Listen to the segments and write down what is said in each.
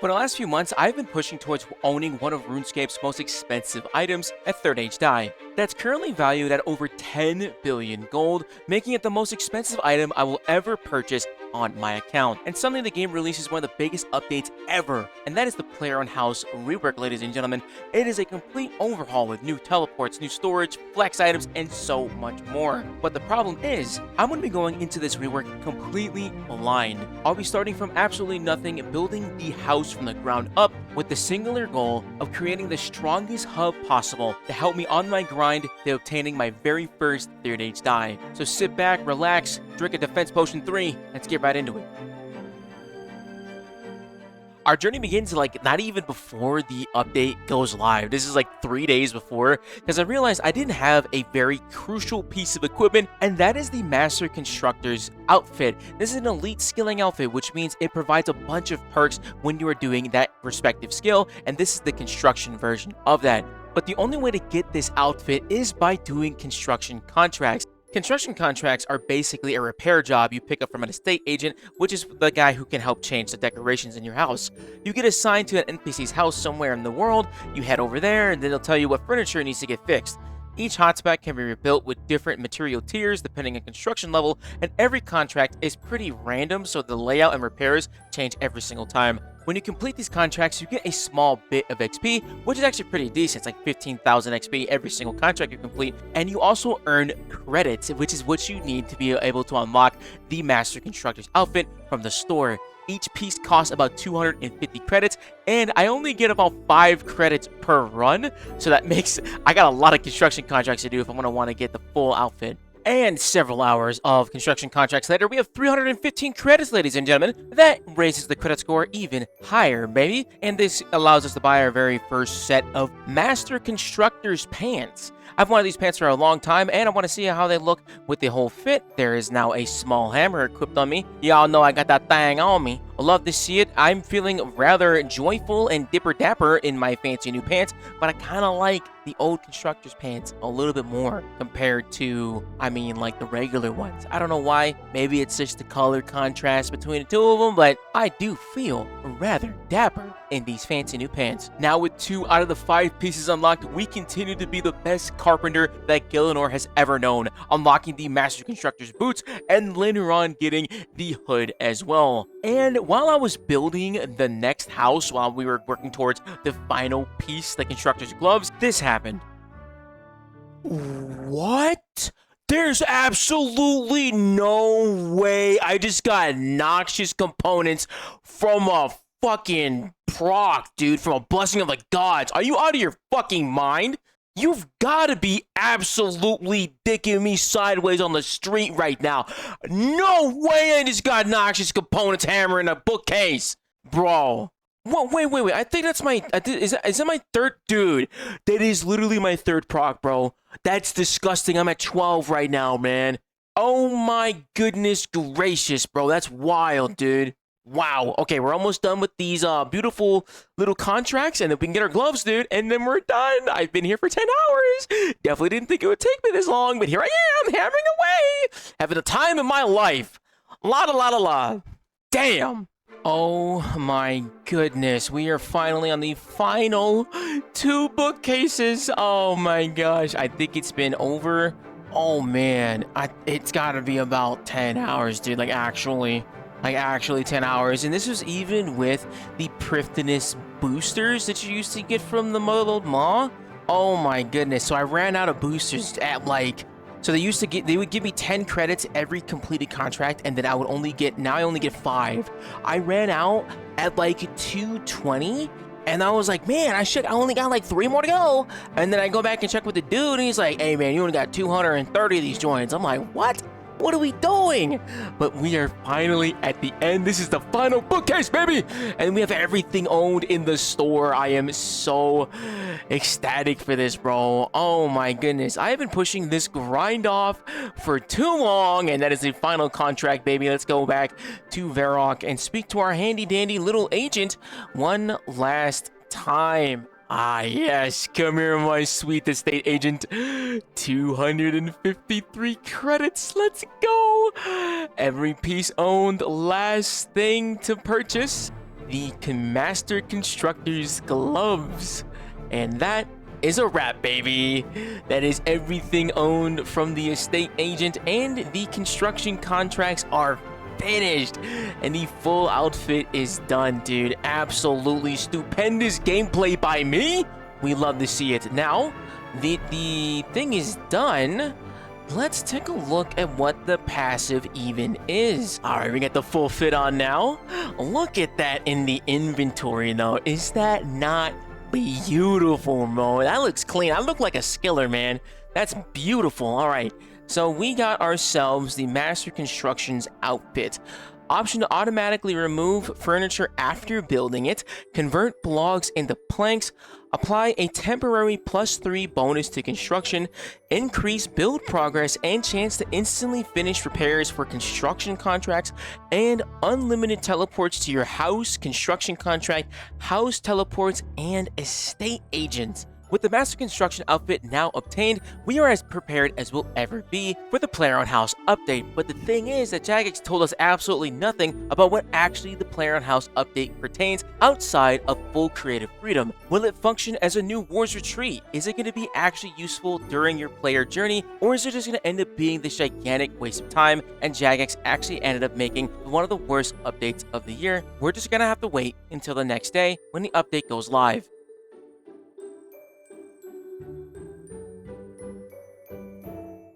For the last few months, I've been pushing towards owning one of RuneScape's most expensive items, a 3rd Age die. That's currently valued at over 10 billion gold, making it the most expensive item I will ever purchase on my account. And suddenly the game releases one of the biggest updates ever, and that is the Player on House rework, ladies and gentlemen. It is a complete overhaul with new teleports, new storage, flex items, and so much more. But the problem is, I'm going to be going into this rework completely blind. I'll be starting from absolutely nothing, building the house from the ground up with the singular goal of creating the strongest hub possible to help me on my grind to obtaining my very first 3rd Age die. So sit back, relax, drink a defense potion 3, let's get right into it. Our journey begins not even before the update goes live. This is 3 days before, because I realized I didn't have a very crucial piece of equipment, and that is the Master Constructor's outfit. This is an elite skilling outfit, which means it provides a bunch of perks when you are doing that respective skill, and this is the construction version of that. But the only way to get this outfit is by doing construction contracts. Construction contracts are basically a repair job you pick up from an estate agent, which is the guy who can help change the decorations in your house. You get assigned to an NPC's house somewhere in the world, you head over there, and then they'll tell you what furniture needs to get fixed. Each hotspot can be rebuilt with different material tiers depending on construction level, and every contract is pretty random, so the layout and repairs change every single time. When you complete these contracts, you get a small bit of XP, which is actually pretty decent. It's like 15,000 XP every single contract you complete, and you also earn credits, which is what you need to be able to unlock the Master Constructor's outfit from the store. Each piece costs about 250 credits, and I only get about 5 credits per run, so that makes I got a lot of construction contracts to do if I'm going to want to get the full outfit. And several hours of construction contracts later, we have 315 credits, ladies and gentlemen. That raises the credit score even higher, baby. And this allows us to buy our very first set of Master Constructor's pants. I've wanted these pants for a long time, and I want to see how they look with the whole fit. There is now a small hammer equipped on me. Y'all know I got that thing on me. I love to see it. I'm feeling rather joyful and dipper dapper in my fancy new pants, but I kind of like the old constructor's pants a little bit more compared to, the regular ones. I don't know why. Maybe it's just the color contrast between the two of them, but I do feel rather dapper in these fancy new pants. Now with 2 out of the 5 pieces unlocked, we continue to be the best carpenter that Gillinor has ever known, unlocking the Master Constructor's boots and later on getting the hood as well. And while I was building the next house, while we were working towards the final piece, the constructor's gloves, this happened. What? There's absolutely no way I just got noxious components from a fucking proc, dude, from a blessing of the gods. Are you out of your fucking mind? You've got to be absolutely dicking me sideways on the street right now. No way I just got noxious components hammer in a bookcase. Bro. Wait. I think that's my... Is that my 3rd? Dude, that is literally my 3rd proc, bro. That's disgusting. I'm at 12 right now, man. Oh my goodness gracious, bro. That's wild, dude. Wow. Okay, we're almost done with these beautiful little contracts, and then we can get our gloves, dude, and then we're done. I've been here for 10 hours. Definitely didn't think it would take me this long, but here I am, hammering away. Having the time of my life. La. Damn. Oh my goodness. We are finally on the final 2 bookcases. Oh my gosh. I think it's been over. Oh man. It's gotta be about 10 hours, dude. Actually 10 hours. And this was even with the Prifdinous boosters that you used to get from the Muddled Maw. Oh my goodness. So I ran out of boosters at so they would give me 10 credits every completed contract, and then I only get 5. I ran out at 220, and I was like, man, I only got 3 more to go. And then I go back and check with the dude, and he's like, hey man, you only got 230 of these joints. I'm like, what? What are we doing? But we are finally at the end. This is the final bookcase, baby! And we have everything owned in the store. I am so ecstatic for this, bro. Oh my goodness. I have been pushing this grind off for too long, and that is the final contract, baby. Let's go back to Varrock and speak to our handy-dandy little agent one last time. Ah, yes. Come here, my sweet estate agent. 253 credits. Let's go. Every piece owned. Last thing to purchase. the Master Constructor's gloves. And that is a wrap, baby. That is everything owned from the estate agent, and the construction contracts are finished, and the full outfit is done, dude. Absolutely stupendous gameplay by me. We love to see it. Now, the thing is done. Let's take a look at what the passive even is. All right, we got the full fit on now. Look at that in the inventory, though. Is that not beautiful, Mo? That looks clean. I look like a skiller, man. That's beautiful. All right, so we got ourselves the Master Constructions outfit. Option to automatically remove furniture after building it, convert blocks into planks, apply a temporary +3 bonus to construction, increase build progress and chance to instantly finish repairs for construction contracts, and unlimited teleports to your house, construction contract, house teleports, and estate agents. With the Master Construction outfit now obtained, we are as prepared as we'll ever be for the Player on House update. But the thing is that Jagex told us absolutely nothing about what actually the Player on House update pertains outside of full creative freedom. Will it function as a new Wars Retreat? Is it going to be actually useful during your player journey? Or is it just going to end up being this gigantic waste of time, and Jagex actually ended up making one of the worst updates of the year? We're just going to have to wait until the next day when the update goes live.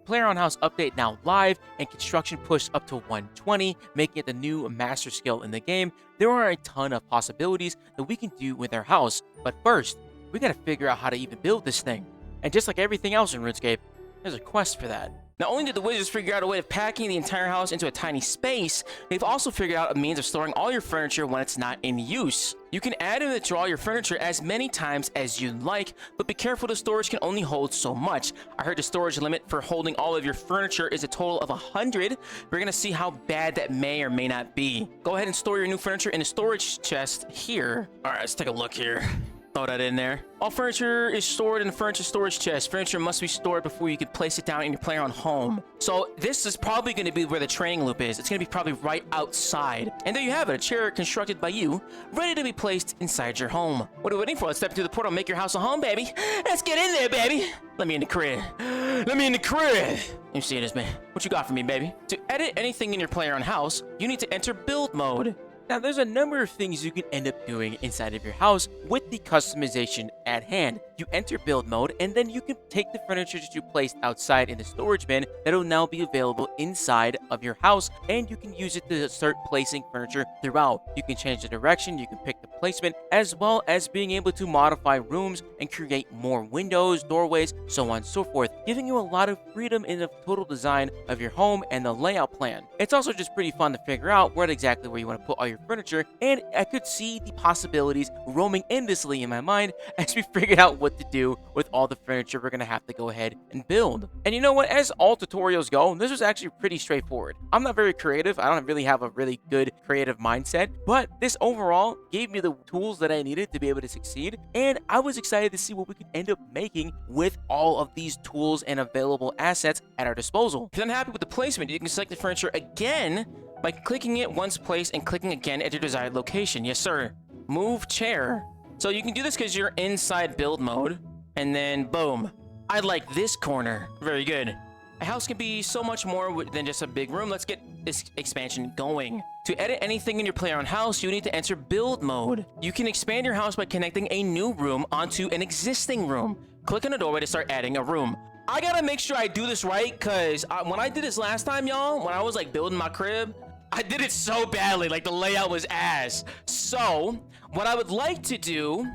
Player on House update now live, and construction pushed up to 120, making it the new master skill in the game. There are a ton of possibilities that we can do with our house, but first, we gotta figure out how to even build this thing. And just like everything else in RuneScape, there's a quest for that. Not only did the wizards figure out a way of packing the entire house into a tiny space, they've also figured out a means of storing all your furniture when it's not in use. You can add and withdraw your furniture as many times as you like, but be careful, the storage can only hold so much. I heard the storage limit for holding all of your furniture is a total of 100. We're gonna see how bad that may or may not be. Go ahead and store your new furniture in the storage chest here. All right, let's take a look here. Throw that in there. All furniture is stored in the furniture storage chest. Furniture must be stored before you can place it down in your player on home. So this is probably going to be where the training loop is. It's going to be probably right outside. And there you have it, a chair constructed by you, ready to be placed inside your home. What are we waiting for? Let's step into the portal and make your house a home, baby. Let's get in there, baby. Let me in the crib. Let me in the crib. Let me see this, man. What you got for me, baby? To edit anything in your player on house, you need to enter build mode. Now, there's a number of things you can end up doing inside of your house with the customization at hand. You enter build mode, and then you can take the furniture that you placed outside in the storage bin that will now be available inside of your house, and you can use it to start placing furniture throughout. You can change the direction, you can pick the placement, as well as being able to modify rooms and create more windows, doorways, so on and so forth, giving you a lot of freedom in the total design of your home and the layout plan. It's also just pretty fun to figure out where you want to put all your furniture, and I could see the possibilities roaming endlessly in my mind as we figured out what to do with all the furniture we're gonna have to go ahead and build. And you know what, as all tutorials go, this was actually pretty straightforward. I'm not very creative, I don't really have a really good creative mindset, but this overall gave me the tools that I needed to be able to succeed, and I was excited to see what we could end up making with all of these tools and available assets at our disposal. If you're unhappy with the placement, you can select the furniture again by clicking it once placed and clicking again at your desired location. Yes, sir. Move chair. So you can do this because you're inside build mode, and then boom. I like this corner. Very good. A house can be so much more than just a big room. Let's get this expansion going. To edit anything in your player on house, you need to enter build mode. You can expand your house by connecting a new room onto an existing room. Click on the doorway to start adding a room. I gotta make sure I do this right, because when I did this last time, y'all, when I was like building my crib, I did it so badly, like the layout was ass. So what I would like to do,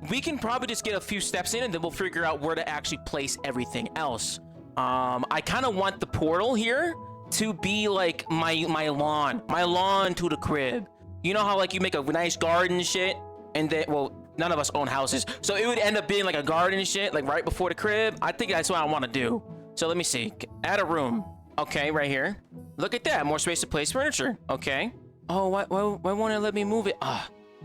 we can probably just get a few steps in and then we'll figure out where to actually place everything else. I kind of want the portal here to be like my lawn to the crib. You know how like you make a nice garden and shit, and then, well, none of us own houses, so it would end up being like a garden and shit, like right before the crib. I think that's what I want to do. So let me see, add a room. Okay, right here. Look at that, more space to place furniture. Okay. Oh, why won't it let me move it?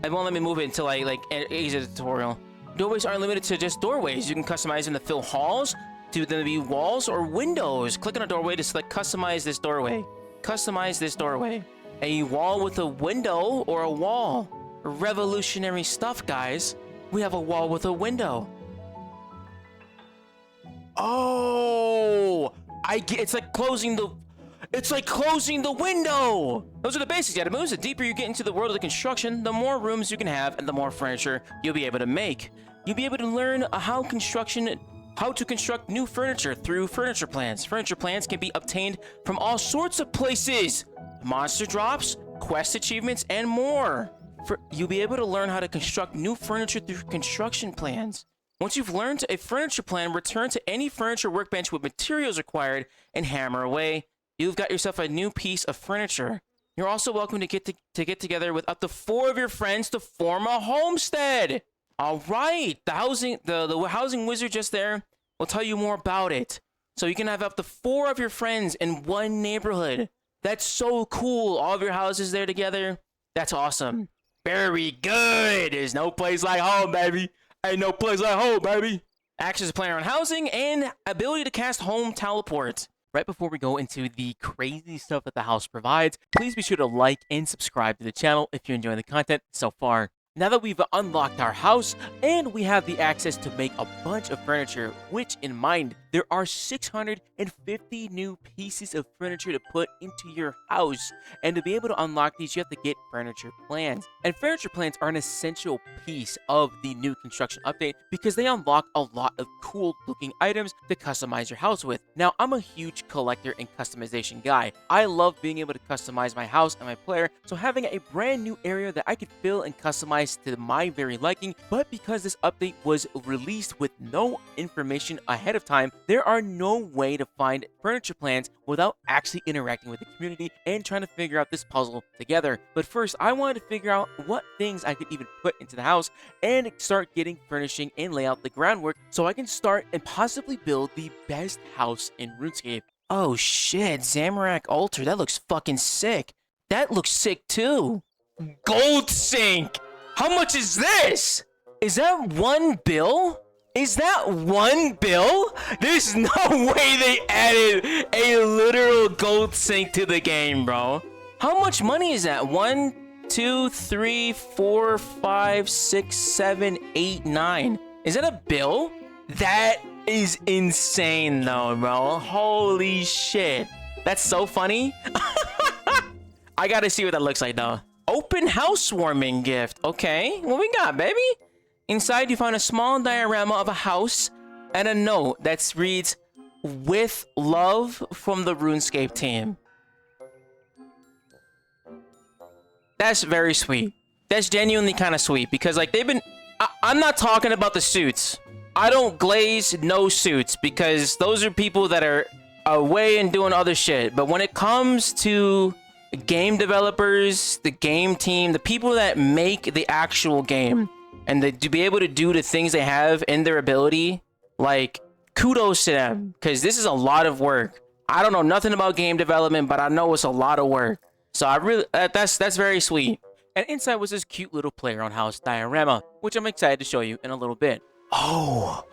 It won't let me move it until I like exit the tutorial. Doorways aren't limited to just doorways. You can customize them to fill halls, to them be walls or windows. Click on a doorway to select customize this doorway. Customize this doorway. A wall with a window or a wall. revolutionary stuff, guys. We have a wall with a window. Oh, I get. It's like closing the window. Those are the basics, Adamus. The deeper you get into the world of the construction, the more rooms you can have and the more furniture you'll be able to make. You'll be able to learn how to construct new furniture through furniture plans. Furniture plans can be obtained from all sorts of places. Monster drops, quest achievements, and more. You'll be able to learn how to construct new furniture through construction plans. Once you've learned a furniture plan, return to any furniture workbench with materials required and hammer away. You've got yourself a new piece of furniture. You're also welcome to get together with up to 4 of your friends to form a homestead. All right, the housing wizard just there will tell you more about it. So you can have up to 4 of your friends in one neighborhood. That's so cool. All of your houses there together. That's awesome. Very good. There's no place like home, baby. Ain't no place like home, baby. Access to player on housing and ability to cast home teleport. Right before we go into the crazy stuff that the house provides, please be sure to like and subscribe to the channel if you're enjoying the content so far. Now that we've unlocked our house and we have the access to make a bunch of furniture, which in mind, there are 650 new pieces of furniture to put into your house. And to be able to unlock these, you have to get furniture plans. And furniture plans are an essential piece of the new construction update because they unlock a lot of cool looking items to customize your house with. Now, I'm a huge collector and customization guy. I love being able to customize my house and my player, so having a brand new area that I could fill and customize to my very liking, but because this update was released with no information ahead of time, there are no way to find furniture plans without actually interacting with the community and trying to figure out this puzzle together. But first, I wanted to figure out what things I could even put into the house and start getting furnishing and lay out the groundwork so I can start and possibly build the best house in RuneScape. Oh shit, Zamorak altar, that looks fucking sick. That looks sick too. Gold sink! How much is this? Is that 1 bill? Is that 1 bill? There's no way they added a literal gold sink to the game, bro. How much money is that? 1, 2, 3, 4, 5, 6, 7, 8, 9. Is that a bill? That is insane though, bro. Holy shit. That's so funny. I gotta see what that looks like though. Open housewarming gift. Okay, what we got, baby? Inside, you find a small diorama of a house and a note that reads, "With love from the RuneScape team." That's very sweet. That's genuinely kind of sweet because, like, they've been... I'm not talking about the suits. I don't glaze no suits because those are people that are away and doing other shit. But when it comes to game developers, the game team, the people that make the actual game, and to be able to do the things they have in their ability, like, kudos to them, because this is a lot of work. I don't know nothing about game development, but I know it's a lot of work. So I really, that's very sweet. And inside was this cute little player on house diorama, which I'm excited to show you in a little bit. Oh,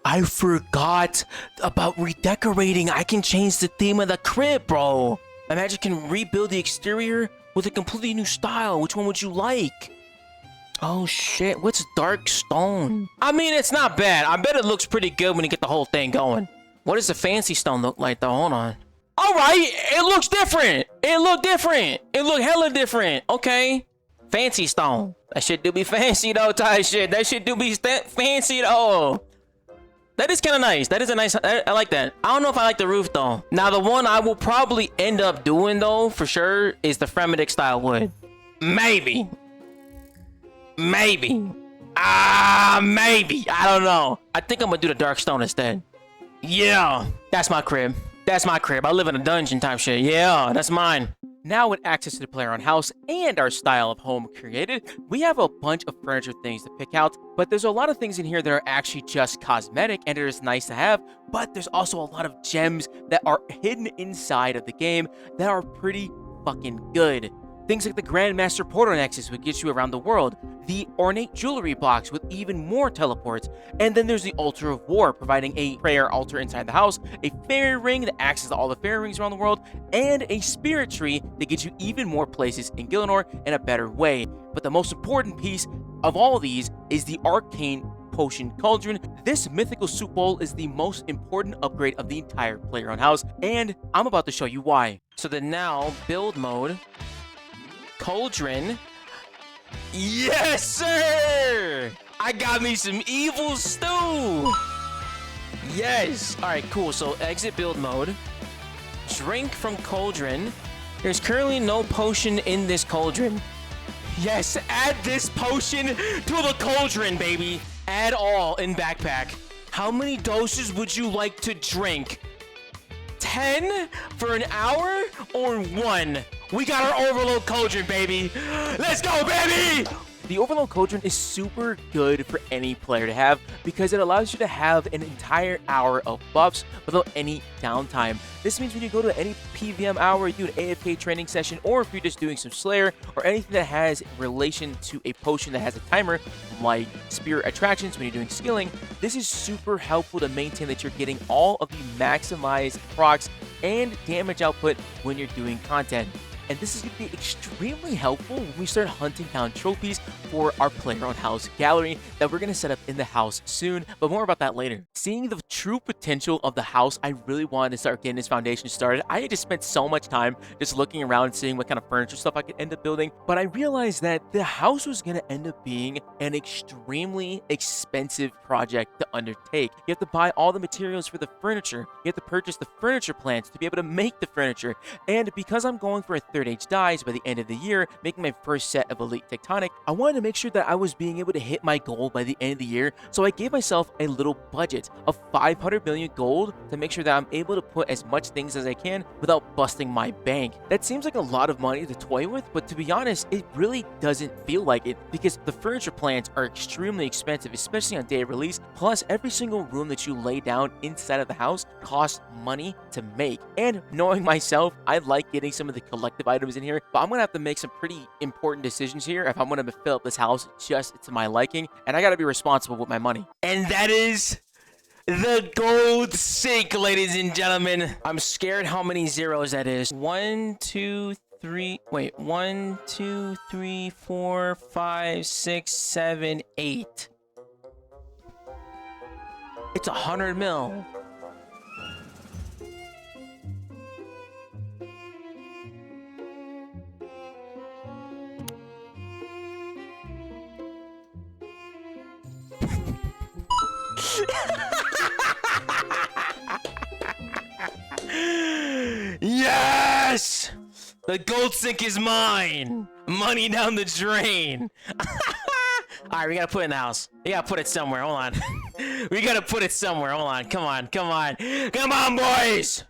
I forgot about redecorating. I can change the theme of the crib, bro. Imagine you can rebuild the exterior with a completely new style. Which one would you like? Oh shit, what's dark stone? I mean, it's not bad. I bet it looks pretty good when you get the whole thing going. What does the fancy stone look like though? Hold on. All right, it looks different. It looked different. It looked hella different. Okay. Fancy stone. That shit do be fancy though, type shit. That shit do be fancy though. That is kind of nice. That is a nice... I like that. I don't know if I like the roof, though. Now, the one I will probably end up doing, though, for sure, is the Fremennik style wood. Maybe. Maybe. Maybe. I don't know. I think I'm gonna do the dark stone instead. Yeah. That's my crib. That's my crib. I live in a dungeon type shit. Yeah, that's mine. Now with access to the player on house and our style of home created, we have a bunch of furniture things to pick out, but there's a lot of things in here that are actually just cosmetic and it is nice to have, but there's also a lot of gems that are hidden inside of the game that are pretty fucking good. Things like the Grandmaster Portal Nexus, which gets you around the world, the ornate jewelry box with even more teleports, and then there's the Altar of War, providing a prayer altar inside the house, a fairy ring that accesses all the fairy rings around the world, and a spirit tree that gets you even more places in Gielinor in a better way. But the most important piece of all these is the Arcane Potion Cauldron. This mythical soup bowl is the most important upgrade of the entire Playground house, and I'm about to show you why. So the now build mode, Cauldron. Yes, sir! I got me some evil stew! Yes! Alright, cool. So exit build mode. Drink from Cauldron. There's currently no potion in this cauldron. Yes, add this potion to the cauldron, baby. Add all in backpack. How many doses would you like to drink? 10 for an hour or 1? We got our Overload Cauldron, baby. Let's go, baby! The Overload Cauldron is super good for any player to have because it allows you to have an entire hour of buffs without any downtime. This means when you go to any PVM hour, you do an AFK training session, or if you're just doing some Slayer or anything that has relation to a potion that has a timer, like Spirit Attractions when you're doing skilling, this is super helpful to maintain that you're getting all of the maximized procs and damage output when you're doing content. And this is going to be extremely helpful when we start hunting down trophies for our Playground house gallery that we're going to set up in the house soon, but more about that later. Seeing the true potential of the house, I really wanted to start getting this foundation started. I had just spent so much time just looking around and seeing what kind of furniture stuff I could end up building, but I realized that the house was going to end up being an extremely expensive project to undertake. You have to buy all the materials for the furniture. You have to purchase the furniture plants to be able to make the furniture. And because I'm going for a third age dies by the end of the year, making my first set of Elite Tectonic, I wanted to make sure that I was being able to hit my goal by the end of the year, so I gave myself a little budget of 500 million gold to make sure that I'm able to put as much things as I can without busting my bank. That seems like a lot of money to toy with, but to be honest, it really doesn't feel like it because the furniture plans are extremely expensive, especially on day of release. Plus, every single room that you lay down inside of the house costs money to make. And knowing myself, I like getting some of the collective items in here, but I'm gonna have to make some pretty important decisions here if I'm gonna fill up this house just to my liking, and I gotta be responsible with my money. And that is the gold sink, ladies and gentlemen. I'm scared how many zeros that is. 1, 2, 3, wait, 1, 2, 3, 4, 5, 6, 7, 8. It's 100 mil. Yes! The gold sink is mine! Money down the drain! Alright, we gotta put it in the house. We gotta put it somewhere, hold on. We gotta put it somewhere, hold on. Come on, come on. Come on, boys!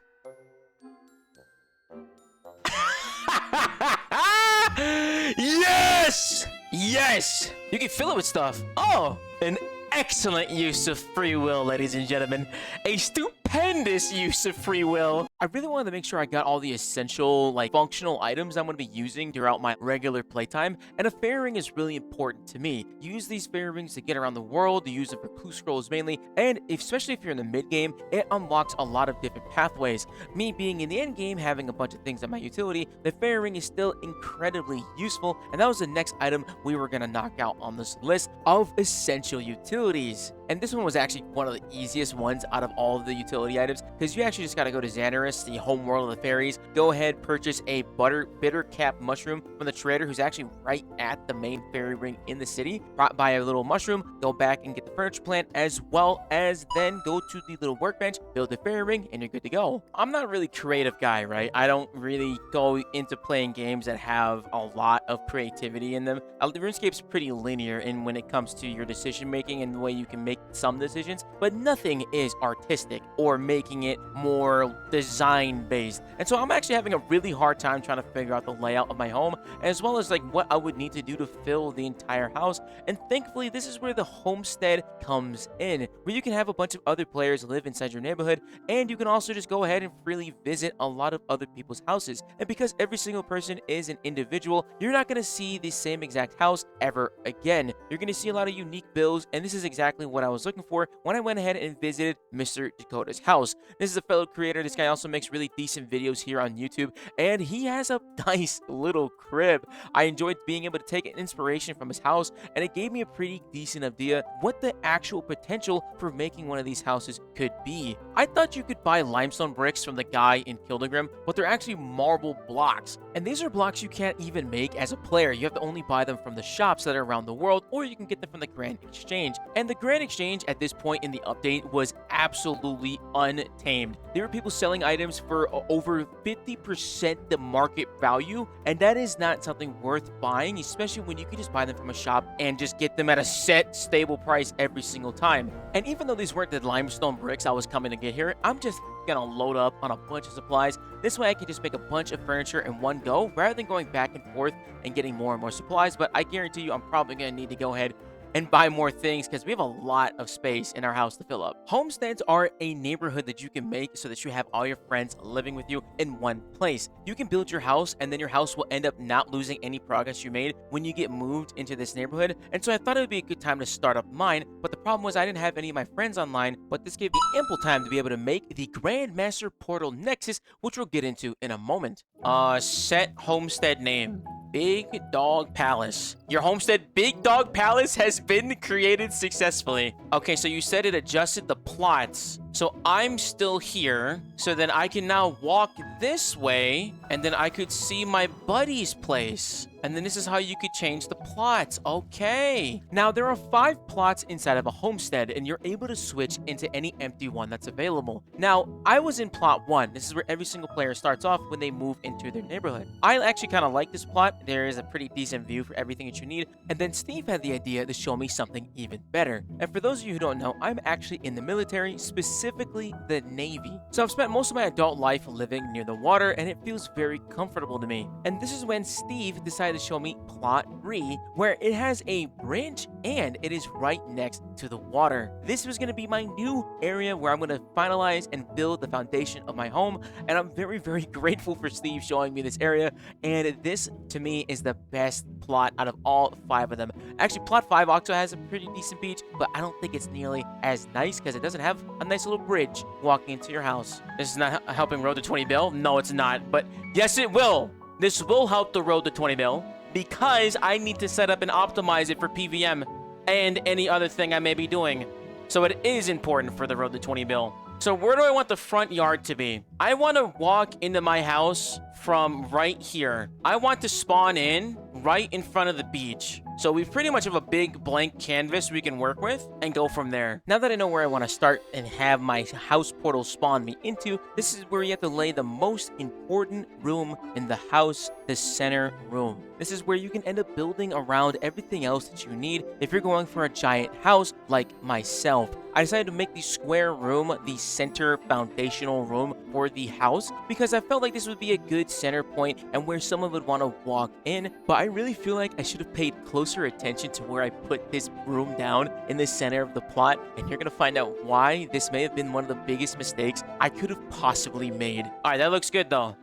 Yes! Yes! You can fill it with stuff. Oh! An excellent use of free will, ladies and gentlemen. A stupendous use of free will. I really wanted to make sure I got all the essential, functional items I'm going to be using throughout my regular playtime, and a fairy ring is really important to me. You use these fairy rings to get around the world, you use them for clue scrolls mainly, and especially if you're in the mid-game, it unlocks a lot of different pathways. Me being in the end game, having a bunch of things on my utility, the fairy ring is still incredibly useful, and that was the next item we were going to knock out on this list of essential utilities. And this one was actually one of the easiest ones out of all of the utility items, because you actually just got to go to Xanaris, the home world of the fairies, go ahead, purchase a bitter cap mushroom from the trader who's actually right at the main fairy ring in the city. Buy a little mushroom, go back and get the furniture plant, as well as then go to the little workbench, build the fairy ring, and you're good to go. I'm not a really creative guy, right? I don't really go into playing games that have a lot of creativity in them. The RuneScape's pretty linear in when it comes to your decision making and the way you can make some decisions, but nothing is artistic or making it more design based. And so I'm actually having a really hard time trying to figure out the layout of my home, as well as what I would need need to do to fill the entire house. And thankfully, this is where the homestead comes in, where you can have a bunch of other players live inside your neighborhood, and you can also just go ahead and freely visit a lot of other people's houses. And because every single person is an individual, you're not going to see the same exact house ever again. You're going to see a lot of unique builds, and this is exactly what I was looking for when I went ahead and visited Mr. Dakota's house. This is a fellow creator. This guy also makes really decent videos here on YouTube, and he has a nice little crib. I enjoyed being able to take an inspiration from his house, and it gave me a pretty decent idea what the actual potential for making one of these houses could be. I thought you could buy limestone bricks from the guy in Kildegrim, but they're actually marble blocks, and these are blocks you can't even make as a player. You have to only buy them from the shops that are around the world, or you can get them from the Grand Exchange. And the Grand Exchange at this point in the update was absolutely untamed. There were people selling items for over 50% the market value, and that is not something worth buying, especially when you can just buy them from a shop and just get them at a set stable price every single time. And even though these weren't the limestone bricks I was coming to get here, I'm just gonna load up on a bunch of supplies. This way I can just make a bunch of furniture in one go rather than going back and forth and getting more and more supplies. But I guarantee you I'm probably gonna need to go ahead and buy more things because we have a lot of space in our house to fill up. Homesteads are a neighborhood that you can make so that you have all your friends living with you in one place. You can build your house, and then your house will end up not losing any progress you made when you get moved into this neighborhood. And so I thought it would be a good time to start up mine, but the problem was I didn't have any of my friends online, but this gave me ample time to be able to make the Grandmaster Portal Nexus, which we'll get into in a moment. Set homestead name. Big Dog Palace. Your homestead Big Dog Palace has been created successfully. Okay, so you said it adjusted the plots. So I'm still here. So then I can now walk this way, and then I could see my buddy's place. And then this is how you could change the plots. Okay. Now there are 5 plots inside of a homestead, and you're able to switch into any empty one that's available. Now, I was in plot 1. This is where every single player starts off when they move into their neighborhood. I actually kind of like this plot. There is a pretty decent view for everything that you need. And then Steve had the idea to show me something even better. And for those of you who don't know, I'm actually in the military, specifically the Navy. So I've spent most of my adult life living near the water, and it feels very comfortable to me. And this is when Steve decided to show me plot 3, where it has a bridge and it is right next to the water. This was going to be my new area where I'm going to finalize and build the foundation of my home, and I'm very, very grateful for Steve showing me this area. And this to me is the best plot out of all 5 of them. Actually, plot 5 also has a pretty decent beach, but I don't think it's nearly as nice because it doesn't have a nice little bridge walking into your house. This is not helping Road to 20 Bill. No, it's not, but yes, it will. This will help the Road to 20 Bill because I need to set up and optimize it for PVM and any other thing I may be doing. So it is important for the Road to 20 Bill. So where do I want the front yard to be? I want to walk into my house from right here. I want to spawn in right in front of the beach. So we pretty much have a big blank canvas we can work with and go from there. Now that I know where I want to start and have my house portal spawn me into, this is where you have to lay the most important room in the house, the center room. This is where you can end up building around everything else that you need if you're going for a giant house like myself. I decided to make the square room the center foundational room for the house because I felt like this would be a good center point and where someone would want to walk in, but I really feel like I should have paid closer attention to where I put this room down in the center of the plot, and you're going to find out why this may have been one of the biggest mistakes I could have possibly made. All right, that looks good though.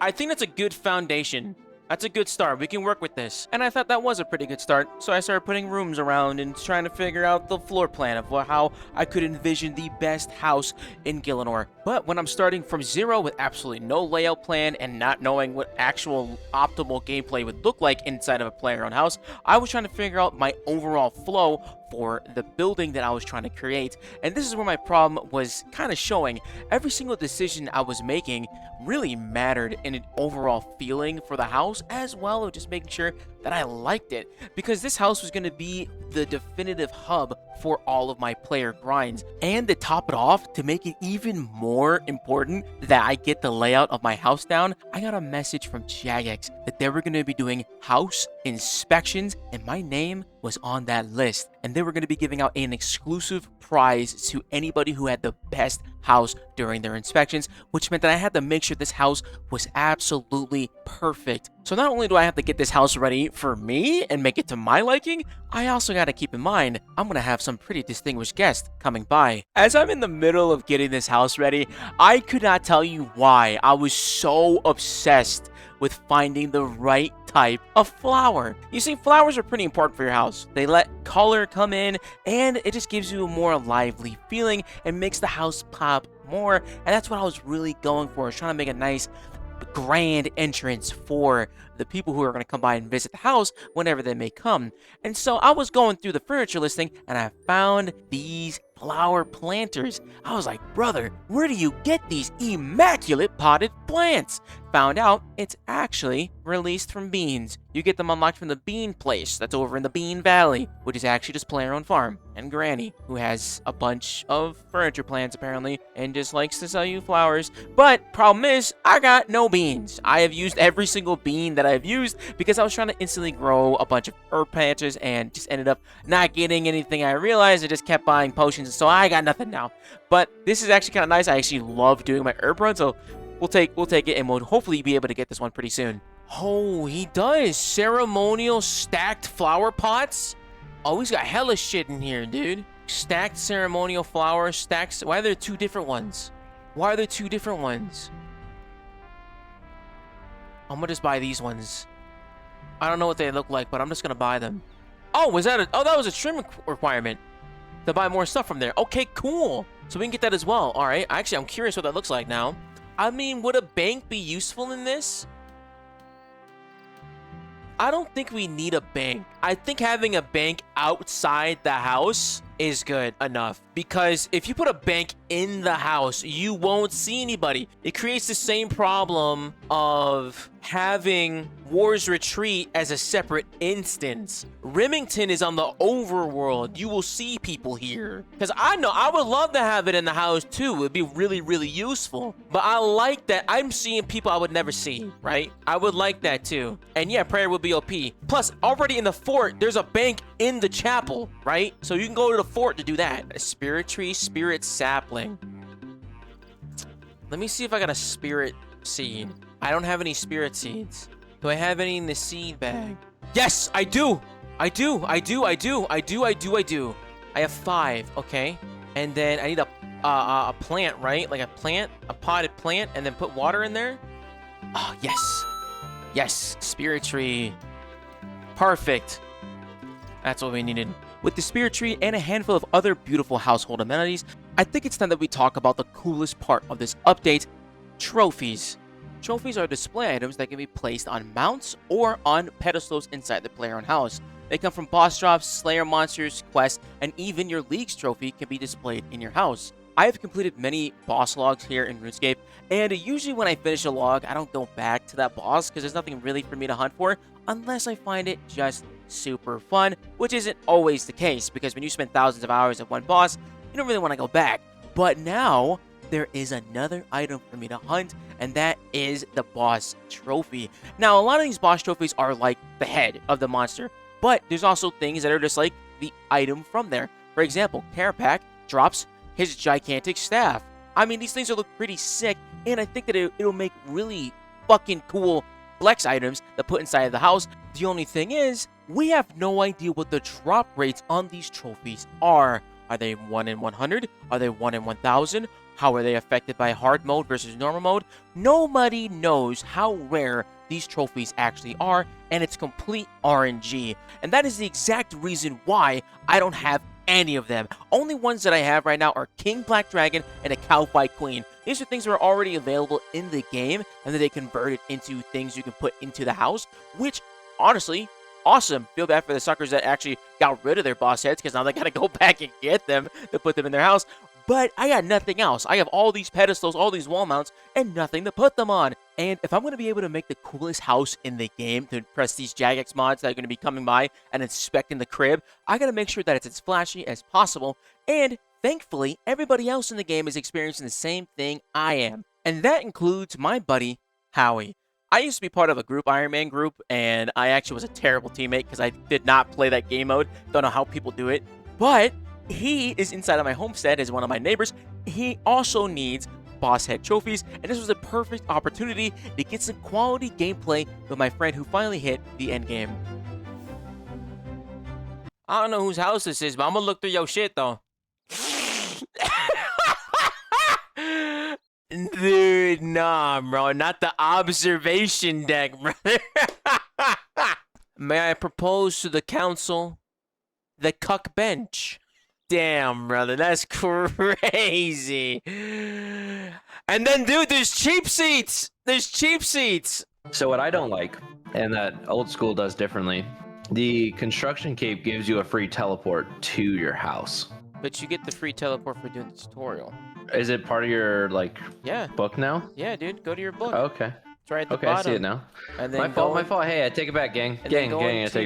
I think that's a good foundation. That's a good start. We can work with this. And I thought that was a pretty good start. So I started putting rooms around and trying to figure out the floor plan of how I could envision the best house in Gielinor. But when I'm starting from zero with absolutely no layout plan and not knowing what actual optimal gameplay would look like inside of a player-owned house, I was trying to figure out my overall flow for the building that I was trying to create. And this is where my problem was kind of showing. Every single decision I was making really mattered in an overall feeling for the house, as well as just making sure that I liked it, because this house was going to be the definitive hub for all of my player grinds. And to top it off, to make it even more important that I get the layout of my house down, I got a message from Jagex that they were going to be doing house inspections, and my name was on that list, and they were going to be giving out an exclusive prize to anybody who had the best house during their inspections, which meant that I had to make sure this house was absolutely perfect. So not only do I have to get this house ready for me and make it to my liking, I also got to keep in mind I'm going to have some pretty distinguished guests coming by. As I'm in the middle of getting this house ready, I could not tell you why I was so obsessed with finding the right type of flower. You see, flowers are pretty important for your house. They let color come in, and it just gives you a more lively feeling and makes the house pop more. And that's what I was really going for. I was trying to make a nice grand entrance for the people who are going to come by and visit the house whenever they may come. And so I was going through the furniture listing and I found these flower planters. I was like, brother, where do you get these immaculate potted plants? Found out it's actually released from beans. You get them unlocked from the bean place that's over in the Bean Valley, which is actually just Player Owned Farm. And Granny, who has a bunch of furniture plants apparently, and just likes to sell you flowers. But problem is, I got no beans. I have used every single bean that I've used because I was trying to instantly grow a bunch of herb patches and just ended up not getting anything. I realized I just kept buying potions, so I got nothing now. But this is actually kind of nice. I actually love doing my herb run, so we'll take it, and we'll hopefully be able to get this one pretty soon. Oh, he does. Ceremonial stacked flower pots. Oh, he's got hella shit in here, dude. Stacked ceremonial flowers. Stacks. Why are there two different ones? Why are there two different ones? I'm gonna just buy these ones. I don't know what they look like, but I'm just gonna buy them. Oh, was that that was a trim requirement to buy more stuff from there. Okay, cool. So we can get that as well. All right. Actually, I'm curious what that looks like now. I mean, would a bank be useful in this? I don't think we need a bank. I think having a bank outside the house is good enough, because if you put a bank in the house, you won't see anybody. It creates the same problem of having War's Retreat as a separate instance. Remington is on the overworld. You will see people here. Because I know I would love to have it in the house too. It would be really, really useful. But I like that I'm seeing people I would never see, right? I would like that too. And yeah, prayer would be OP. Plus, already in the fort, there's a bank in the chapel, right? So you can go to the fort to do that. A spirit tree, spirit sapling. Let me see if I got a spirit seed. I don't have any spirit seeds. Do I have any in the seed bag? Yes, I do. I do. I have 5. Okay. And then I need a plant, right? Like a potted plant, and then put water in there. Oh, yes. Yes, spirit tree. Perfect. That's what we needed. With the spirit tree and a handful of other beautiful household amenities, I think it's time that we talk about the coolest part of this update, trophies. Trophies are display items that can be placed on mounts or on pedestals inside the player-owned house. They come from boss drops, slayer monsters, quests, and even your league's trophy can be displayed in your house. I have completed many boss logs here in RuneScape, and usually when I finish a log, I don't go back to that boss because there's nothing really for me to hunt for unless I find it just super fun, which isn't always the case, because when you spend thousands of hours at one boss, you don't really want to go back. But now there is another item for me to hunt, and that is the boss trophy. Now, a lot of these boss trophies are like the head of the monster, but there's also things that are just like the item from there. For example, Carapac drops his gigantic staff. I mean, these things will look pretty sick, and I think that it'll make really fucking cool flex items to put inside of the house. The only thing is, we have no idea what the drop rates on these trophies are. Are they 1 in 100? Are they 1 in 1000? How are they affected by hard mode versus normal mode? Nobody knows how rare these trophies actually are, and it's complete RNG. And that is the exact reason why I don't have any of them. Only ones that I have right now are King Black Dragon and a Cowfight Queen. These are things that are already available in the game, and then they converted into things you can put into the house, which, honestly, awesome. Feel bad for the suckers that actually got rid of their boss heads, because now they gotta go back and get them to put them in their house. But I got nothing else. I have all these pedestals, all these wall mounts, and nothing to put them on. And if I'm going to be able to make the coolest house in the game to impress these Jagex mods that are going to be coming by and inspecting the crib, I got to make sure that it's as flashy as possible. And thankfully, everybody else in the game is experiencing the same thing I am. And that includes my buddy, Howie. I used to be part of a group, Iron Man group, and I actually was a terrible teammate because I did not play that game mode. Don't know how people do it. But he is inside of my homestead as one of my neighbors, he also needs boss head trophies, and this was a perfect opportunity to get some quality gameplay with my friend who finally hit the end game. I don't know whose house this is, but I'm gonna look through your shit though. Dude, nah, bro, not the observation deck, brother. May I propose to the council the cuck bench? Damn, brother, that's crazy. And then, dude, there's cheap seats. There's cheap seats. So what I don't like, and that old school does differently, the construction cape gives you a free teleport to your house. But you get the free teleport for doing the tutorial. Is it part of your book now? Yeah, dude, go to your book. Okay. It's right at the Okay, bottom. I see it now. And then My fault. Hey, I take it back, gang. I take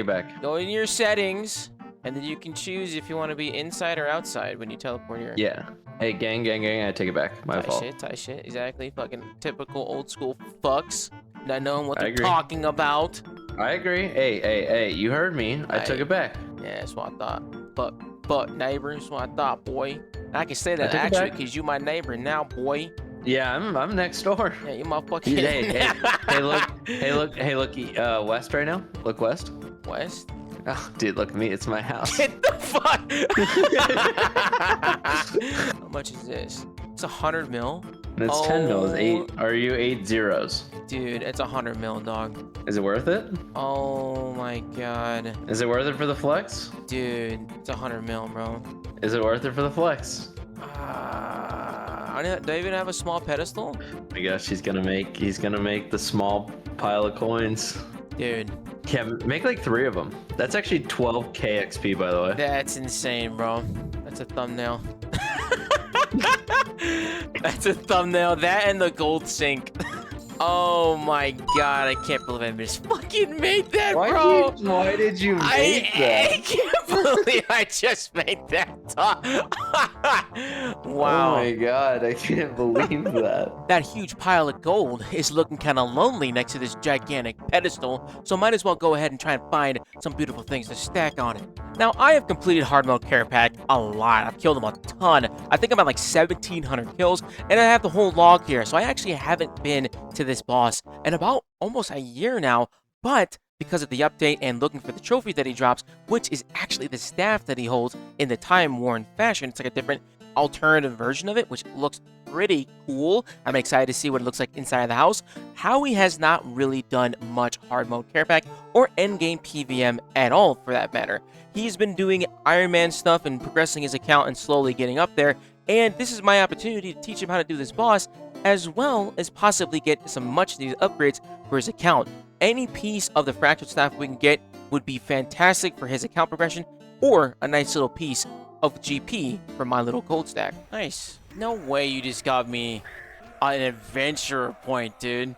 it back. Go in your settings, and then you can choose if you want to be inside or outside when you teleport here. Yeah. Hey, gang, I take it back. My fault. Tight shit, exactly. Fucking typical old school fucks. Not knowing what they're talking about. I agree. Hey, you heard me. I took it back. Yeah, that's what I thought. Fuck, neighbor, that's what I thought, boy. I can say that actually because you my neighbor now, boy. Yeah, I'm next door. Yeah, you motherfucking. Hey, look, west right now. Look west. West. Oh, dude, look at me. It's my house. Get the fuck. How much is this? It's 100 mil. And it's 10 mil. Are you 8 zeros? Dude, it's 100 mil, dog. Is it worth it? Oh my god. Is it worth it for the flex? Dude, it's 100 mil, bro. Is it worth it for the flex? Do I even have a small pedestal? I guess he's gonna make the small pile of coins. Dude. Yeah, make like 3 of them. That's actually 12k XP, by the way. That's insane, bro. That's a thumbnail. That's a thumbnail. That and the gold sink. Oh my god, I can't believe I just fucking made that, bro. Why did you make that? I can't believe I just made that. Wow. Oh my god, I can't believe that. That huge pile of gold is looking kind of lonely next to this gigantic pedestal, so might as well go ahead and try and find some beautiful things to stack on it. Now, I have completed hard mode care pack a lot. I've killed them a ton. I think I'm at like 1,700 kills, and I have the whole log here, so I actually haven't been to this boss in about almost a year now, but because of the update and looking for the trophy that he drops, which is actually the staff that he holds in the time-worn fashion. It's like a different alternative version of it, which looks pretty cool. I'm excited to see what it looks like inside the house. Howie has not really done much hard mode care pack or endgame PVM at all, for that matter. He's been doing Iron Man stuff and progressing his account and slowly getting up there, and this is my opportunity to teach him how to do this boss, as well as possibly get some much needed upgrades for his account. Any piece of the fractured staff we can get would be fantastic for his account progression, or a nice little piece of GP for my little gold stack. Nice. No way you just got me an adventurer point, dude.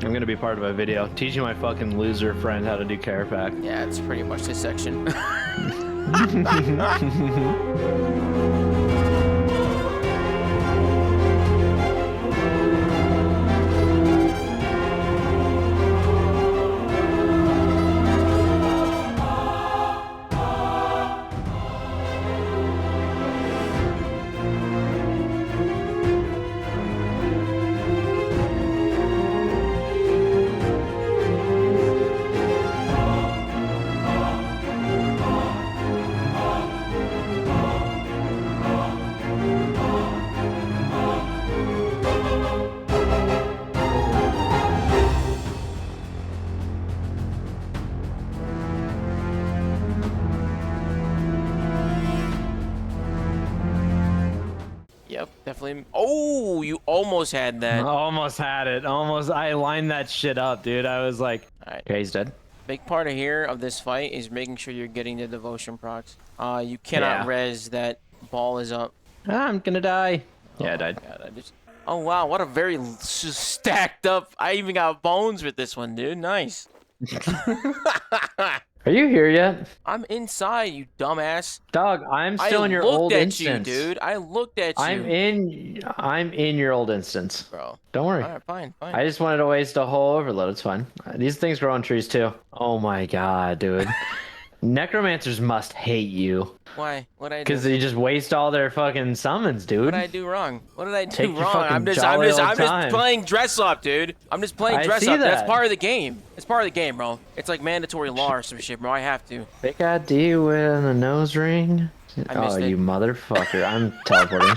I'm gonna be part of a video teaching my fucking loser friend how to do care pack. Yeah, it's pretty much this section. Yep, definitely. Oh, you almost had that. Almost had it. Almost. I lined that shit up, dude. I was like, All right. Okay, he's dead. Big part of here of this fight is making sure you're getting the devotion procs. You cannot Yeah. res that ball is up. I'm gonna die. Yeah, I died. God, Oh, wow. What a very stacked up. I even got bones with this one, dude. Nice. Are you here yet? I'm inside, you dumbass. Dog, I'm still in your old instance. I looked at you, dude. I looked at you. I'm in your old instance. Bro. Don't worry. All right, fine. I just wanted to waste a whole overload. It's fine. These things grow on trees too. Oh my god, dude. Necromancers must hate you. Why? What I do? Because they just waste all their fucking summons, dude. What did I do wrong? What did I do Take your wrong? fucking I'm just jolly old time. playing dress up, dude. I'm just playing I dress see up. That's that. part of the game. It's part of the game, bro. It's like mandatory law or some shit, bro. I have to. Big ID with a nose ring. Oh, you motherfucker. I'm teleporting.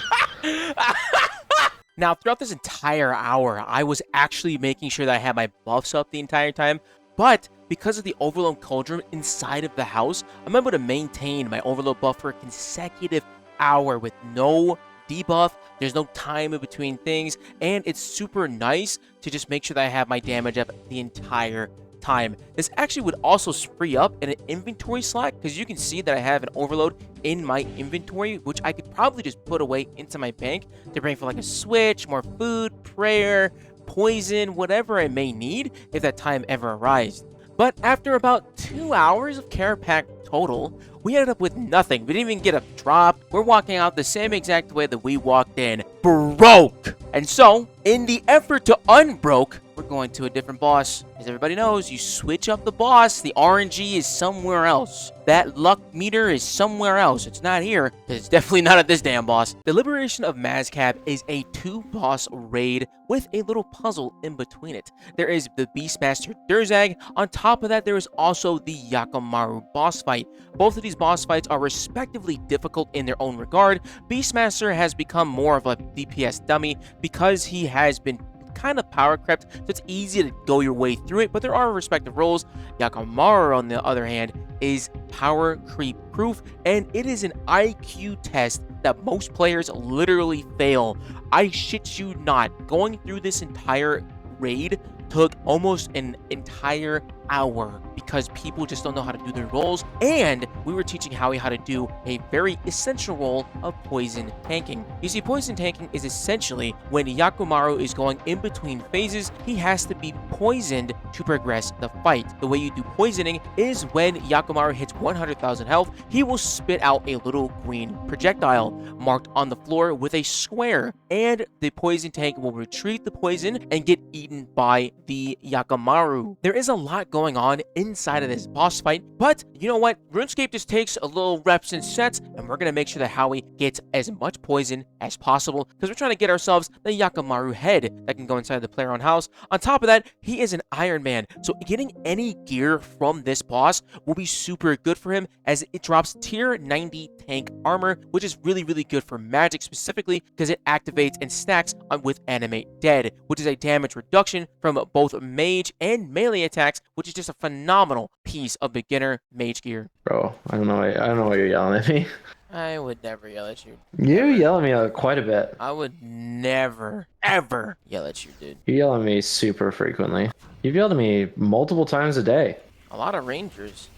Now, throughout this entire hour, I was actually making sure that I had my buffs up the entire time, but because of the overload cauldron inside of the house, I'm able to maintain my overload buff for a consecutive hour with no debuff. There's no time in between things, and it's super nice to just make sure that I have my damage up the entire time. This actually would also free up in an inventory slot, because you can see that I have an overload in my inventory, which I could probably just put away into my bank to bring for like a switch, more food, prayer, poison, whatever I may need if that time ever arrives. But after about 2 hours of care pack total, we ended up with nothing. We didn't even get a drop. We're walking out the same exact way that we walked in, broke. And so, in the effort to unbroke, we're going to a different boss. As everybody knows, you switch up the boss, the RNG is somewhere else. That luck meter is somewhere else. It's not here, because it's definitely not at this damn boss. The Liberation of Mazcab is a 2-boss raid with a little puzzle in between it. There is the Beastmaster Durzag. On top of that, there is also the Yakimaru boss fight. Both of these boss fights are respectively difficult in their own regard. Beastmaster has become more of a DPS dummy because he has been kind of power crept, so it's easy to go your way through it, but there are respective roles. Yakimaru, on the other hand, is power creep proof, and it is an IQ test that most players literally fail. I shit you not, going through this entire raid took almost an entire hour because people just don't know how to do their roles, and we were teaching Howie how to do a very essential role of poison tanking. You see, poison tanking is essentially when Yakimaru is going in between phases, he has to be poisoned to progress the fight. The way you do poisoning is when Yakimaru hits 100,000 health, he will spit out a little green projectile marked on the floor with a square, and the poison tank will retrieve the poison and get eaten by the Yakimaru. There is a lot going on inside of this boss fight, but you know what? RuneScape just takes a little reps and sets, and we're going to make sure that Howie gets as much poison as possible, because we're trying to get ourselves the Yakimaru head that can go inside the player on house. On top of that, he is an Iron Man, so getting any gear from this boss will be super good for him, as it drops tier 90 tank armor, which is really good for magic specifically, because it activates and stacks with Animate Dead, which is a damage reduction from both mage and melee attacks, which is just a phenomenal piece of beginner mage gear. Bro, I don't know why you're yelling at me. I would never yell at you. You yell at me quite a bit. I would never, ever yell at you, dude. You yell at me super frequently. You've yelled at me multiple times a day. A lot of rangers.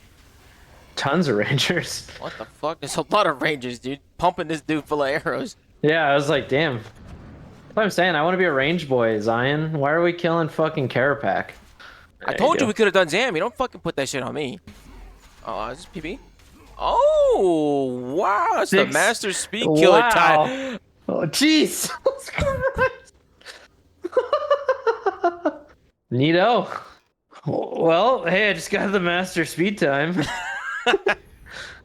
Tons of rangers. What the fuck? There's a lot of rangers, dude. Pumping this dude full of arrows. Yeah, I was like, damn. That's what I'm saying. I want to be a range boy, Zion. Why are we killing fucking Carapac? I told you we could have done Zammy. Don't fucking put that shit on me. Oh, is this PB? Oh, wow. That's the Master Speed Killer time. Oh, jeez. Neato. Well, hey, I just got the Master Speed time.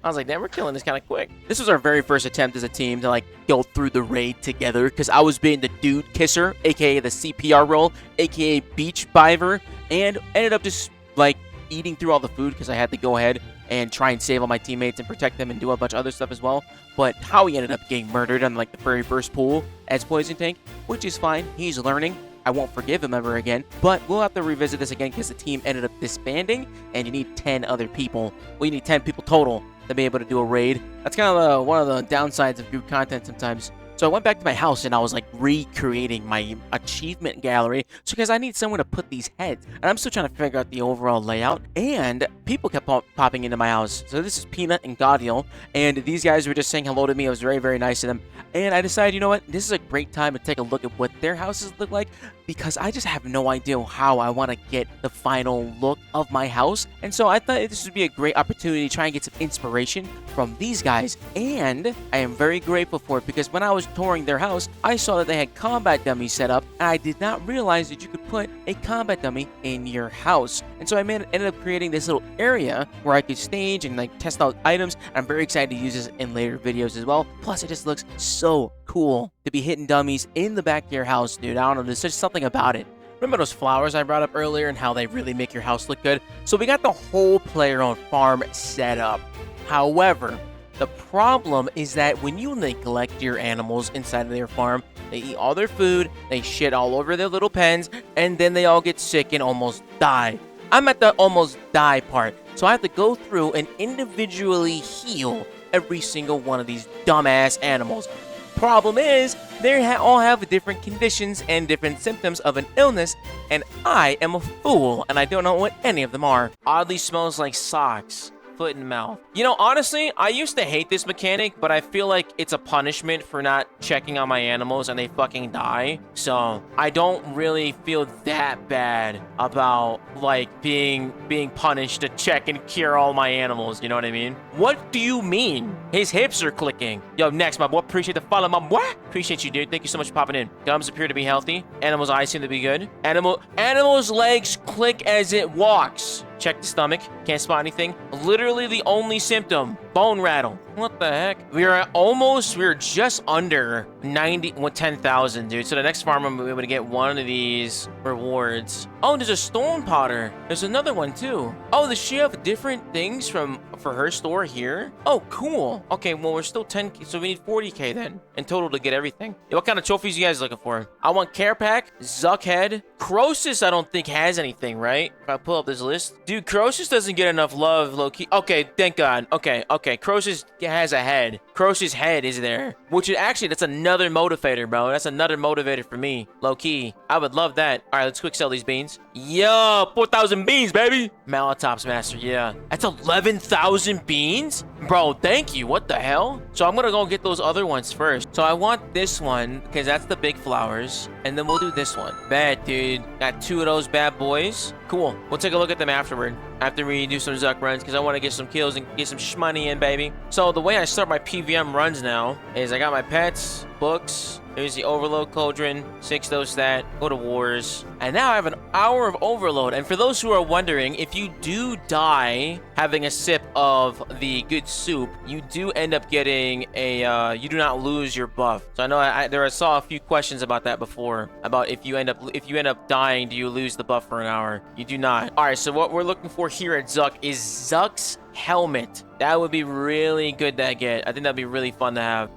I was like, damn, we're killing this kind of quick. This was our very first attempt as a team to, like, go through the raid together, because I was being the dude kisser, aka the CPR role, aka beach diver, and ended up just, like, eating through all the food because I had to go ahead and try and save all my teammates and protect them and do a bunch of other stuff as well. But Howie ended up getting murdered on, like, the very first pool as Poison Tank, which is fine. He's learning. I won't forgive him ever again, but we'll have to revisit this again because the team ended up disbanding, and you need 10 other people. Well, you need 10 people total to be able to do a raid. That's kind of one of the downsides of group content sometimes. So I went back to my house and I was like recreating my achievement gallery. So because I need somewhere to put these heads. And I'm still trying to figure out the overall layout. And people kept popping into my house. So this is Peanut and Gaudiel. And these guys were just saying hello to me. I was very, very nice to them. And I decided, you know what? This is a great time to take a look at what their houses look like. Because I just have no idea how I want to get the final look of my house. And so I thought this would be a great opportunity to try and get some inspiration from these guys. And I am very grateful for it because when I was touring their house, I saw that they had combat dummies set up. And I did not realize that you could put a combat dummy in your house. And so I ended up creating this little area where I could stage and like test out items. And I'm very excited to use this in later videos as well. Plus, it just looks so cool to be hitting dummies in the back of your house, dude. I don't know, there's just something about it. Remember those flowers I brought up earlier and how they really make your house look good? So we got the whole player-owned farm set up. However, the problem is that when you neglect your animals inside of their farm, they eat all their food, they shit all over their little pens, and then they all get sick and almost die. I'm at the almost die part, so I have to go through and individually heal every single one of these dumbass animals. Problem is, they all have different conditions and different symptoms of an illness, and I am a fool, and I don't know what any of them are. Oddly smells like socks. Foot and mouth. You know, honestly, I used to hate this mechanic, but I feel like it's a punishment for not checking on my animals and they fucking die. So I don't really feel that bad about like being punished to check and cure all my animals. You know what I mean? What do you mean? His hips are clicking. Yo, next, my boy. Appreciate the follow, my boy. Appreciate you, dude. Thank you so much for popping in. Gums appear to be healthy. Animals' eyes seem to be good. Animal's legs click as it walks. Check the stomach. Can't spot anything. Literally the only symptom. Bone rattle. What the heck? We're just under 10,000, dude. So the next farm, I'm gonna be able to get one of these rewards. Oh, there's a stone potter. There's another one too. Oh, does she have different things for her store here? Oh, cool. Okay, well, we're still 10K, so we need 40K then in total to get everything. Yeah, what kind of trophies you guys looking for? I want Care Pack, Zuck Head. Croesus, I don't think has anything, right? If I pull up this list. Dude, Croesus doesn't get enough love, low-key. Okay, thank God. Okay. Croesus has a head. Croesus' head is there. Which is actually, that's another motivator, bro. That's another motivator for me. Low-key. I would love that. All right, let's quick sell these beans. Yo, 4,000 beans, baby. Malatops Master, yeah. That's 11,000 beans? Bro, thank you. What the hell? So I'm gonna go get those other ones first. So I want this one, because that's the big flowers. And then we'll do this one. Bad, dude. Got 2 of those bad boys. Cool. We'll take a look at them afterward. After we do some Zuck runs, because I want to get some kills and get some shmoney in, baby. So the way I start my PVM runs now is I got my pets, books, there's the overload cauldron, 6 dose that, go to wars. And now I have an hour of overload. And for those who are wondering, if you do die having a sip of the good soup, you do end up getting a, you do not lose your buff. So I know I saw a few questions about that before, about if you end up dying, do you lose the buff for an hour? You do not. All right, so what we're looking for here at Zuck is Zuck's helmet. That would be really good to get. I think that'd be really fun to have.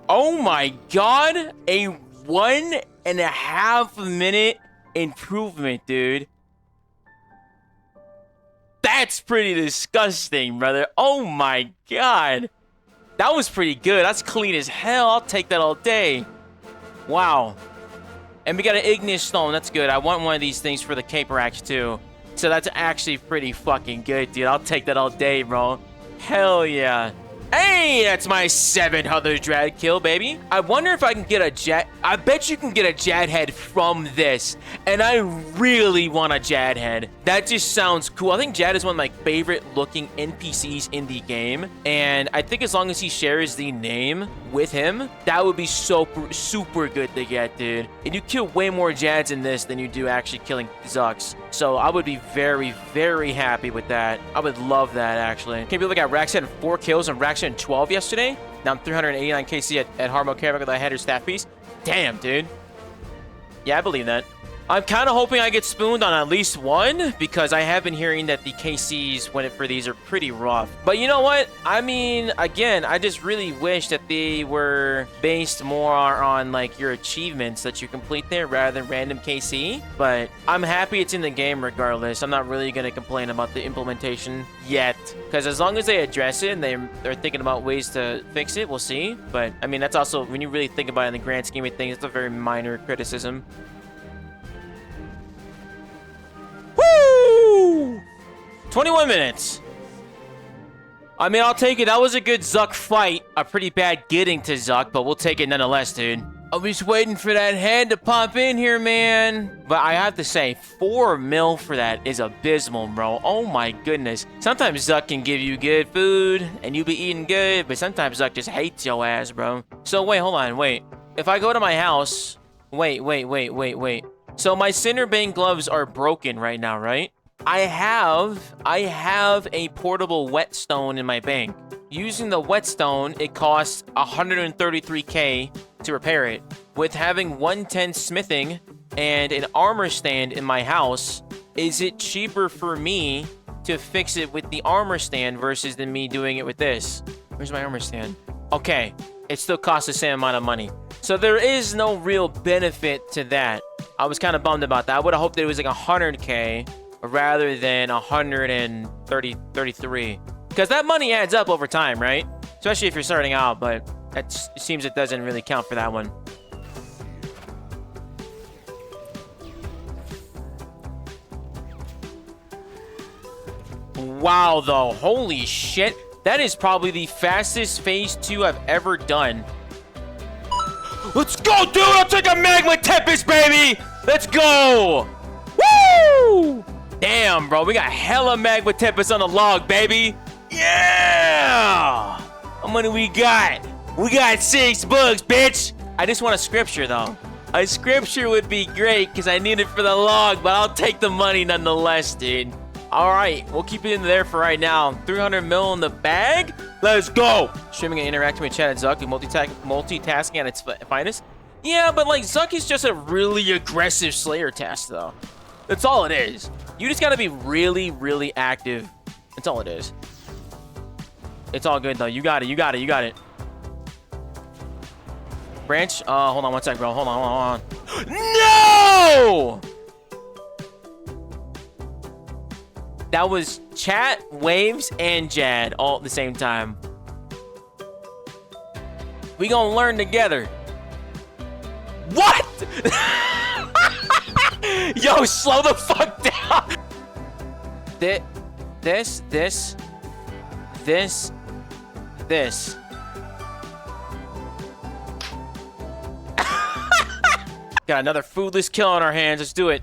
Oh my God, a 1.5 minute improvement, dude. That's pretty disgusting, brother. Oh my God. That was pretty good. That's clean as hell. I'll take that all day. Wow. And we got an igneous stone. That's good. I want one of these things for the caper axe too. So that's actually pretty fucking good, dude. I'll take that all day, bro. Hell yeah. Hey, that's my 700 Dread kill, baby. I wonder if I can get a Jad. I bet you can get a Jad head from this. And I really want a Jad head. That just sounds cool. I think Jad is one of my favorite looking NPCs in the game. And I think as long as he shares the name with him, that would be super good to get, dude. And you kill way more Jads in this than you do actually killing Zucks. So I would be very, very happy with that. I would love that, actually. Can't believe I got Raxhead 4 kills and Raxhead 12 yesterday. Now I'm 389 KC at Harmo Carrick with a header staff piece. Damn, dude. Yeah, I believe that. I'm kind of hoping I get spooned on at least one, because I have been hearing that the KCs for these are pretty rough. But you know what? I mean, again, I just really wish that they were based more on like your achievements that you complete there rather than random KC. But I'm happy it's in the game regardless. I'm not really going to complain about the implementation yet, because as long as they address it and they're thinking about ways to fix it, we'll see. But I mean, that's also, when you really think about it in the grand scheme of things, it's a very minor criticism. Woo! 21 minutes. I mean, I'll take it. That was a good Zuck fight. A pretty bad getting to Zuck, but we'll take it nonetheless, dude. I was waiting for that head to pop in here, man. But I have to say, 4 mil for that is abysmal, bro. Oh my goodness. Sometimes Zuck can give you good food, and you be eating good, but sometimes Zuck just hates your ass, bro. So wait, hold on, wait. If I go to my house... Wait. So my Cinderbane gloves are broken right now, right? I have a portable whetstone in my bank. Using the whetstone, it costs 133k to repair it. With having 110 smithing and an armor stand in my house, is it cheaper for me to fix it with the armor stand versus than me doing it with this? Where's my armor stand? Okay, it still costs the same amount of money. So there is no real benefit to that. I was kind of bummed about that. I would have hoped that it was like 100k rather than 133. Because that money adds up over time, right? Especially if you're starting out, but it seems it doesn't really count for that one. Wow, though. Holy shit. That is probably the fastest phase 2 I've ever done. Let's go, dude! I'll take a magma tempest, baby! Let's go! Woo! Damn, bro. We got hella magma tempest on the log, baby. Yeah! How many we got? We got 6 books, bitch! I just want a scripture, though. A scripture would be great, because I need it for the log, but I'll take the money nonetheless, dude. Alright, we'll keep it in there for right now. 300 mil in the bag? Let's go! Streaming and interacting with chat and Zuck and multitasking at its finest? Yeah, but like, Zuck is just a really aggressive Slayer task, though. That's all it is. You just gotta be really, really active. That's all it is. It's all good, though. You got it. Branch? Hold on one sec, bro. Hold on. No! That was chat, waves, and Jad all at the same time. We gonna learn together. What? Yo, slow the fuck down. This. Got another foodless kill on our hands. Let's do it.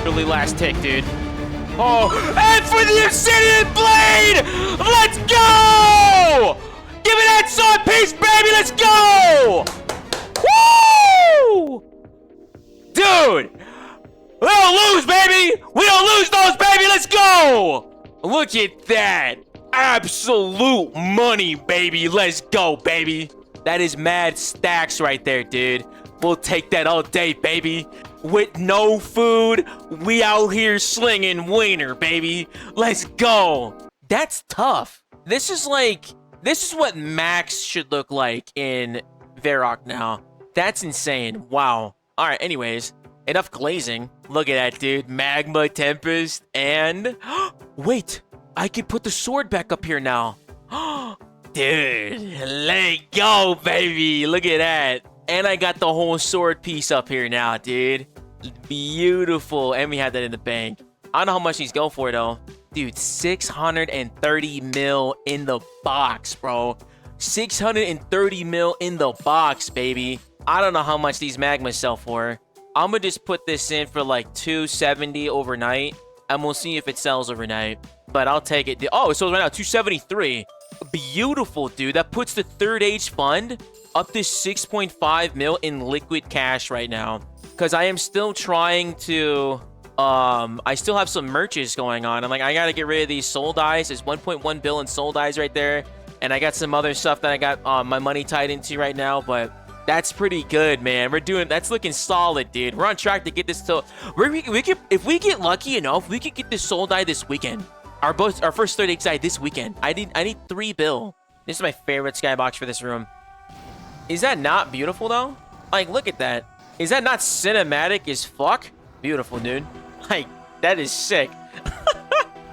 Literally last tick, dude. Oh, and for the obsidian blade! Let's go! Give me that sword piece, baby! Let's go! Woo! Dude! We don't lose, baby! We don't lose those, baby! Let's go! Look at that! Absolute money, baby! Let's go, baby! That is mad stacks right there, dude. We'll take that all day, baby. With no food, we out here slinging wiener, baby. Let's go. That's tough. This is what max should look like in Varrock now. That's insane. Wow. All right, anyways, enough glazing. Look at that, dude. Magma Tempest and... Wait, I can put the sword back up here now. Dude, let go, baby. Look at that. And I got the whole sword piece up here now, dude. Beautiful. And we have that in the bank. I don't know how much these go for, though. Dude, 630 mil in the box, bro. 630 mil in the box, baby. I don't know how much these magmas sell for. I'm gonna just put this in for like 270 overnight. And we'll see if it sells overnight. But I'll take it. Oh, it sells right now, 273. Beautiful, dude. That puts the third age fund up to 6.5 mil in liquid cash right now. Because I am still trying to... I still have some merches going on. I'm like, I gotta get rid of these soul dies. There's 1.1 bill in soul dies right there. And I got some other stuff that I got my money tied into right now. But that's pretty good, man. That's looking solid, dude. We're on track to get this to... If we get lucky enough, we could get this soul die this weekend. Our first 30 die this weekend. I need 3 bill. This is my favorite skybox for this room. Is that not beautiful, though? Like, look at that. Is that not cinematic as fuck? Beautiful, dude. Like, that is sick.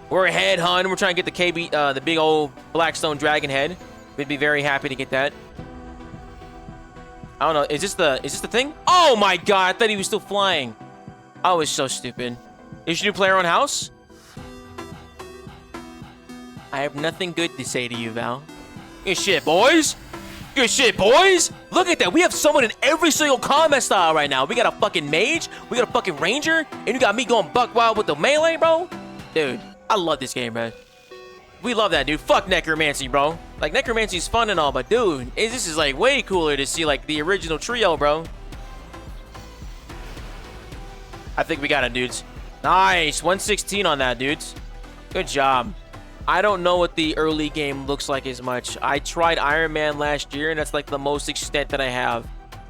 We're head hunting. We're trying to get the KB, the big old Blackstone Dragon head. We'd be very happy to get that. I don't know. Is this the thing? Oh my god! I thought he was still flying. I was so stupid. You should do play your own house. I have nothing good to say to you, Val. Good shit, boys. Good shit, boys. Look at that. We have someone in every single combat style right now. We got a fucking mage. We got a fucking ranger. And you got me going buck wild with the melee, bro. Dude, I love this game, bro. We love that, dude. Fuck necromancy, bro. Like, necromancy's fun and all, but dude, this is like way cooler to see like the original trio, bro. I think we got it, dudes. Nice. 116 on that, dudes. Good job. I don't know what the early game looks like as much. I tried Iron Man last year, and that's like the most extent that I have.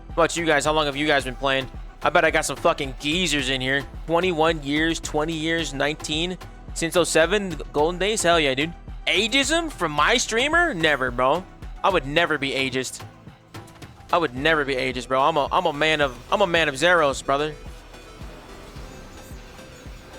What about you guys? How long have you guys been playing? I bet I got some fucking geezers in here. 21 years, 20 years, 19. Since 07, golden days? Hell yeah, dude. Ageism from my streamer? Never, bro. I would never be ageist. I would never be ageist, bro. I'm a man of Zeros, brother.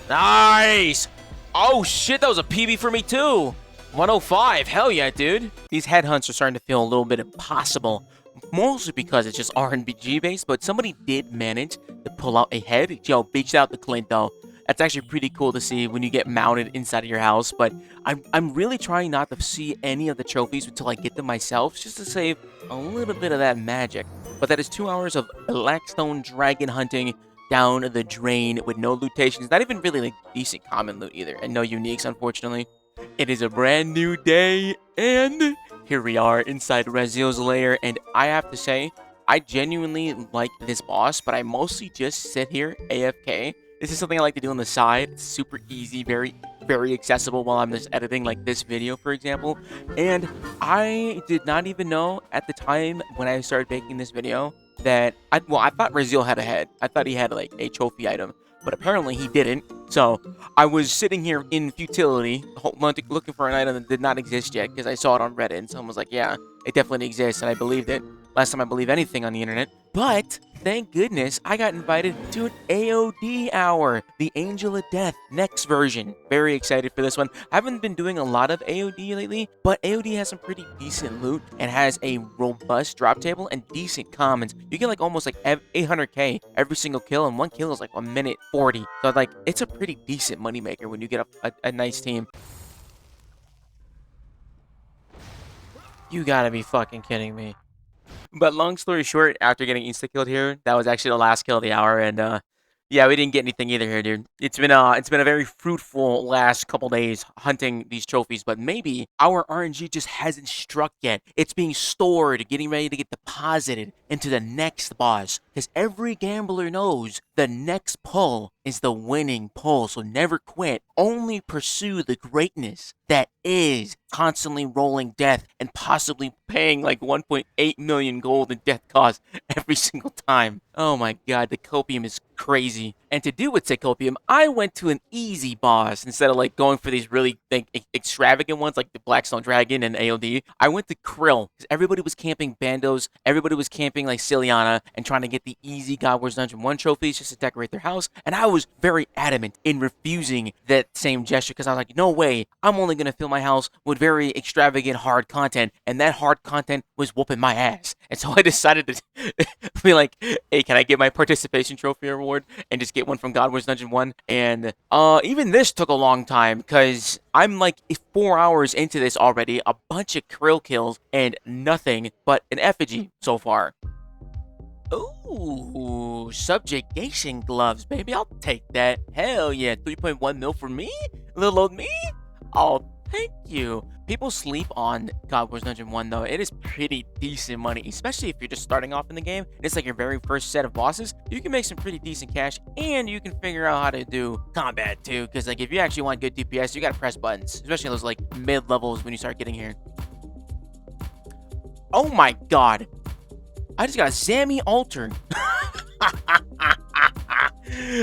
Nice. Oh shit, that was a PB for me too. 105. Hell yeah, dude. These headhunts are starting to feel a little bit impossible. Mostly because it's just RNBG based, but somebody did manage to pull out a head. Yo, beached out the Clint though. That's actually pretty cool to see when you get mounted inside of your house, but I'm really trying not to see any of the trophies until I get them myself, just to save a little bit of that magic. But that is 2 hours of Blackstone Dragon hunting down the drain with no lootations, not even really like decent common loot either, and no uniques, unfortunately. It is a brand new day, and here we are inside Raziel's lair, and I have to say, I genuinely like this boss, but I mostly just sit here AFK. This is something I like to do on the side. It's super easy, very accessible while I'm just editing like this video, for example. And I did not even know at the time when I started making this video that I thought Raziel had a head. I thought he had like a trophy item, but apparently he didn't. So I was sitting here in futility, looking for an item that did not exist yet because I saw it on Reddit, and someone was like, yeah, it definitely exists, and I believed it. Last time I believed anything on the internet. But thank goodness I got invited to an AOD hour, the Angel of Death next version. Very excited for this one. I haven't been doing a lot of AOD lately, but AOD has some pretty decent loot and has a robust drop table and decent commons. You get like almost like 800k every single kill, and one kill is like 1:40. So like it's a pretty decent moneymaker when you get a nice team. You gotta be fucking kidding me. But long story short, after getting insta-killed here, that was actually the last kill of the hour, and Yeah, we didn't get anything either here, dude. It's been a very fruitful last couple days hunting these trophies, but maybe our RNG just hasn't struck yet. It's being stored, getting ready to get deposited into the next boss. Because every gambler knows the next pull is the winning pull. So never quit. Only pursue the greatness that is constantly rolling death and possibly paying like 1.8 million gold in death cost every single time. Oh my god, the copium is crazy. And to do with copium, I went to an easy boss instead of like going for these really like, extravagant ones like the Blackstone Dragon and AOD. I went to Krill because everybody was camping Bandos, everybody was camping like Ciliana and trying to get the easy God Wars Dungeon 1 trophies just to decorate their house. And I was very adamant in refusing that same gesture because I was like, no way, I'm only going to fill my house with very extravagant hard content. And that hard content was whooping my ass. And so I decided to be like, hey, can I get my participation trophy reward and just get one from God Wars Dungeon 1? And even this took a long time because I'm like 4 hours into this already, a bunch of krill kills and nothing but an effigy so far. Ooh, subjugation gloves, baby. I'll take that. Hell yeah. 3.1 mil for me? Little old me? Oh, thank you. People sleep on God Wars Dungeon 1, though. It is pretty decent money, especially if you're just starting off in the game. It's like your very first set of bosses. You can make some pretty decent cash, and you can figure out how to do combat, too. Because, like, if you actually want good DPS, you gotta press buttons. Especially those, like, mid-levels when you start getting here. Oh, my God. I just got a Sammy altar.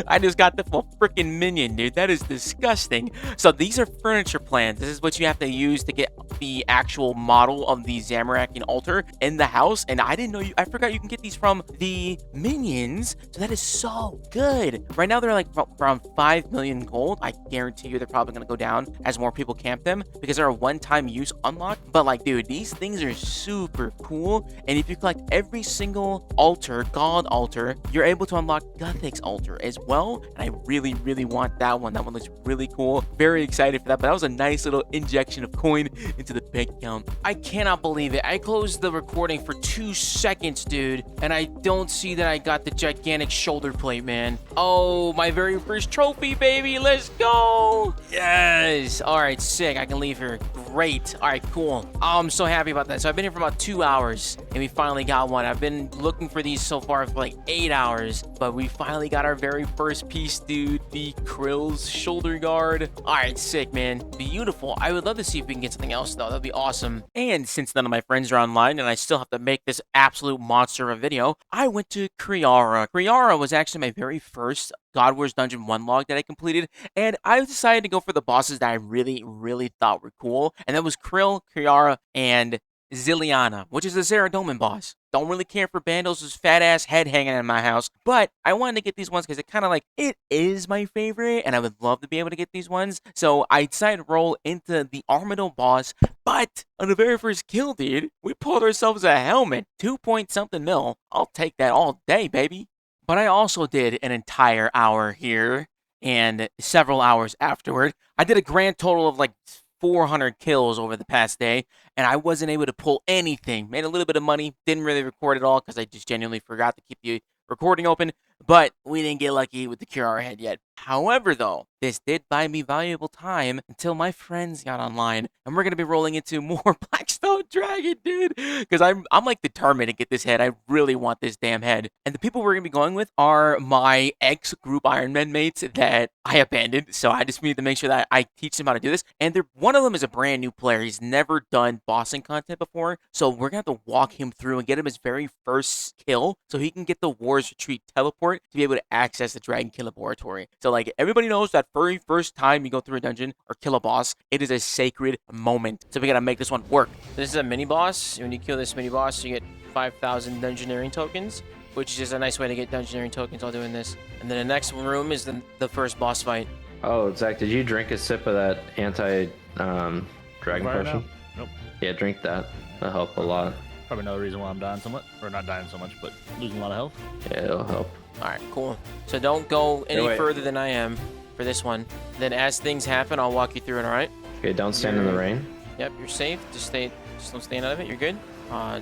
I just got the full freaking minion, dude. That is disgusting. So these are furniture plans. This is what you have to use to get the actual model of the Zamorakian altar in the house. And I didn't know I forgot you can get these from the minions. So that is so good. Right now they're like around 5 million gold. I guarantee you they're probably going to go down as more people camp them because they're a one-time use unlock. But like, dude, these things are super cool. And if you collect every single altar, god altar, you're able to unlock Guthix altar as well. And I really, really want that one. That one looks really cool. Very excited for that. But that was a nice little injection of coin into the bank account. I cannot believe it. I closed the recording for 2 seconds, dude. And I don't see that I got the gigantic shoulder plate, man. Oh, my very first trophy, baby. Let's go. Yes. All right, sick. I can leave here. Great. All right, cool. I'm so happy about that. So I've been here for about 2 hours and we finally got one. I've been looking for these so far for like 8 hours, but we finally got our very first piece, dude. The Krill's shoulder guard. All right, sick, man. Beautiful. I would love to see if we can get something else, though. That'd be awesome. And since none of my friends are online and I still have to make this absolute monster of a video, I went to Kriara. Kriara was actually my very first God Wars Dungeon 1 log that I completed, and I decided to go for the bosses that I really, really thought were cool, and that was Krill, Kriara, and Ziliana, which is the Zeradomin boss. Don't really care for Bandos' fat-ass head hanging in my house, but I wanted to get these ones because it kind of like, it is my favorite, and I would love to be able to get these ones, so I decided to roll into the Armadillo boss, but on the very first kill, dude, we pulled ourselves a helmet, 2-point-something mil. I'll take that all day, baby. But I also did an entire hour here and several hours afterward. I did a grand total of like 400 kills over the past day, and I wasn't able to pull anything. Made a little bit of money, didn't really record it all because I just genuinely forgot to keep the recording open, but we didn't get lucky with the QR head yet. However, though, this did buy me valuable time until my friends got online, and we're going to be rolling into more Blackstone Dragon, dude, because I'm like determined to get this head. I really want this damn head. And the people we're going to be going with are my ex-group Iron Man mates that I abandoned, so I just need to make sure that I teach them how to do this. And one of them is a brand new player. He's never done bossing content before, so we're going to have to walk him through and get him his very first kill so he can get the War's Retreat teleport to be able to access the Dragon Kill Laboratory. So like everybody knows that very first time you go through a dungeon or kill a boss, it is a sacred moment. So we gotta make this one work. This is a mini boss. When you kill this mini boss, you get 5,000 dungeoneering tokens, which is just a nice way to get dungeoneering tokens while doing this. And then the next room is the first boss fight. Oh, Zach, did you drink a sip of that dragon potion? Nope. Yeah, drink that. That'll help a lot. Probably another reason why I'm dying so much, or not dying so much, but losing a lot of health. Yeah, it'll help. All right, cool. So don't go any further than I am for this one. Then as things happen, I'll walk you through it, all right? Okay, don't stand in the rain. Yep, you're safe. Just don't stand out of it. You're good.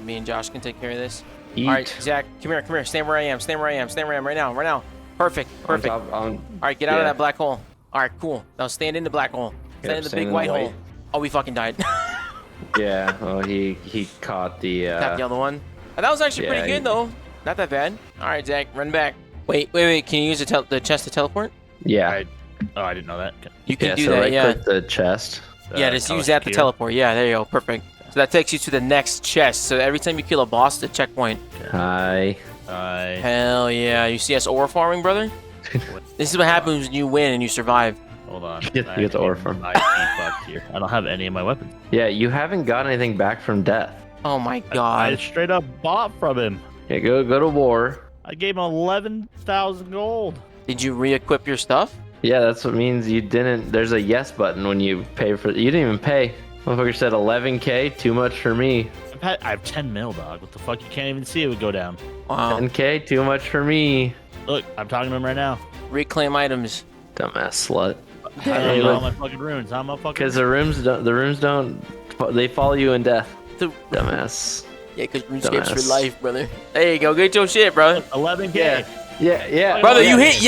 Me and Josh can take care of this. Eat. All right, Zach, come here. Stand where I am. Stand where I am right now. Perfect. Perfect. On top, All right, get out of yeah. that black hole. All right, cool. Now stand in the black hole. Stand in the big white hole. Oh, we fucking died. Yeah, well, he caught the Tap the other one. Oh, that was actually yeah, pretty good though. Not that bad. All right, Zach, run back. Wait. Can you use the chest to teleport? yeah. Oh, I didn't know that. You can Yeah, do so that. right Yeah. click the chest. Yeah, just use collect that to gear. teleport. Yeah, there you go. Perfect. So that takes you to the next chest. So every time you kill a boss, it's a checkpoint. Hi. Hell yeah. You see us ore farming, brother? This is what happens when you win and you survive. Hold on. You get the ore farm. I fucked here. I don't have any of my weapons. Yeah, you haven't got anything back from death. Oh my I god. straight up bought from him. Yeah, go to war. I gave him 11,000 gold. Did you re-equip your stuff? Yeah, that's what means you didn't. There's a yes button when you pay for. You didn't even pay. Motherfucker said 11K, too much for me. I have 10 mil, dog. What the fuck? You can't even see it would go down. Wow. 10K, too much for me. Look, I'm talking to him right now. Reclaim items. Dumbass slut. I don't Hey, know look. my fucking runes. How my fucking Because the rooms don't. They follow you in death. The- Dumbass. Yeah, because RuneScape's for Dumbass. life, brother. There you go. Get your shit, bro. 11K. Yeah. Brother, yeah. you hit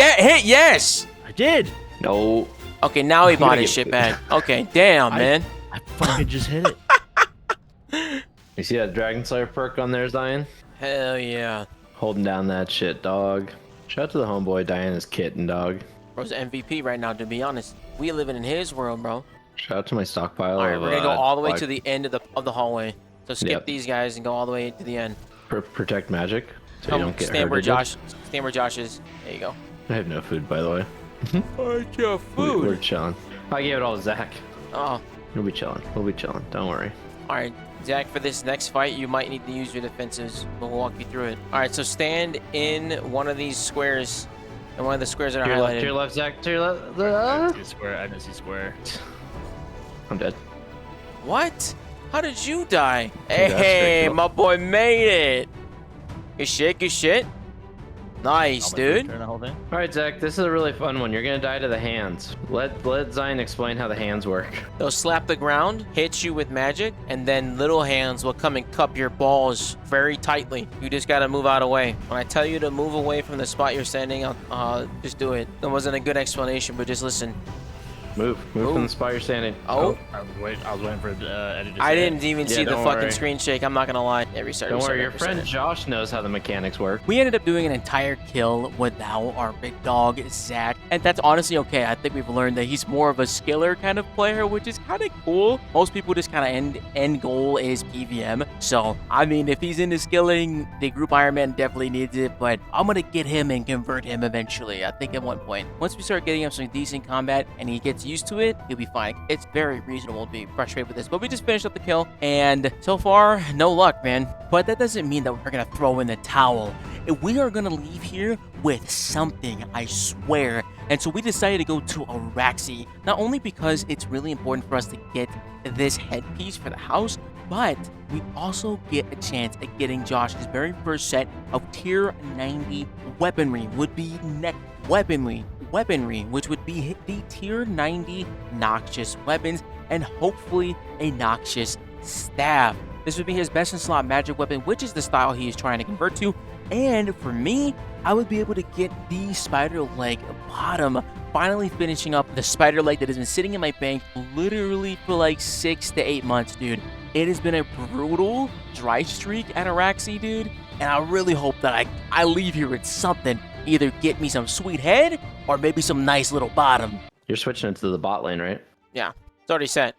yes. I did. No. Okay, now he You bought gotta his get- shit back. Okay, damn, man. I fucking just hit it. You see that Dragon Slayer perk on there, Zion? Hell yeah. Holding down that shit, dog. Shout out to the homeboy Diana's kitten, dog. Bro's MVP right now, to be honest. We living in his world, bro. Shout out to my stockpile. All right, of, we're gonna go all the way black- to the end of the hallway. So skip Yep. these guys and go all the way to the end. protect magic, so you Come, don't get stand where hurted. Stand where Josh is. There you go. I have no food, by the way. I got We're chilling. I gave it all to Zach. Oh, We'll be chilling. We'll be chilling. Don't worry. all right, Zach. For this next fight, you might need to use your defenses. We'll walk you through it. All right, so stand in one of these squares, and one of the squares that are To your left, highlighted. to your left, Zach. To your left. I didn't see square. I didn't see square. I'm dead. What? How did you die? that's Hey, pretty cool. my boy made it. Good shit. Good shit. Nice, All my food dude. turn the whole thing. All right, Zach. This is a really fun one. You're gonna die to the hands. Let Zion explain how the hands work. They'll slap the ground, hit you with magic, and then little hands will come and cup your balls very tightly. You just gotta move out of the way. When I tell you to move away from the spot you're standing, just do it. That wasn't a good explanation, but just listen. Move from Ooh. the spot you're standing. Oh, I was waiting for Eddie to I say it. didn't even Yeah, see the don't fucking worry. screen shake. I'm not gonna lie. Yeah, restart. Don't restart, worry, your restart friend it. Josh knows how the mechanics work. We ended up doing an entire kill without our big dog, Zach. And that's honestly okay. I think we've learned that he's more of a skiller kind of player, which is kind of cool. Most people just kind of end goal is PVM. So, I mean, if he's into skilling, the group Iron Man definitely needs it. But I'm going to get him and convert him eventually, I think at one point. Once we start getting him some decent combat and he gets used to it, he'll be fine. It's very reasonable to be frustrated with this. But we just finished up the kill. And so far, no luck, man. But that doesn't mean that we're going to throw in the towel. We are going to leave here with something, I swear. And so we decided to go to Araxi, not only because it's really important for us to get this headpiece for the house, but we also get a chance at getting Josh's very first set of tier 90 weaponry, would be neck weaponry, which would be the tier 90 noxious weapons, and hopefully a noxious staff. This would be his best in slot magic weapon, which is the style he is trying to convert to. And for me, I would be able to get the spider leg bottom, finally finishing up the spider leg that has been sitting in my bank literally for like 6 to 8 months, dude. It has been a brutal dry streak at Araxi, dude. And I really hope that I leave here with something. Either get me some sweet head or maybe some nice little bottom. You're switching into the bot lane, right? Yeah, it's already set.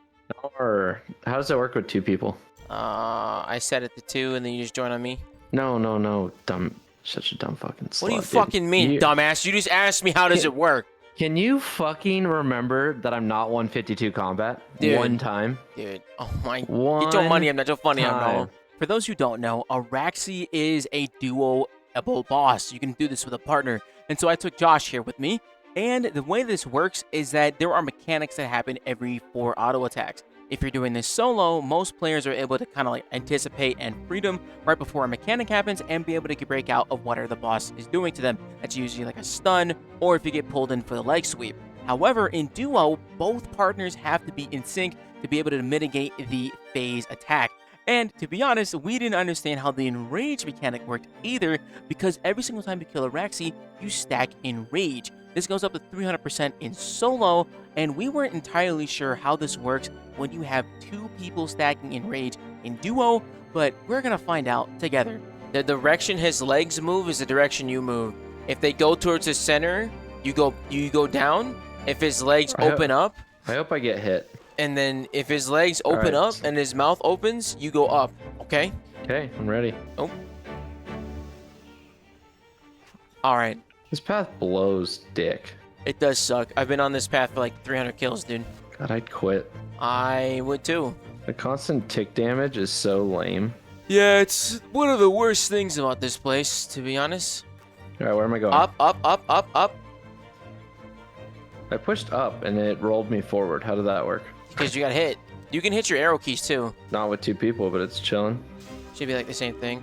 Or how does that work with two people? I set it to 2 and then you just join on me. No. Dumb. Such a dumb fucking slut. What do you dude. fucking mean, dumbass? You just asked me how does it work. Can you fucking remember that I'm not 152 combat? Dude. One time. Dude, oh my. One Get your money, I'm not your funny, I know. time. For those who don't know, Araxi is a duo-able boss. You can do this with a partner. And so I took Josh here with me. And the way this works is that there are mechanics that happen every 4 auto attacks. If you're doing this solo, most players are able to kind of like anticipate and freedom right before a mechanic happens and be able to break out of whatever the boss is doing to them. That's usually like a stun or if you get pulled in for the leg sweep. However, in duo, both partners have to be in sync to be able to mitigate the phase attack. And to be honest, we didn't understand how the enrage mechanic worked either, because every single time you kill a Raxi, you stack enrage. This goes up to 300% in solo, and we weren't entirely sure how this works when you have 2 people stacking enrage in duo, but we're gonna find out together. The direction his legs move is the direction you move. If they go towards the center, you go down. If his legs open up, I hope I get hit. and then if his legs open up and his mouth opens, you go up, okay? Okay, I'm ready. Oh. All right. This path blows dick. It does suck. I've been on this path for like 300 kills, dude. God, I'd quit. I would too. The constant tick damage is so lame. Yeah, it's one of the worst things about this place, to be honest. All right, where am I going? Up, up, up, up, up. I pushed up and it rolled me forward. How did that work? Because you got hit. You can hit your arrow keys too. Not with 2 people, but it's chilling. Should be like the same thing.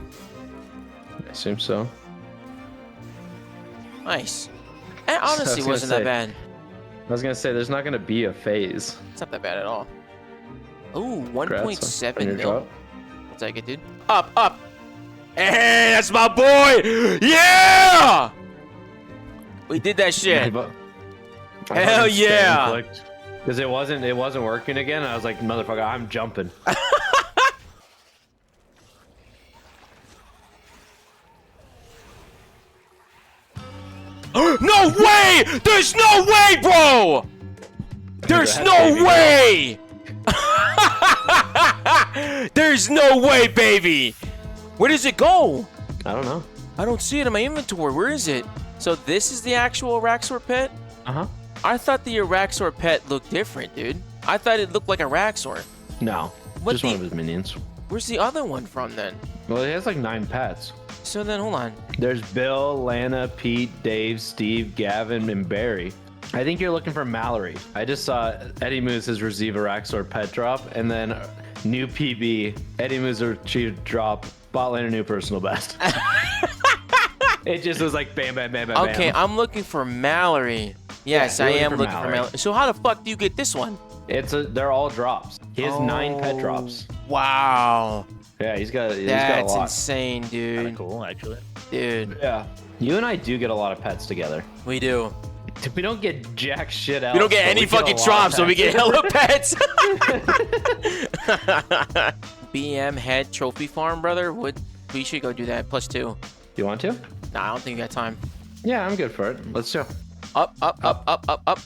I assume so. Nice. It honestly wasn't that bad. I was gonna say, there's not gonna be a phase. It's not that bad at all. Ooh, Congrats 1.7 on your mil. drop. I'll take it, dude. Up, up. Hey, that's my boy. Yeah! We did that shit. Hell yeah. Because it wasn't working again. I was like, motherfucker, I'm jumping. No way! There's no way, bro! There's no way! There's no way, baby! Where does it go? I don't know. I don't see it in my inventory. Where is it? So this is the actual Raxor pet? Uh-huh. I thought the Raxor pet looked different, dude. I thought it looked like a Raxor. No. What Just one of his minions. Where's the other one from then? Well, he has like 9 pets. So then, hold on. There's Bill, Lana, Pete, Dave, Steve, Gavin, and Barry. I think you're looking for Mallory. I just saw Eddie Moose has received a Raxor pet drop, and then new PB, Eddie Moose achieved drop, bot lane a new personal best. It just was like bam, bam, bam, bam, Okay, bam. I'm looking for Mallory. Yes, Yeah, I you're am looking for looking for Mallory. Mallory. So how the fuck do you get this one? They're all drops. He has 9 pet drops. Wow. Yeah, he's got a That's lot. insane, Kinda dude. cool, actually. Dude, Yeah. You and I do get a lot of pets together. we do. We don't get jack shit else. We don't get but any we get a fucking lot of drops, so we pets. get hella pets. BM head trophy farm, brother. We should go do that. +2. You want to? Nah, I don't think we got time. Yeah, I'm good for it. Let's go. Up, up, up, up, up, up.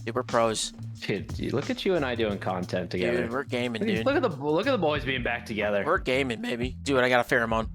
Dude, we're pros. Dude, look at you and I doing content together. Dude, we're gaming, dude. Look at the boys being back together. We're gaming, baby. Dude, I got a pheromone.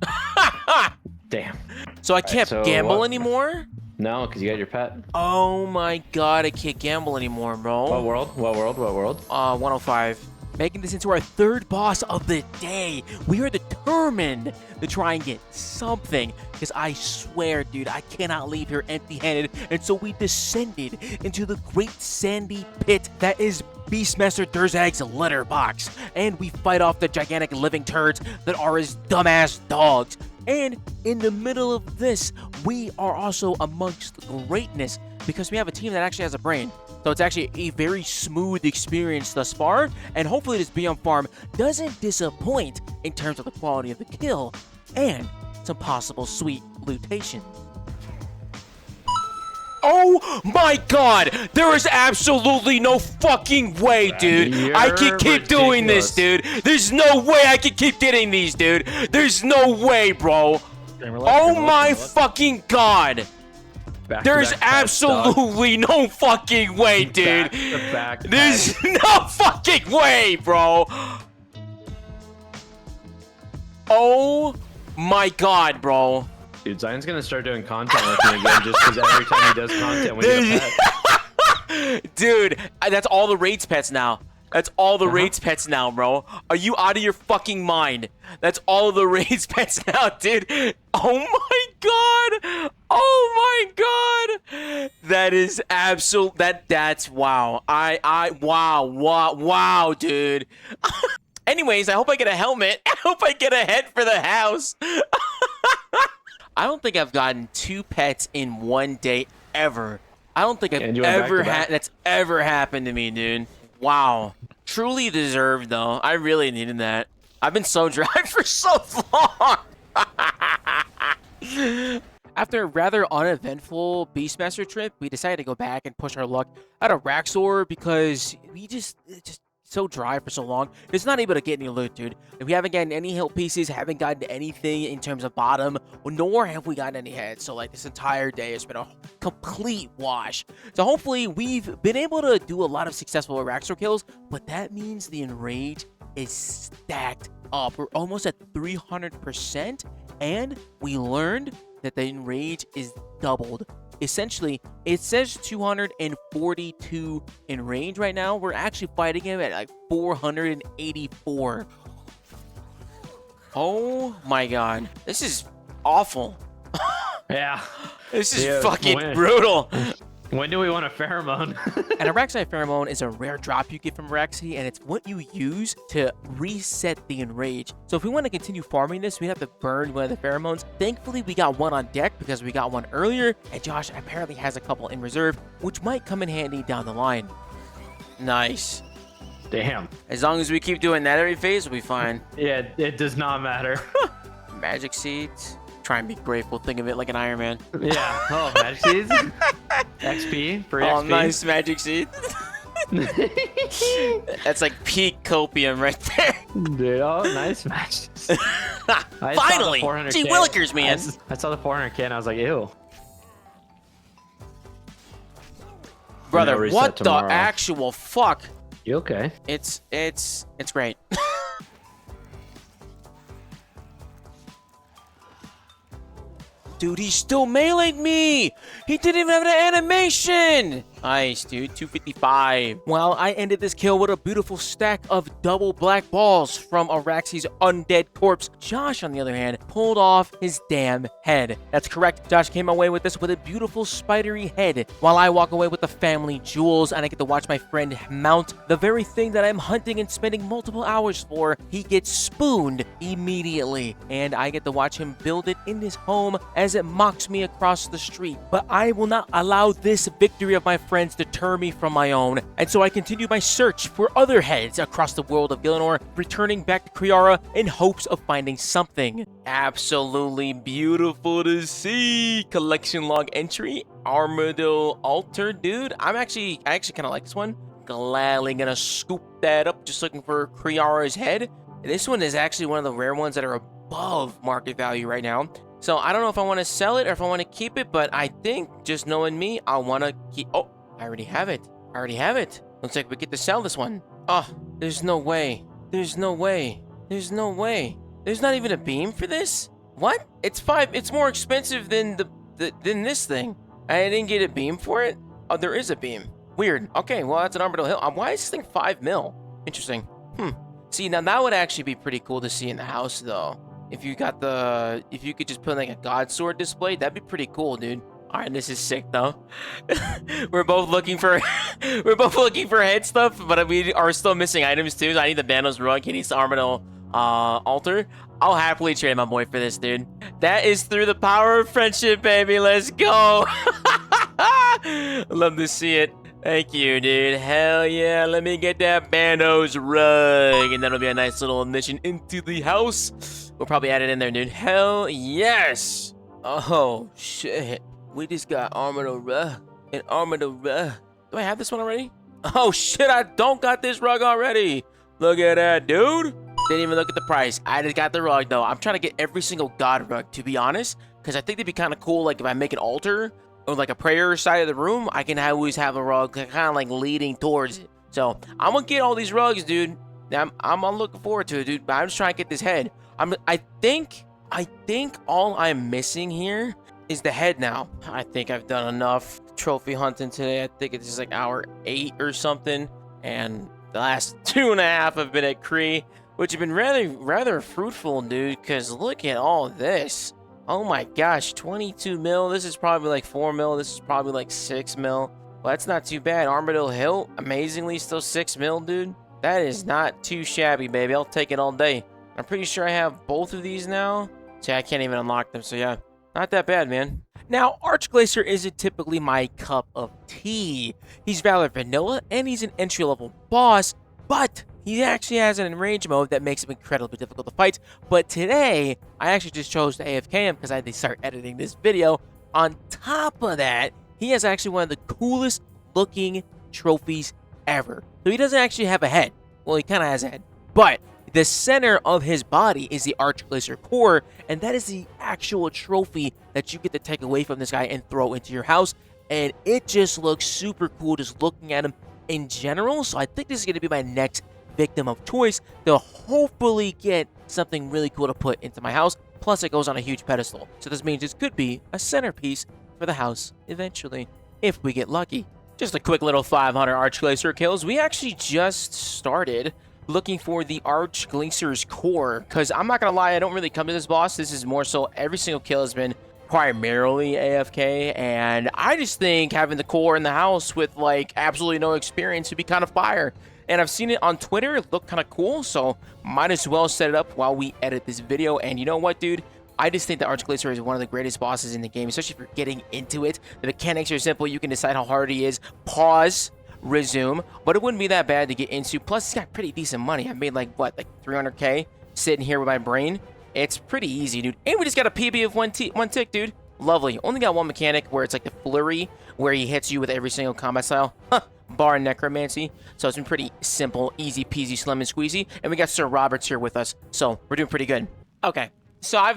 Damn. So I can't so gamble what- anymore? No, because you got your pet. Oh my god, I can't gamble anymore, bro. What world? What world? What world? 105. Making this into our 3rd boss of the day. We are determined to try and get something. Because I swear, dude, I cannot leave here empty-handed. And so we descended into the great sandy pit that is Beastmaster Durzag's litter box. And we fight off the gigantic living turds that are his dumbass dogs. And in the middle of this, we are also amongst greatness because we have a team that actually has a brain. So it's actually a very smooth experience thus far, and hopefully this Beyond Farm doesn't disappoint in terms of the quality of the kill and some possible sweet lootation. Oh my god! There is absolutely no fucking way, dude! I can keep doing this, dude! There's no way I can keep getting these, dude! There's no way, bro! Oh my fucking god! There's absolutely no fucking way, dude! There's no fucking way, bro! Oh my god, bro. Dude, Zion's gonna start doing content with me again just because every time he does content, we get a pet. Dude, that's all the raids pets now. That's all the raids pets now, bro. Are you out of your fucking mind? That's all the raids pets now, dude. Oh my god. Oh my god. That is absolute. That's wow. Wow, dude. Anyways, I hope I get a helmet. I hope I get a head for the house. I don't think I've gotten 2 pets in one day ever. I don't think I've ever had that's ever happened to me, dude. Wow. Truly deserved, though. I really needed that. I've been so dry for so long. After a rather uneventful Beastmaster trip, we decided to go back and push our luck at a Raxor because we just so dry for so long. It's not able to get any loot, dude. We haven't gotten any hilt pieces, haven't gotten anything in terms of bottom, nor have we gotten any heads. So like this entire day has been a complete wash. So hopefully we've been able to do a lot of successful Raxor kills, but that means the enrage is stacked up. We're almost at 300%, and we learned that the enrage is doubled. Essentially, it says 242 in range right now. We're actually fighting him at like 484. Oh my god. This is awful. Yeah. This is Yeah, fucking brutal. When do we want a pheromone? An Araxi pheromone is a rare drop you get from Araxi, and it's what you use to reset the enrage. So if we want to continue farming this, we have to burn one of the pheromones. Thankfully, we got one on deck because we got one earlier, and Josh apparently has a couple in reserve, which might come in handy down the line. Nice. Damn. As long as we keep doing that every phase, we'll be fine. Yeah, it does not matter. Magic seeds. Try and be grateful. Think of it like an Iron Man. Yeah. Oh, magic seeds. XP. Free XP. Oh, nice magic seeds. That's like peak copium right there. Dude, oh, nice matches. Finally! Gee willikers, man. I saw the 400k and I was like, ew. Brother, reset what tomorrow. the actual fuck? You okay? It's great. Dude, he still meleeed me! He didn't even have an animation! Nice, dude. 255. Well, I ended this kill with a beautiful stack of double black balls from Araxi's undead corpse. Josh, on the other hand, pulled off his damn head. That's correct. Josh came away with this with a beautiful spidery head, while I walk away with the family jewels, and I get to watch my friend mount the very thing that I'm hunting and spending multiple hours for. He gets spooned immediately, and I get to watch him build it in his home as it mocks me across the street. But I will not allow this victory of my friends deter me from my own, and so I continue my search for other heads across the world of Gillinor, returning back to Kriara in hopes of finding something. Absolutely beautiful to see. Collection log entry, Armadillo altar, dude. I actually kind of like this one. Gladly gonna scoop that up, just looking for Kriara's head. This one is actually one of the rare ones that are above market value right now. So I don't know if I want to sell it or if I want to keep it, but I think, just knowing me, I want to keep... Oh, I already have it. Looks like we get to sell this one. Oh, there's no way. There's no way. There's no way. There's not even a beam for this? What? It's more expensive than than this thing. I didn't get a beam for it? Oh, there is a beam. Weird. Okay, well, that's an Armadillo Hill. Why is this thing 5 mil? Interesting. See, now that would actually be pretty cool to see in the house, though. If you could just put like a God Sword display, that'd be pretty cool, dude. All right, this is sick though. we're both looking for head stuff, but we are still missing items too. So I need the Bandos rug. He needs the Armadillo altar. I'll happily trade my boy for this, dude. That is through the power of friendship, baby. Let's go. Love to see it. Thank you, dude. Hell yeah. Let me get that Bandos rug, and that'll be a nice little addition into the house. We'll probably add it in there, dude. Hell yes. Oh, shit. We just got Armadillo rug and Armadillo rug. Do I have this one already? Oh, shit. I don't got this rug already. Look at that, dude. Didn't even look at the price. I just got the rug, though. I'm trying to get every single god rug, to be honest, because I think they'd be kind of cool. Like, if I make an altar or like a prayer side of the room, I can always have a rug kind of like leading towards it. So I'm going to get all these rugs, dude. I'm looking forward to it, dude. But I'm just trying to get this head. I think all I'm missing here is the head now. I think I've done enough trophy hunting today. I think it's just like hour 8 or something. And the last 2.5 have been at Kree, which have been rather fruitful, dude, because look at all this. Oh my gosh, 22 mil. This is probably like 4 mil. This is probably like 6 mil. Well, that's not too bad. Armadillo Hill, amazingly still 6 mil, dude. That is not too shabby, baby. I'll take it all day. I'm pretty sure I have both of these now. See, I can't even unlock them, so yeah. Not that bad, man. Now, Archglacier isn't typically my cup of tea. He's Valor Vanilla, and he's an entry-level boss, but he actually has an enrage mode that makes him incredibly difficult to fight. But today, I actually just chose to AFK him because I had to start editing this video. On top of that, he has actually one of the coolest looking trophies ever. So he doesn't actually have a head. Well, he kind of has a head, but the center of his body is the Archglacier core, and that is the actual trophy that you get to take away from this guy and throw into your house. And it just looks super cool just looking at him in general. So I think this is going to be my next victim of choice to hopefully get something really cool to put into my house. Plus, it goes on a huge pedestal. So this means this could be a centerpiece for the house eventually, if we get lucky. Just a quick little 500 Archglacier kills. We actually just started looking for the Archglacier's core, because I'm not gonna lie, I don't really come to this boss. This is more so every single kill has been primarily AFK, and I just think having the core in the house with like absolutely no experience would be kind of fire. And I've seen it on Twitter, it looked kind of cool, so might as well set it up while we edit this video. And you know what, dude? I just think that Archglacier is one of the greatest bosses in the game, especially if you're getting into it. The mechanics are simple. You can decide how hard he is. Pause. Resume. But it wouldn't be that bad to get into. Plus, he's got pretty decent money. I made like, what, like 300k sitting here with my brain. It's pretty easy, dude. And we just got a PB of one tick, dude. Lovely. Only got one mechanic where it's like the flurry, where he hits you with every single combat style. Huh. Bar necromancy. So it's been pretty simple, easy peasy, slim and squeezy. And we got Sir Roberts here with us. So we're doing pretty good. Okay. So I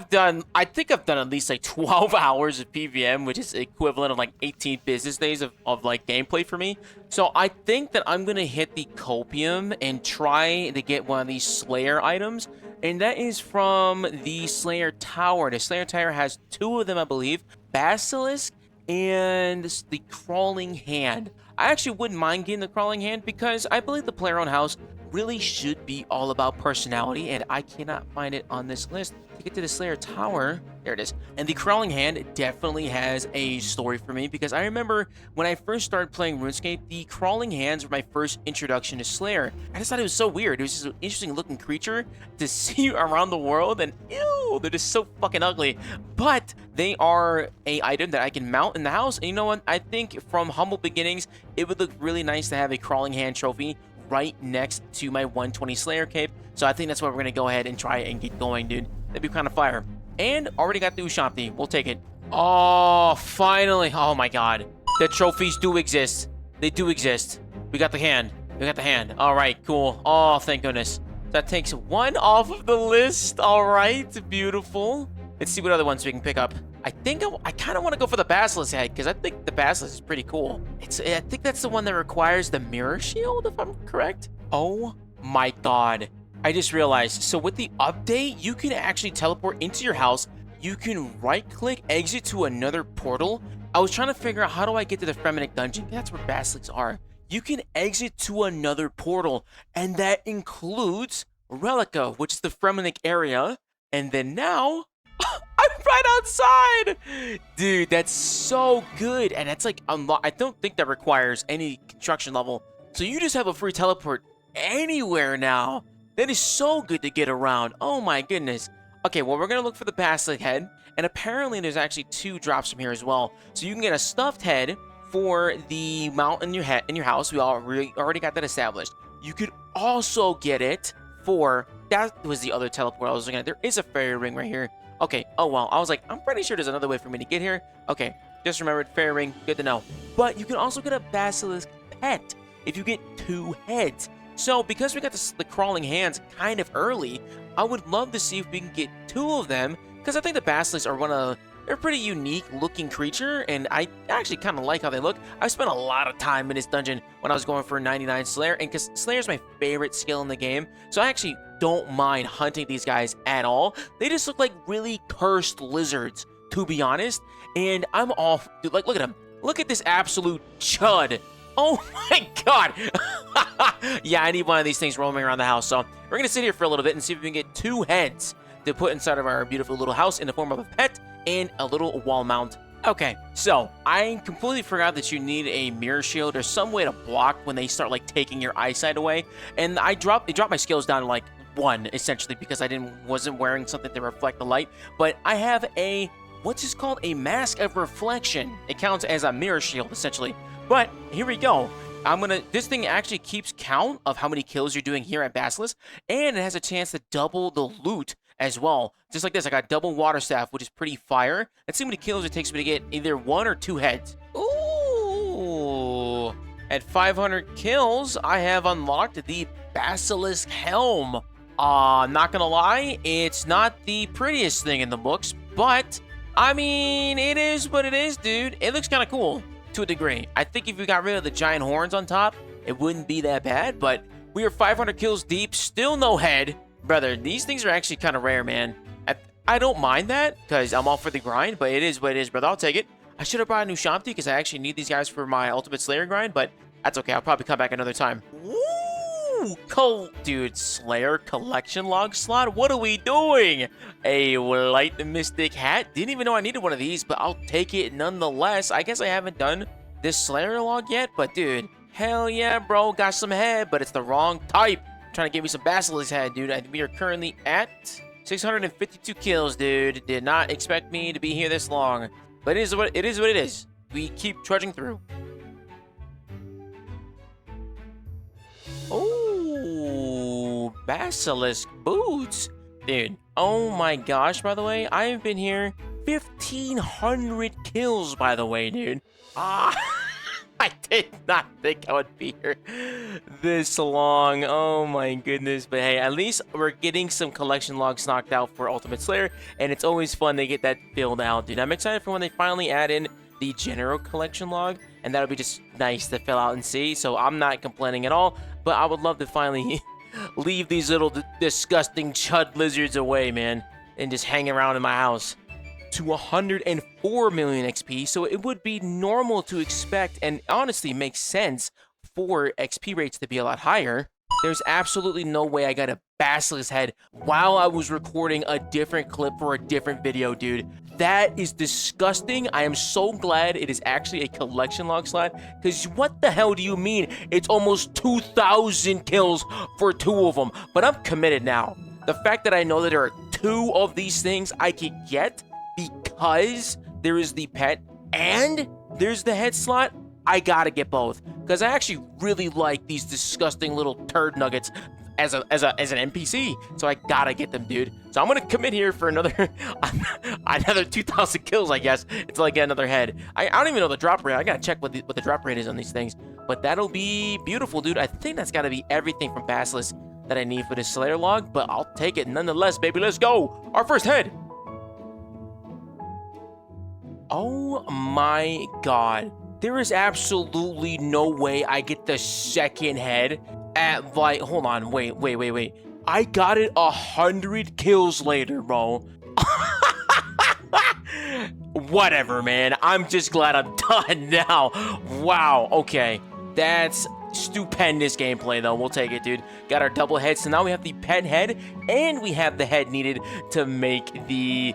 think I've done at least like 12 hours of PVM, which is equivalent of like 18 business days of like gameplay for me. So I think that I'm going to hit the copium and try to get one of these Slayer items. And that is from the Slayer Tower. The Slayer Tower has two of them, I believe. Basilisk and the Crawling Hand. I actually wouldn't mind getting the Crawling Hand because I believe the player-owned house really should be all about personality, and I cannot find it on this list. To get to the Slayer Tower, there it is. And the Crawling Hand definitely has a story for me, because I remember when I first started playing RuneScape, the Crawling Hands were my first introduction to Slayer. I just thought it was so weird. It was just an interesting looking creature to see around the world, and ew, they're just so fucking ugly. But they are a item that I can mount in the house, and you know what? I think from humble beginnings, it would look really nice to have a Crawling Hand trophy right next to my 120 Slayer cape. So I think that's what we're gonna go ahead and try and get going, dude. That'd be kind of fire. And already got the Ushabti. We'll take it. Oh, finally. Oh my god. The trophies do exist. They do exist. We got the hand. We got the hand. All right, cool. Oh, thank goodness. That takes one off of the list. All right, beautiful. Let's see what other ones we can pick up. I think I kind of want to go for the Basilisk head, because I think the Basilisk is pretty cool. I think that's the one that requires the mirror shield, if I'm correct. Oh my god. I just realized, so with the update, you can actually teleport into your house. You can right-click, exit to another portal. I was trying to figure out how do I get to the Fremennik dungeon. That's where basilisks are. You can exit to another portal, and that includes Relica, which is the Fremennik area. And then now, I'm right outside! Dude, that's so good. And that's like, I don't think that requires any construction level. So you just have a free teleport anywhere now. That is so good to get around. Oh my goodness. Okay, well, we're going to look for the basilisk head. And apparently there's actually 2 drops from here as well. So you can get a stuffed head for the mount in your house. We already got that established. You could also get it for, that was the other teleport I was looking at. There is a fairy ring right here. Okay, oh well, I was like, I'm pretty sure there's another way for me to get here. Okay, just remembered, fairy ring, good to know. But you can also get a basilisk pet if you get 2 heads. So because we got the Crawling Hands kind of early, I would love to see if we can get 2 of them, because I think the basilisks are they're a pretty unique looking creature, and I actually kind of like how they look. I spent a lot of time in this dungeon when I was going for 99 Slayer, and because Slayer's my favorite skill in the game, so I actually don't mind hunting these guys at all. They just look like really cursed lizards, to be honest, and I'm all, dude, like, look at him. Look at this absolute chud. Oh my god. Yeah, I need one of these things roaming around the house, so we're going to sit here for a little bit and see if we can get 2 heads to put inside of our beautiful little house in the form of a pet and a little wall mount. Okay, so I completely forgot that you need a mirror shield or some way to block when they start like taking your eyesight away. And it dropped my skills down to like 1 essentially because I wasn't wearing something to reflect the light. But I have a what's this called? A mask of reflection. It counts as a mirror shield, essentially. But here we go. This thing actually keeps count of how many kills you're doing here at Basilisk, and it has a chance to double the loot as well. Just like this, I got double water staff, which is pretty fire. Let's see how many kills it takes me to get either 1 or 2 heads. Ooh. At 500 kills, I have unlocked the Basilisk Helm. Not gonna lie, it's not the prettiest thing in the books, but I mean, it is what it is, dude. It looks kind of cool to a degree. I think if you got rid of the giant horns on top, it wouldn't be that bad, but we are 500 kills deep, still no head. Brother, these things are actually kind of rare, man. I don't mind that, because I'm all for the grind, but it is what it is, brother. I'll take it. I should have brought a new Shanti, because I actually need these guys for my Ultimate Slayer grind, but that's okay. I'll probably come back another time. Woo! Dude, Slayer collection log slot? What are we doing? A Light Mystic hat? Didn't even know I needed one of these, but I'll take it nonetheless. I guess I haven't done this Slayer log yet, but dude, hell yeah, bro. Got some head, but it's the wrong type. Trying to give me some Basilisk head, dude. We are currently at 652 kills, dude. Did not expect me to be here this long, but it is what it is. We keep trudging through. Oh, Basilisk boots, dude. Oh my gosh, by the way, I have been here 1,500 kills, by the way, dude. I did not think I would be here this long. Oh my goodness. But hey, at least we're getting some collection logs knocked out for Ultimate Slayer, and it's always fun to get that filled out, dude. I'm excited for when they finally add in the general collection log, and that'll be just nice to fill out and see. So I'm not complaining at all, but I would love to finally leave these little disgusting chud lizards away, man, and just hang around in my house. To 104 million XP, so it would be normal to expect, and honestly makes sense for XP rates to be a lot higher. There's absolutely no way I got a Basilisk head while I was recording a different clip for a different video, dude. That is disgusting. I am so glad it is actually a collection log slot, because what the hell do you mean it's almost 2,000 kills for 2 of them? But I'm committed now. The fact that I know that there are 2 of these things I could get, because there is the pet and there's the head slot, I gotta get both, because I actually really like these disgusting little turd nuggets as an NPC, so I gotta get them, dude. So I'm gonna commit here for another 2,000 kills, I guess, until I get another head. I don't even know the drop rate. I gotta check what the drop rate is on these things, but that'll be beautiful, dude. I think that's gotta be everything from Basilisk that I need for this Slayer log, but I'll take it nonetheless, baby. Let's go. Our first head. Oh my god. There is absolutely no way I get the second head at, like, hold on, wait. I got it 100 kills later, bro. Whatever, man. I'm just glad I'm done now. Wow, okay. That's stupendous gameplay, though. We'll take it, dude. Got our double head, so now we have the pet head, and we have the head needed to make the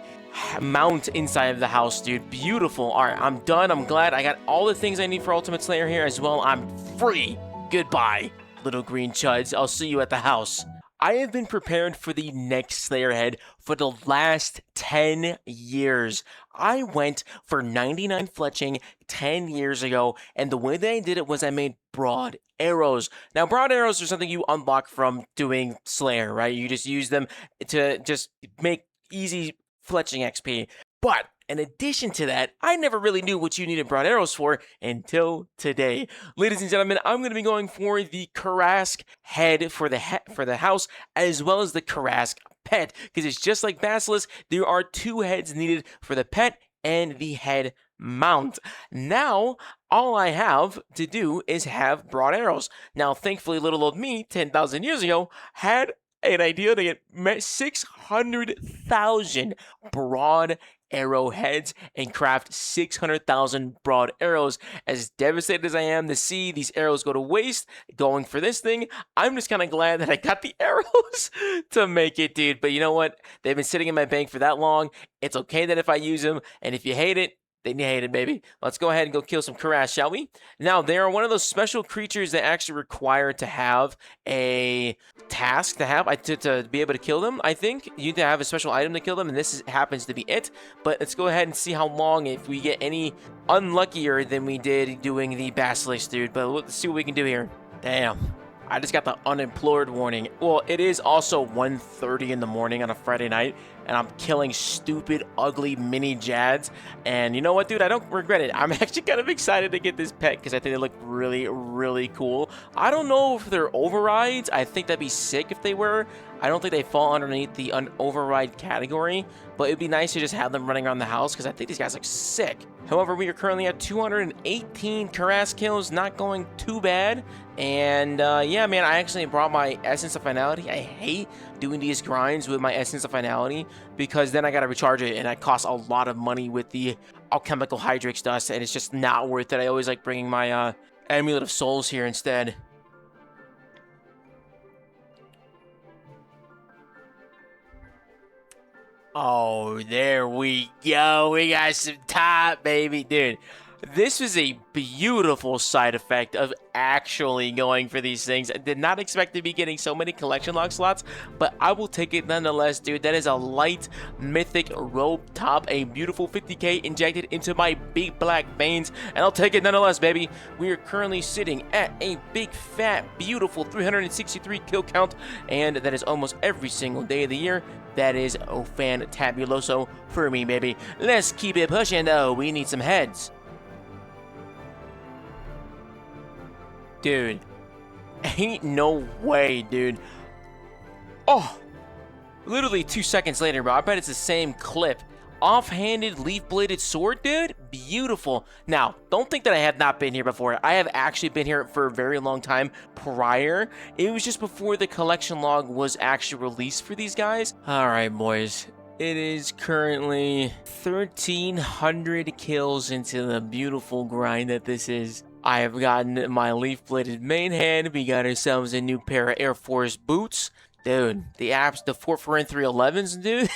mount inside of the house, dude. Beautiful. All right, I'm done. I'm glad I got all the things I need for Ultimate Slayer here as well. I'm free. Goodbye, little green chuds. I'll see you at the house. I have been prepared for the next Slayer head for the last 10 years. I went for 99 fletching 10 years ago, and the way that I did it was I made broad arrows. Now, broad arrows are something you unlock from doing Slayer, right? You just use them to just make easy fletching XP. But in addition to that, I never really knew what you needed broad arrows for until today. Ladies and gentlemen, I'm going to be going for the Karask head for the house, as well as the Karask pet, because it's just like Basilisk. There are 2 heads needed for the pet and the head mount. Now, all I have to do is have broad arrows. Now, thankfully, little old me, 10,000 years ago, had an idea to get 600,000 broad arrowheads and craft 600,000 broad arrows. As devastated as I am to see these arrows go to waste going for this thing, I'm just kind of glad that I got the arrows to make it, dude. But you know what? They've been sitting in my bank for that long. It's okay that if I use them, and if you hate it, They hate it, baby. Let's go ahead and go kill some Karass, shall we? Now, they are one of those special creatures that actually require to have a task to be able to kill them. I think you need to have a special item to kill them, and this happens to be it. But let's go ahead and see how long, if we get any unluckier than we did doing the Basilisk, dude. But let's see what we can do here. Damn. I just got the unimplored warning. Well, it is also 1:30 in the morning on a Friday night, and I'm killing stupid, ugly mini Jads. And you know what, dude? I don't regret it. I'm actually kind of excited to get this pet because I think they look really, really cool. I don't know if they're overrides. I think that'd be sick if they were. I don't think they fall underneath the override category, but it'd be nice to just have them running around the house because I think these guys look sick. However, we are currently at 218 Karass kills, not going too bad. And yeah, man, I actually brought my Essence of Finality. I hate doing these grinds with my Essence of Finality because then I gotta recharge it, and that costs a lot of money with the Alchemical Hydrax Dust, and it's just not worth it. I always like bringing my Amulet of Souls here instead. Oh, there we go. We got some top, baby. Dude, this was a beautiful side effect of actually going for these things. I did not expect to be getting so many collection log slots, but I will take it nonetheless, dude. That is a light mythic robe top, a beautiful 50k injected into my big black veins, and I'll take it nonetheless, baby. We are currently sitting at a big, fat, beautiful 363 kill count, and that is almost every single day of the year. That is fantabuloso for me, baby. Let's keep it pushing, though. We need some heads. Dude, ain't no way, dude. Oh, literally 2 seconds later, bro. I bet it's the same clip. Off-handed leaf-bladed sword, dude. Beautiful. Now, don't think that I have not been here before. I have actually been here for a very long time prior. It was just before the collection log was actually released for these guys. All right, boys. It is currently 1,300 kills into the beautiful grind that this is. I have gotten my leaf-bladed main hand. We got ourselves a new pair of Air Force boots. Dude, the 44311s, dude.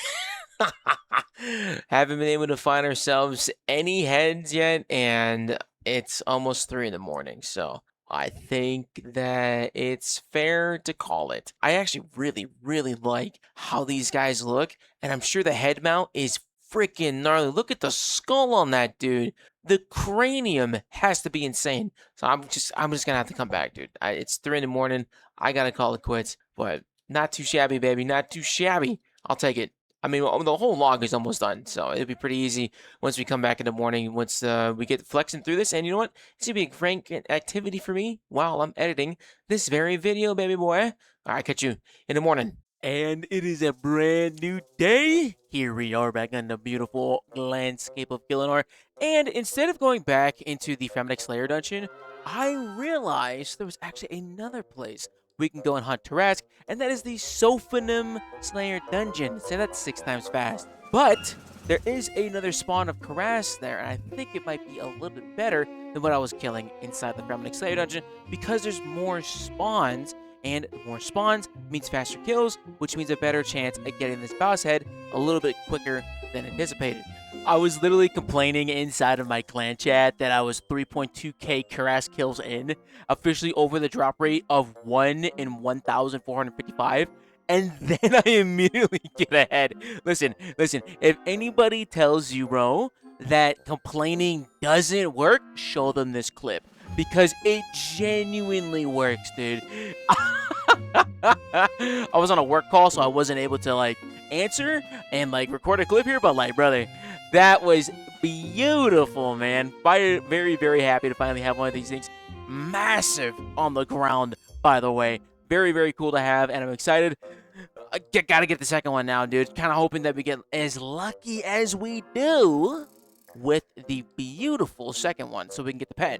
Haven't been able to find ourselves any heads yet, and it's almost 3 in the morning, so I think that it's fair to call it. I actually really, really like how these guys look, and I'm sure the head mount is freaking gnarly. Look at the skull on that dude. The cranium has to be insane. So I'm just gonna have to come back, dude. It's 3 in the morning. I gotta call it quits, but not too shabby, baby. Not too shabby. I'll take it. I mean, the whole log is almost done, so it'll be pretty easy once we come back in the morning, once we get flexing through this. And you know what? It's going to be a great activity for me while I'm editing this very video, baby boy. All right, catch you in the morning. And it is a brand new day. Here we are back on the beautiful landscape of Gillinor. And instead of going back into the Feminic Slayer dungeon, I realized there was actually another place we can go and hunt Tarask, and that is the Sophanim Slayer dungeon. Say that 6 times fast. But there is another spawn of Karass there, and I think it might be a little bit better than what I was killing inside the Feminic Slayer dungeon because there's more spawns, and more spawns means faster kills, which means a better chance at getting this boss head a little bit quicker than anticipated. I was literally complaining inside of my clan chat that I was 3.2k Karass kills in, officially over the drop rate of 1 in 1,455, and then I immediately get ahead. Listen, if anybody tells you, bro, that complaining doesn't work, show them this clip, because it genuinely works, dude. I was on a work call, so I wasn't able to, like, answer and, like, record a clip here, but, like, brother, that was beautiful, man. Very, very happy to finally have one of these things. Massive on the ground, by the way. Very, very cool to have, and I'm excited. I gotta get the second one now, dude. Kind of hoping that we get as lucky as we do with the beautiful second one so we can get the pet.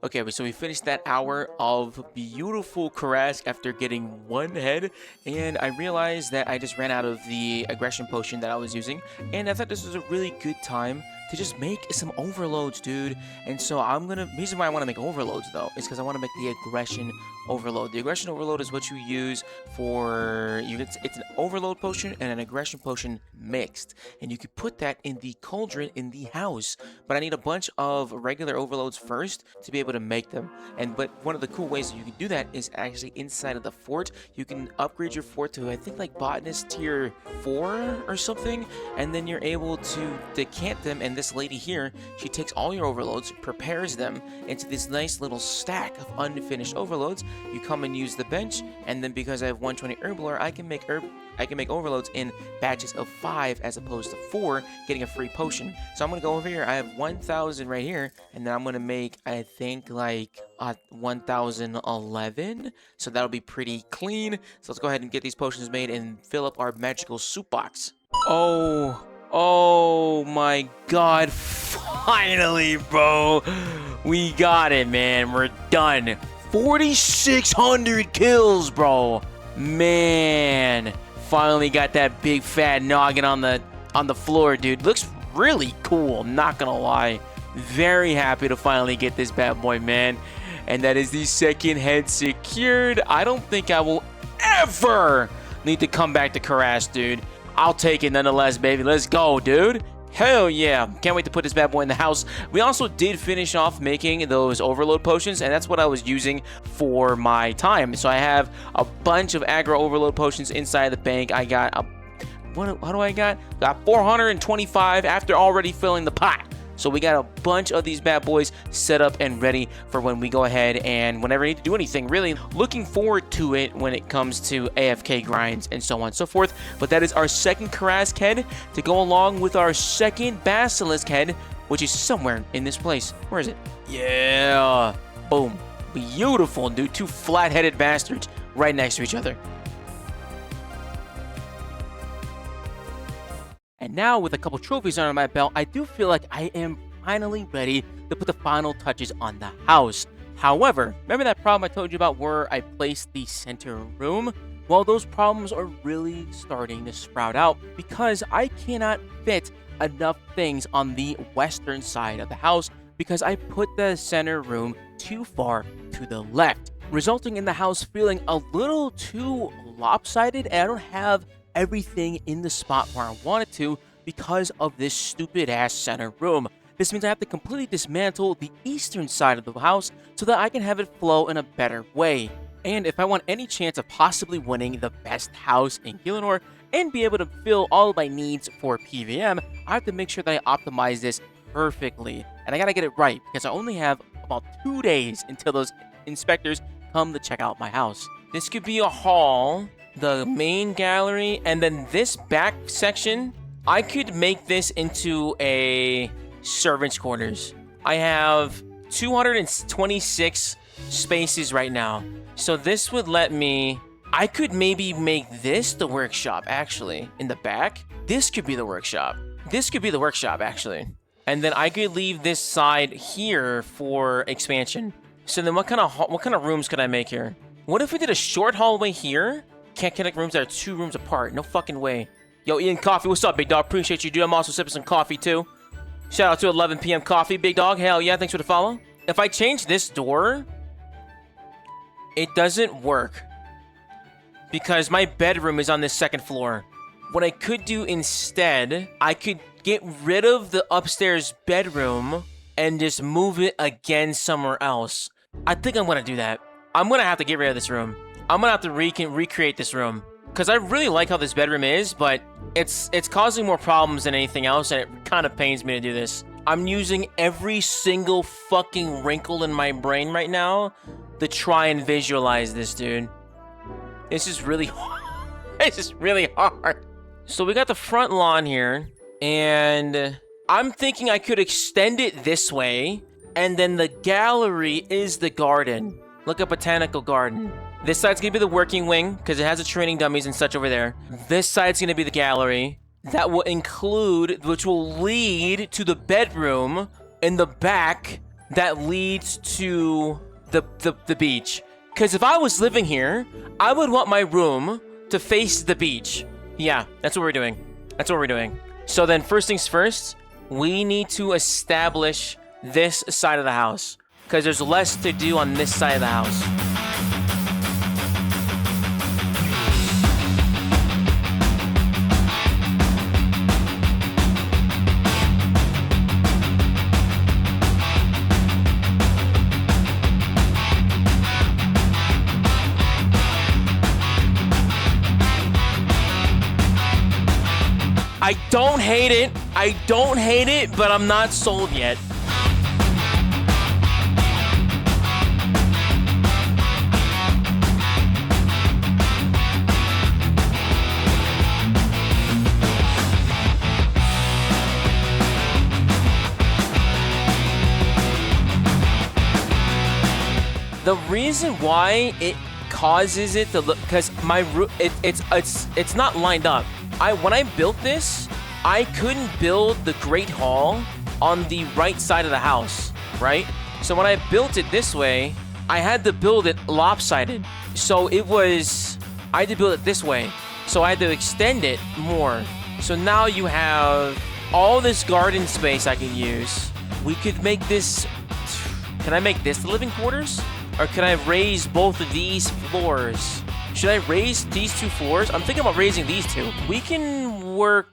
Okay, so we finished that hour of beautiful Karass after getting 1 head, and I realized that I just ran out of the aggression potion that I was using, and I thought this was a really good time to just make some overloads, dude. And so the reason why I want to make overloads though is because I want to make the aggression overload. The aggression overload is what you use for it's an overload potion and an aggression potion mixed, and you can put that in the cauldron in the house. But I need a bunch of regular overloads first to be able to make them. But one of the cool ways that you can do that is actually inside of the fort. You can upgrade your fort to, I think, like botanist tier 4 or something, and then you're able to decant them. And this lady here, she takes all your overloads, prepares them into this nice little stack of unfinished overloads. You come and use the bench, and then because I have 120 herbal, I can make overloads in batches of 5 as opposed to 4, getting a free potion. So I'm gonna go over here. I have 1,000 right here, and then I'm gonna make, I think, like 1,011. So that'll be pretty clean. So let's go ahead and get these potions made and fill up our magical soup box. Oh my god, finally, bro. We got it, man. We're done. 4,600 kills, bro. Man, finally got that big fat noggin on the floor, dude. Looks really cool, not gonna lie. Very happy to finally get this bad boy, man. And that is the second head secured. I don't think I will ever need to come back to Karas, dude. I'll take it nonetheless, baby. Let's go, dude. Hell yeah. Can't wait to put this bad boy in the house. We also did finish off making those overload potions, and that's what I was using for my time. So I have a bunch of aggro overload potions inside the bank. I got how do I got? Got 425 after already filling the pot. So we got a bunch of these bad boys set up and ready for when we go ahead and whenever I need to do anything. Really looking forward to it when it comes to AFK grinds and so on and so forth. But that is our second Karask head to go along with our second Basilisk head, which is somewhere in this place. Where is it? Yeah. Boom. Beautiful, dude. 2 flat-headed bastards right next to each other. And now, with a couple trophies under my belt, I do feel like I am finally ready to put the final touches on the house. However, remember that problem I told you about where I placed the center room? Well, those problems are really starting to sprout out because I cannot fit enough things on the western side of the house because I put the center room too far to the left, resulting in the house feeling a little too lopsided, and I don't have everything in the spot where I want it to because of this stupid ass center room. This means I have to completely dismantle the eastern side of the house so that I can have it flow in a better way. And if I want any chance of possibly winning the best house in Gielinor and be able to fill all of my needs for PVM, I have to make sure that I optimize this perfectly. And I gotta get it right because I only have about 2 days until those inspectors come to check out my house. This could be a hall, the main gallery, and then this back section, I could make this into a servant's quarters. I have 226 spaces right now. So this would let me, I could maybe make this the workshop, actually, in the back. This could be the workshop. This could be the workshop, actually. And then I could leave this side here for expansion. So then what kind of rooms could I make here? What if we did a short hallway here? Can't connect rooms that are 2 rooms apart. No fucking way. Yo, Ian Coffee, what's up, big dog? Appreciate you, dude. I'm also sipping some coffee, too. Shout out to 11 p.m. Coffee, big dog. Hell yeah, thanks for the follow. If I change this door, it doesn't work because my bedroom is on this 2nd floor. What I could do instead, I could get rid of the upstairs bedroom and just move it again somewhere else. I think I'm going to do that. I'm going to have to get rid of this room. I'm gonna have to recreate this room because I really like how this bedroom is, but it's causing more problems than anything else, and it kind of pains me to do this. I'm using every single fucking wrinkle in my brain right now to try and visualize this, dude. This is really hard. This is really hard. So we got the front lawn here, and I'm thinking I could extend it this way, and then the gallery is the garden, like a botanical garden. This side's gonna be the working wing because it has the training dummies and such over there. This side's gonna be the gallery that will include, which will lead to the bedroom in the back that leads to the beach. Because if I was living here, I would want my room to face the beach. Yeah, that's what we're doing. That's what we're doing. So then first things first, we need to establish this side of the house because there's less to do on this side of the house. I don't hate it. I don't hate it, but I'm not sold yet. The reason why it causes it to look, because my roof, it's not lined up. When I built this, I couldn't build the Great Hall on the right side of the house, right? So when I built it this way, I had to build it lopsided. So I had to build it this way. So I had to extend it more. So now you have all this garden space I can use. We could make this, can I make this the living quarters? Or can I raise both of these floors? Should I raise these 2 floors? I'm thinking about raising these 2. We can work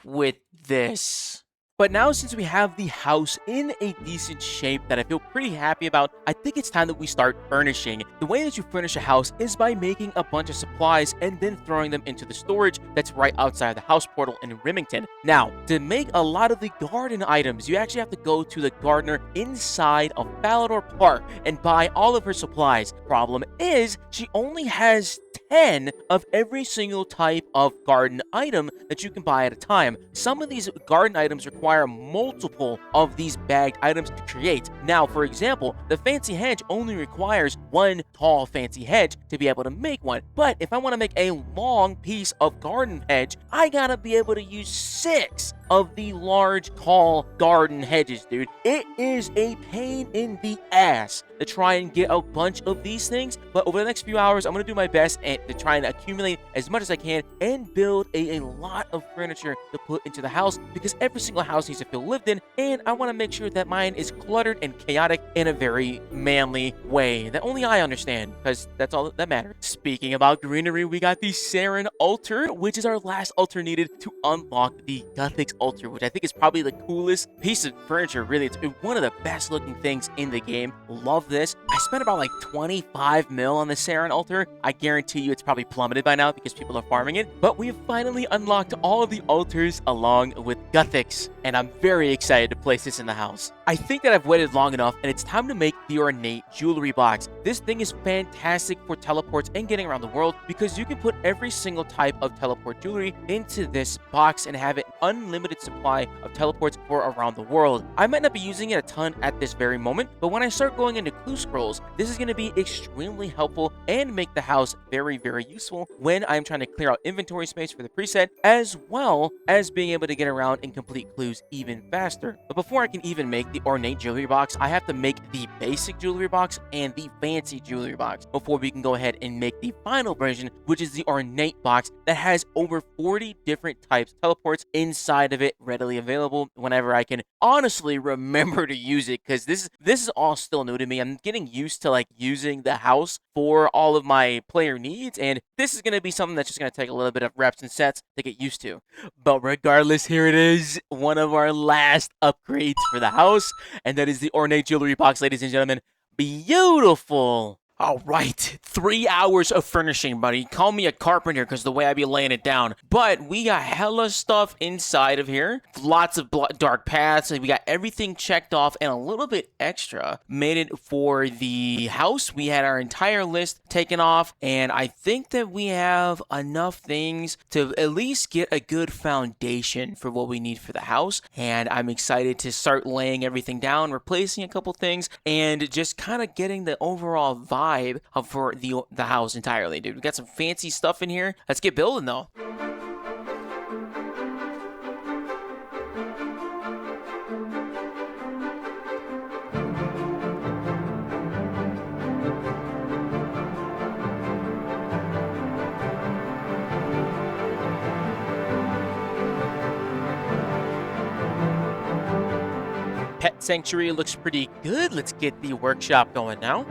with this. But now, since we have the house in a decent shape that I feel pretty happy about, I think it's time that we start furnishing. The way that you furnish a house is by making a bunch of supplies and then throwing them into the storage that's right outside the house portal in Remington. Now, to make a lot of the garden items, you actually have to go to the gardener inside of Falador Park and buy all of her supplies. Problem is, she only has 10 of every single type of garden item that you can buy at a time. Some of these garden items require multiple of these bagged items to create. Now, for example, the fancy hedge only requires 1 tall fancy hedge to be able to make one. But if I want to make a long piece of garden hedge, I gotta be able to use 6 of the large, tall garden hedges, dude. It is a pain in the ass to try and get a bunch of these things, but over the next few hours, I'm gonna do my best to try and accumulate as much as I can and build a lot of furniture to put into the house, because every single house needs to feel lived in, and I want to make sure that mine is cluttered and chaotic in a very manly way that only I understand, because that's all that matters. Speaking about greenery, we got the Saren altar, which is our last altar needed to unlock the Guthix altar, which I think is probably the coolest piece of furniture. Really, it's one of the best looking things in the game. Love this. I spent about like 25 mil on the Saren altar. I guarantee you it's probably plummeted by now because people are farming it, but we have finally unlocked all of the altars along with Guthix, and I'm very excited to place this in the house. I think that I've waited long enough, and it's time to make the ornate jewelry box. This thing is fantastic for teleports and getting around the world, because you can put every single type of teleport jewelry into this box and have an unlimited supply of teleports for around the world. I might not be using it a ton at this very moment, but when I start going into clue scrolls, this is going to be extremely helpful and make the house very, very useful when I'm trying to clear out inventory space for the preset, as well as being able to get around and complete clues even faster. But before I can even make the ornate jewelry box, I have to make the basic jewelry box and the fancy jewelry box before we can go ahead and make the final version, which is the ornate box that has over 40 different types of teleports inside of it, readily available whenever I can honestly remember to use it, because this is all still new to me. I'm getting used to like using the house for all of my player needs, and this is going to be something that's just going to take a little bit of reps and sets to get used to. But regardless, here it is, one of our last upgrades for the house, and that is the ornate jewelry box, ladies and gentlemen. Beautiful. All right, 3 hours of furnishing, buddy. Call me a carpenter because the way I be laying it down. But we got hella stuff inside of here. Lots of dark paths. And we got everything checked off and a little bit extra. Made it for the house. We had our entire list taken off. And I think that we have enough things to at least get a good foundation for what we need for the house. And I'm excited to start laying everything down, replacing a couple things, and just kind of getting the overall vibe for the house entirely, dude. We got some fancy stuff in here. Let's get building, though. sanctuary looks pretty good. Let's get the workshop going now.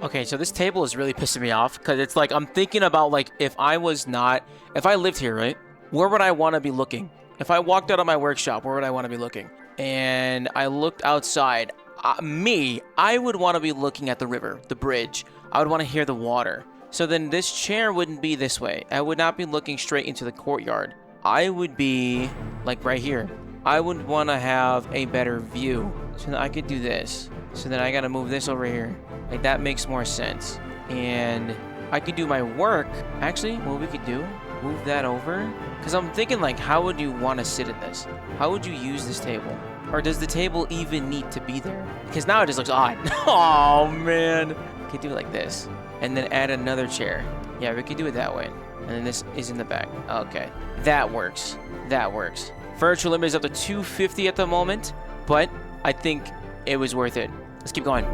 Okay, so this table is really pissing me off because it's like I'm thinking about like if I lived here, right? Where would I want to be looking? If I walked out of my workshop, where would I want to be looking? And I looked outside. I would want to be looking at the river, the bridge. I would want to hear the water. So then this chair wouldn't be this way. I would not be looking straight into the courtyard. I would be like right here. I would want to have a better view. So then I could do this. So then I got to move this over here. Like, that makes more sense. And I could do my work. Actually, what we could do, move that over. Because I'm thinking, like, how would you want to sit at this? How would you use this table? Or does the table even need to be there? Because now it just looks odd. Oh, man. We could do it like this. And then add another chair. Yeah, we could do it that way. And then this is in the back. Okay. That works. That works. Furniture limit is up to 250 at the moment. But I think it was worth it. Let's keep going.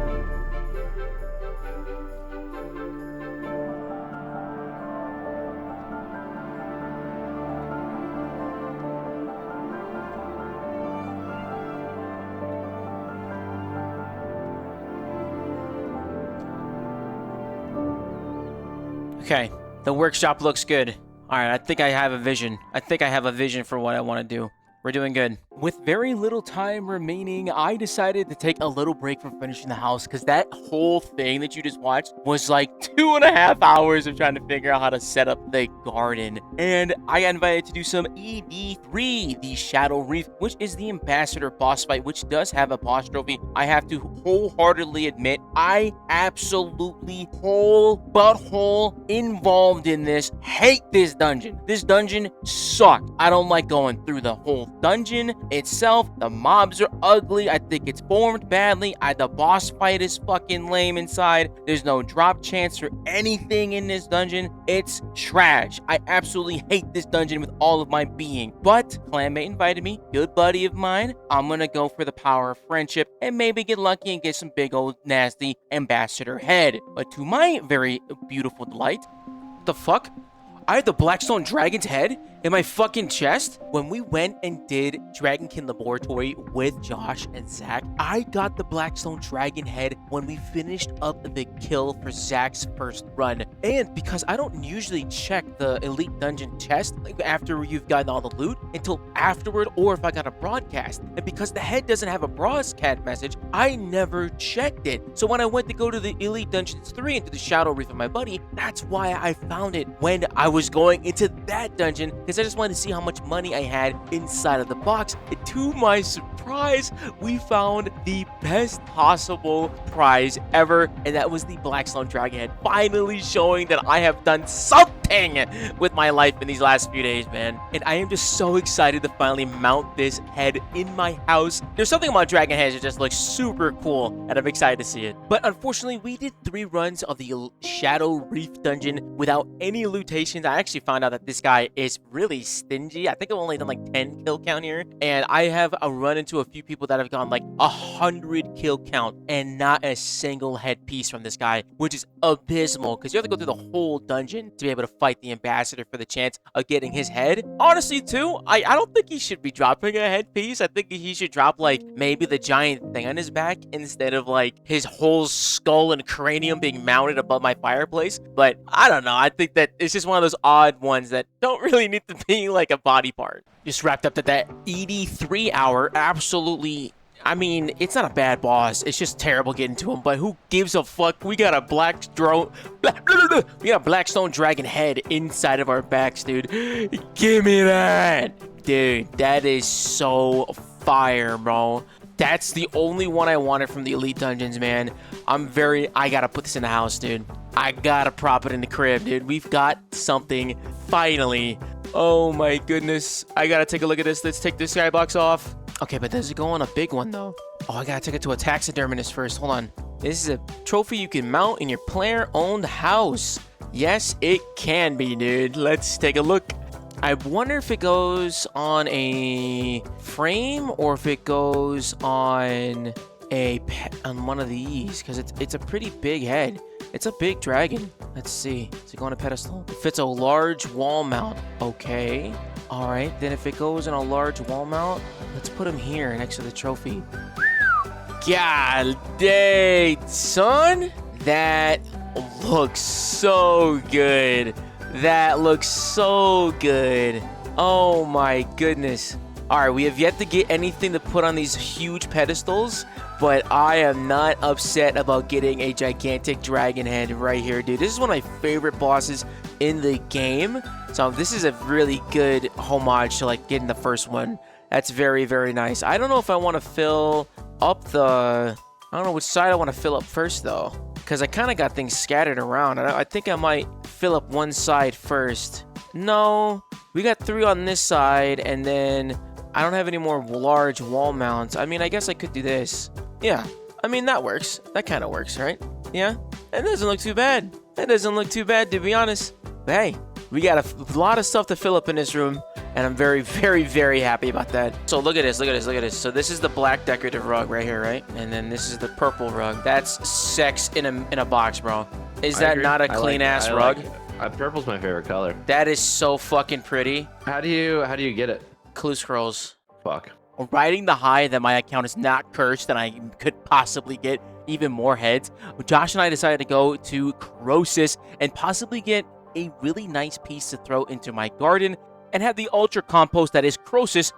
Okay, the workshop looks good. All right, I think I have a vision. I think I have a vision for what I want to do. We're doing good. With very little time remaining, I decided to take a little break from finishing the house because that whole thing that you just watched was like 2.5 hours of trying to figure out how to set up the garden. And I got invited to do some ED3, the Shadow Reef, which is the Ambassador boss fight, which does have a boss trophy. I have to wholeheartedly admit, I absolutely whole butthole involved in this. Hate this dungeon. This dungeon sucked. I don't like going through the whole dungeon itself. The mobs are ugly. I think it's formed badly. The boss fight is fucking lame inside. There's no drop chance for anything in this dungeon. It's trash. I absolutely hate this dungeon with all of my being. But Clanmate invited me, good buddy of mine. I'm gonna go for the power of friendship and maybe get lucky and get some big old nasty ambassador head. But to my very beautiful delight, what the fuck? I have the Blackstone Dragon's head in my fucking chest. When we went and did Dragonkin Laboratory with Josh and Zach, I got the Blackstone Dragon head when we finished up the kill for Zach's first run. And because I don't usually check the Elite Dungeon chest like after you've gotten all the loot until afterward, or if I got a broadcast. And because the head doesn't have a broadcast message, I never checked it. So when I went to go to the Elite Dungeons 3 into the Shadow Reef with my buddy, that's why I found it when I was going into that dungeon, because I just wanted to see how much money I had inside of the box. And to my surprise, we found the best possible prize ever, and that was the Blackstone Dragon head, finally showing that I have done something with my life in these last few days, man. And I am just so excited to finally mount this head in my house. There's something about dragon heads that just looks super cool, and I'm excited to see it. But unfortunately, we did 3 runs of the Shadow Reef dungeon without any lootations. I actually found out that this guy is really stingy. I think I've only done like 10 kill count here, and I have run into a few people that have gone like 100 kill count and not a single headpiece from this guy, which is abysmal because you have to go through the whole dungeon to be able to fight the ambassador for the chance of getting his head. Honestly, too, I don't think he should be dropping a headpiece. I think he should drop like maybe the giant thing on his back instead of like his whole skull and cranium being mounted above my fireplace. But I don't know. I think that it's just one of those odd ones that don't really need to be like a body part. Just wrapped up that ED3 hour. Absolutely. I mean, it's not a bad boss. It's just terrible getting to him, but who gives a fuck? We got a Blackstone Dragon head inside of our backs, dude. Give me that. Dude, that is so fire, bro. That's the only one I wanted from the Elite Dungeons, man. I gotta put this in the house, dude. I gotta prop it in the crib, dude. We've got something, finally. Oh my goodness. I gotta take a look at this. Let's take this skybox off. Okay, but does it go on a big one, though? Oh, I gotta take it to a taxidermist first. Hold on. This is a trophy you can mount in your player-owned house. Yes, it can be, dude. Let's take a look. I wonder if it goes on a frame or if it goes on on one of these, because it's a pretty big head. It's a big dragon. Let's see. Does it go on a pedestal? It fits a large wall mount. Okay. All right. Then if it goes on a large wall mount, let's put him here next to the trophy. God dang, son. That looks so good. That looks so good. Oh my goodness. All right, we have yet to get anything to put on these huge pedestals, but I am not upset about getting a gigantic dragon head right here, dude. This is one of my favorite bosses in the game. So this is a really good homage to like getting the first one. That's very, very nice. I don't know if I want to fill up I don't know which side I want to fill up first though, because I kind of got things scattered around. I think I might fill up one side first. No, we got 3 on this side, and then I don't have any more large wall mounts. I mean, I guess I could do this. Yeah, I mean, that works. That kind of works, right? Yeah, that doesn't look too bad. That doesn't look too bad, to be honest. But hey, we got a lot of stuff to fill up in this room, and I'm very, very, very happy about that. So look at this, look at this, look at this. So this is the black decorative rug right here, right? And then this is the purple rug. That's sex in a box, bro. Is that not a clean-ass rug? Purple's my favorite color. That is so fucking pretty. How do you get it? Clue scrolls. Fuck. Riding the high that my account is not cursed and I could possibly get even more heads, Josh and I decided to go to Croesus and possibly get a really nice piece to throw into my garden and have the ultra compost that is Croesus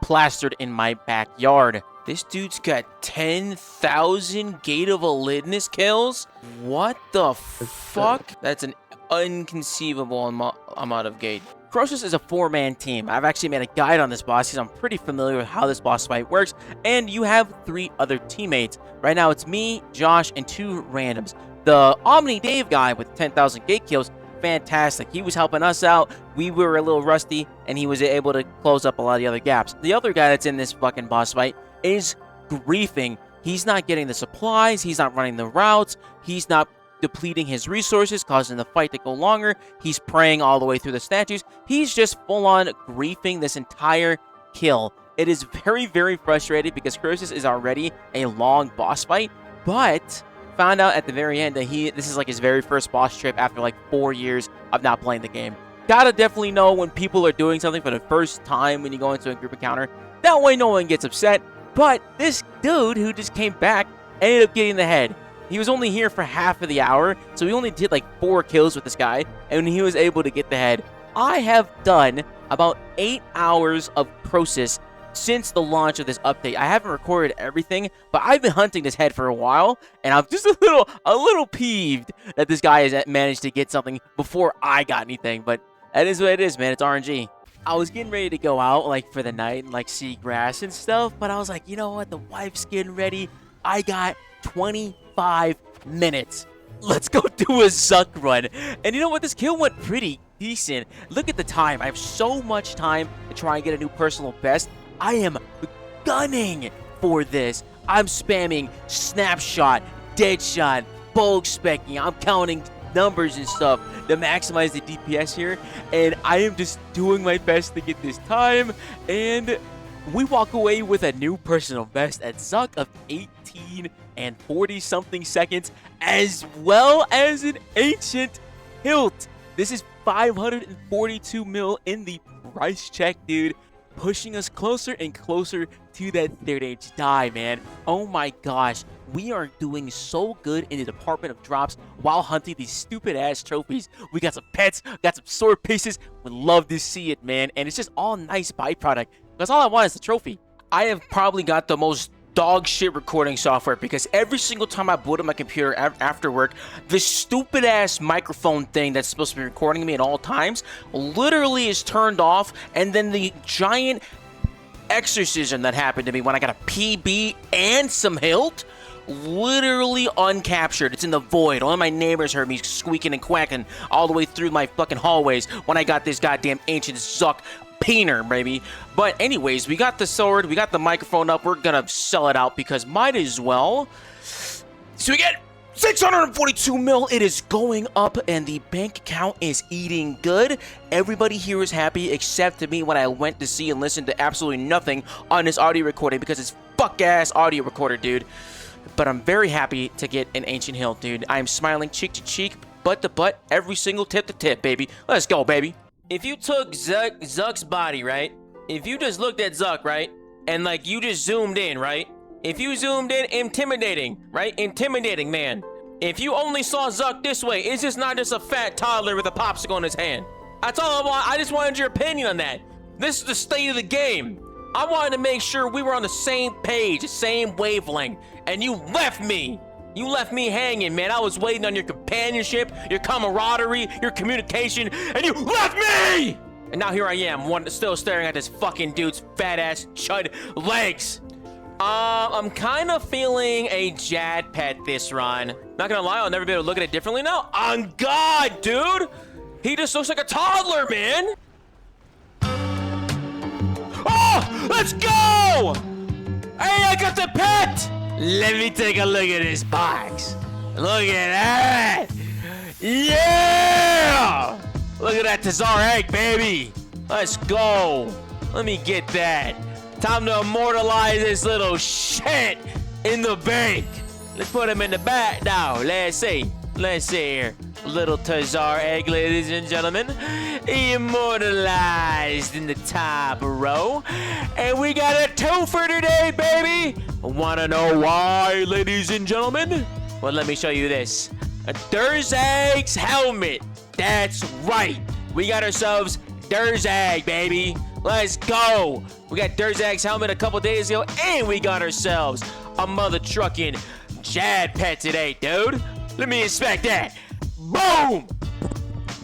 plastered in my backyard. This dude's got 10,000 Gate of Elidness kills? What the fuck? That's an inconceivable amount of gate. Croesus is a 4-man team. I've actually made a guide on this boss because I'm pretty familiar with how this boss fight works, and you have 3 other teammates. Right now it's me, Josh, and 2 randoms. The Omni Dave guy with 10,000 gate kills, fantastic. He was helping us out. We were a little rusty, and he was able to close up a lot of the other gaps. The other guy that's in this fucking boss fight is griefing. He's not getting the supplies. He's not running the routes. He's not depleting his resources, causing the fight to go longer. He's praying all the way through the statues. He's just full-on griefing this entire kill. It is very, very frustrating because Croesus is already a long boss fight, but found out at the very end that this is like his very first boss trip after like 4 years of not playing the game. Gotta definitely know when people are doing something for the first time when you go into a group encounter. That way no one gets upset. But this dude who just came back ended up getting the head. He was only here for half of the hour, so he only did like 4 kills with this guy, and he was able to get the head. I have done about 8 hours of Croesus since the launch of this update. I haven't recorded everything, but I've been hunting this head for a while, and I'm just a little peeved that this guy has managed to get something before I got anything, but that is what it is, man. It's RNG. I was getting ready to go out like for the night and like see grass and stuff, but I was like, you know what? The wife's getting ready. I got 25 minutes. Let's go do a Zuck run. And you know what? This kill went pretty decent. Look at the time. I have so much time to try and get a new personal best. I am gunning for this. I'm spamming snapshot, deadshot, bulk specking. I'm counting numbers and stuff to maximize the DPS here. And I am just doing my best to get this time. And we walk away with a new personal best at Zuck of 18 and 40 something seconds, as well as an ancient hilt. This is 542 mil in the price check, dude, pushing us closer and closer to that third age die, man. Oh my gosh, we are doing so good in the department of drops while hunting these stupid ass trophies. We got some pets, got some sword pieces. Would love to see it, man. And it's just all nice byproduct, because all I want is the trophy. I have probably got the most dog shit recording software, because every single time I boot up my computer after work, this stupid ass microphone thing that's supposed to be recording me at all times literally is turned off, and then the giant exorcism that happened to me when I got a PB and some hilt literally uncaptured. It's in the void. All my neighbors heard me squeaking and quacking all the way through my fucking hallways when I got this goddamn ancient Zuck peener, baby. But anyways, we got the sword, we got the microphone up. We're gonna sell it out because might as well. So we get 642 mil. It is going up and the bank account is eating good. Everybody here is happy except to me when I went to see and listen to absolutely nothing on this audio recording because it's fuck-ass audio recorder, dude. But I'm very happy to get an Ancient Hill, dude. I'm smiling cheek to cheek, butt to butt, every single tip to tip, baby. Let's go, baby. If you took Zuck's body, right? If you just looked at Zuck, right? And, like, you just zoomed in, right? If you zoomed in, intimidating, right? Intimidating, man. If you only saw Zuck this way, it's just not just a fat toddler with a popsicle in his hand. That's all I want. I just wanted your opinion on that. This is the state of the game. I wanted to make sure we were on the same page, the same wavelength, and you left me. You left me hanging, man. I was waiting on your companionship, your camaraderie, your communication, and you left me! And now here I am, still staring at this fucking dude's fat-ass chud legs. I'm kind of feeling a Jad pet this run. Not gonna lie, I'll never be able to look at it differently now. On God, dude! He just looks like a toddler, man! Oh! Let's go! Hey, I got the pet! Let me take a look at this box. Look at that! Yeah! Look at that Tazar egg, baby! Let's go! Let me get that. Time to immortalize this little shit in the bank. Let's put him in the back now. Let's see. Let's see here. Little Tazar egg, ladies and gentlemen. Immortalized in the top row. And we got a two for today, baby. Wanna know why, ladies and gentlemen? Well, let me show you this. A Durzag's helmet. That's right. We got ourselves Durzag, baby. Let's go. We got Durzag's helmet a couple days ago, and we got ourselves a mother trucking Jad pet today, dude. Let me inspect that. Boom!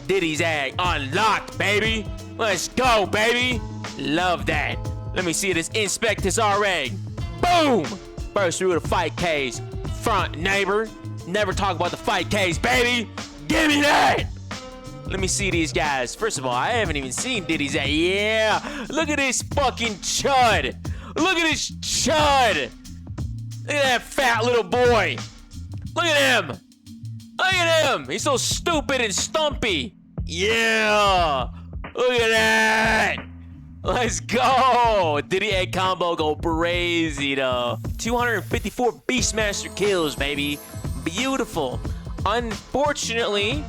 Diddy's egg unlocked, baby. Let's go, baby. Love that. Let me see this inspect his R egg. Boom! Burst through the fight case. Front neighbor. Never talk about the fight case, baby. Give me that. Let me see these guys. First of all, I haven't even seen Diddy's egg. Yeah! Look at this fucking chud. Look at this chud. Look at that fat little boy. Look at him. Look at him! He's so stupid and stumpy! Yeah! Look at that! Let's go! Diddy egg combo go crazy though. 254 Beastmaster kills, baby. Beautiful. Unfortunately,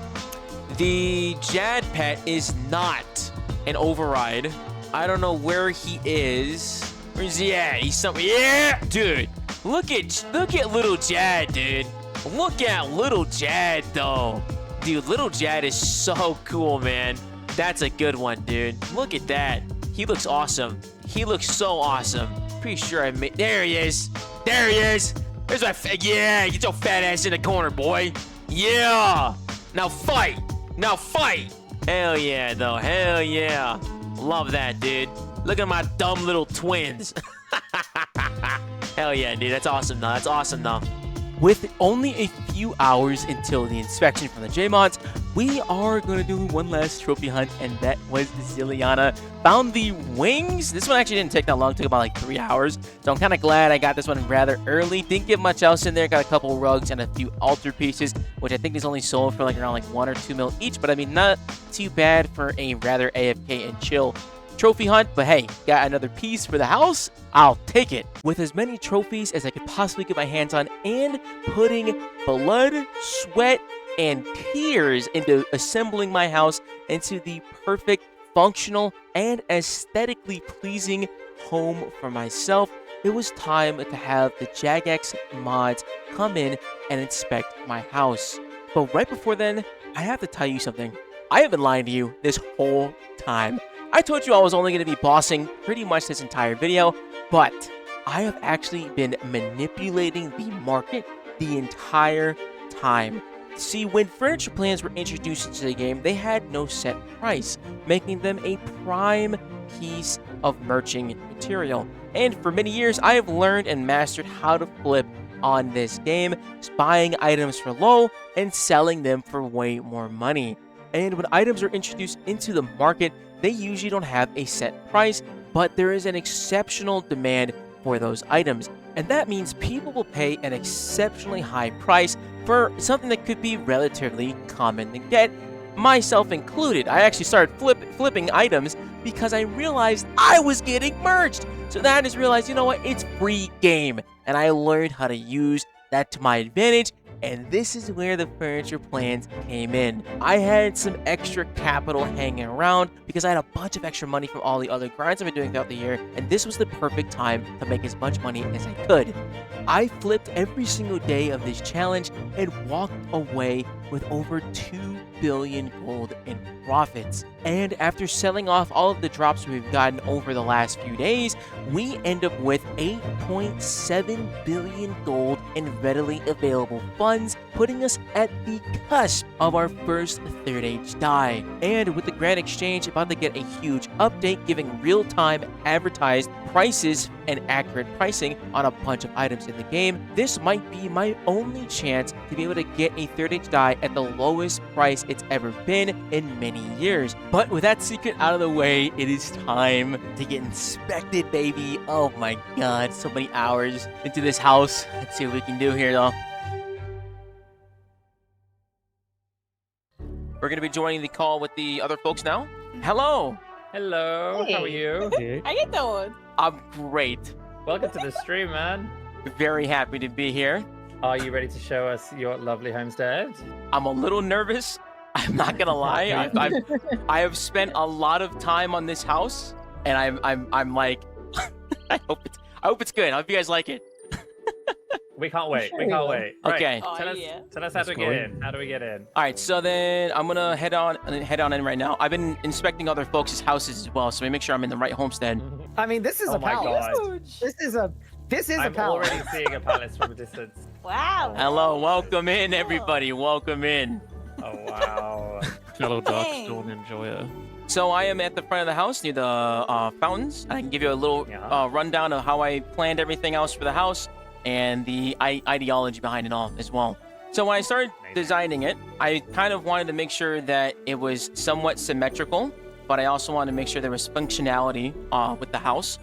the Jad pet is not an override. I don't know where he is. Where's he at? He's somewhere. Yeah! Dude, look at little Jad, dude. Look at little Jad, though. Dude, little Jad is so cool, man. That's a good one, dude. Look at that. He looks awesome. He looks so awesome. Pretty sure I made... There he is. There he is. There's my... Yeah, get your fat ass in the corner, boy. Yeah. Now fight. Now fight. Hell yeah, though. Hell yeah. Love that, dude. Look at my dumb little twins. Hell yeah, dude. That's awesome, though. That's awesome, though. With only a few hours until the inspection from the J-Mods, we are going to do one last trophy hunt, and that was Zilliana. Found the wings. This one actually didn't take that long. It took about like 3 hours. So I'm kind of glad I got this one rather early. Didn't get much else in there. Got a couple rugs and a few altar pieces, which I think is only sold for like around like 1 or 2 mil each. But I mean, not too bad for a rather AFK and chill trophy hunt. But hey, got another piece for the house. I'll take it. With as many trophies as I could possibly get my hands on and putting blood, sweat, and tears into assembling my house into the perfect, functional, and aesthetically pleasing home for myself, it was time to have the Jagex mods come in and inspect my house. But right before then, I have to tell you something. I have been lying to you this whole time. I told you I was only going to be bossing pretty much this entire video, but I have actually been manipulating the market the entire time. See, when furniture plans were introduced into the game, they had no set price, making them a prime piece of merching material. And for many years, I have learned and mastered how to flip on this game, buying items for low and selling them for way more money. And when items are introduced into the market, they usually don't have a set price, but there is an exceptional demand for those items. And that means people will pay an exceptionally high price for something that could be relatively common to get, myself included. I actually started flipping items because I realized I was getting merged. So then I just realized, you know what, it's free game. And I learned how to use that to my advantage. And this is where the furniture plans came in. I had some extra capital hanging around because I had a bunch of extra money from all the other grinds I've been doing throughout the year, and this was the perfect time to make as much money as I could. I flipped every single day of this challenge and walked away with over 2 billion gold in profits. And after selling off all of the drops we've gotten over the last few days, we end up with 8.7 billion gold in readily available funds, putting us at the cusp of our first third age die. And with the Grand Exchange about to get a huge update giving real-time advertised prices and accurate pricing on a bunch of items in the game, this might be my only chance to be able to get a third age die at the lowest price it's ever been in many years. But with that secret out of the way, it is time to get inspected, baby. Oh my god, so many hours into this house. Let's see what we can do here though. We're going to be joining the call with the other folks now. Hello. Hello, how are you? How you doing? I'm great. Welcome to the stream, man. Very happy to be here. Are you ready to show us your lovely homestead? I'm a little nervous. I'm not gonna lie. I have spent a lot of time on this house, and I'm like, I hope it's good. I hope you guys like it. We can't wait. We can't wait. Right. Okay. Oh, Tell us how to get in. How do we get in? All right. So then I'm gonna head on in right now. I've been inspecting other folks' houses as well, so let me make sure I'm in the right homestead. I mean, this is Oh a my palace. God. This is a I'm palace. already seeing a palace from a distance. Wow. Hello, welcome in, everybody. Welcome in. Oh, wow. Hello, Doc. Dang. Don't enjoy it. So I am at the front of the house near the fountains. I can give you a little Yeah. rundown of how I planned everything else for the house and the ideology behind it all as well. So when I started designing it, I kind of wanted to make sure that it was somewhat symmetrical, but I also wanted to make sure there was functionality with the house.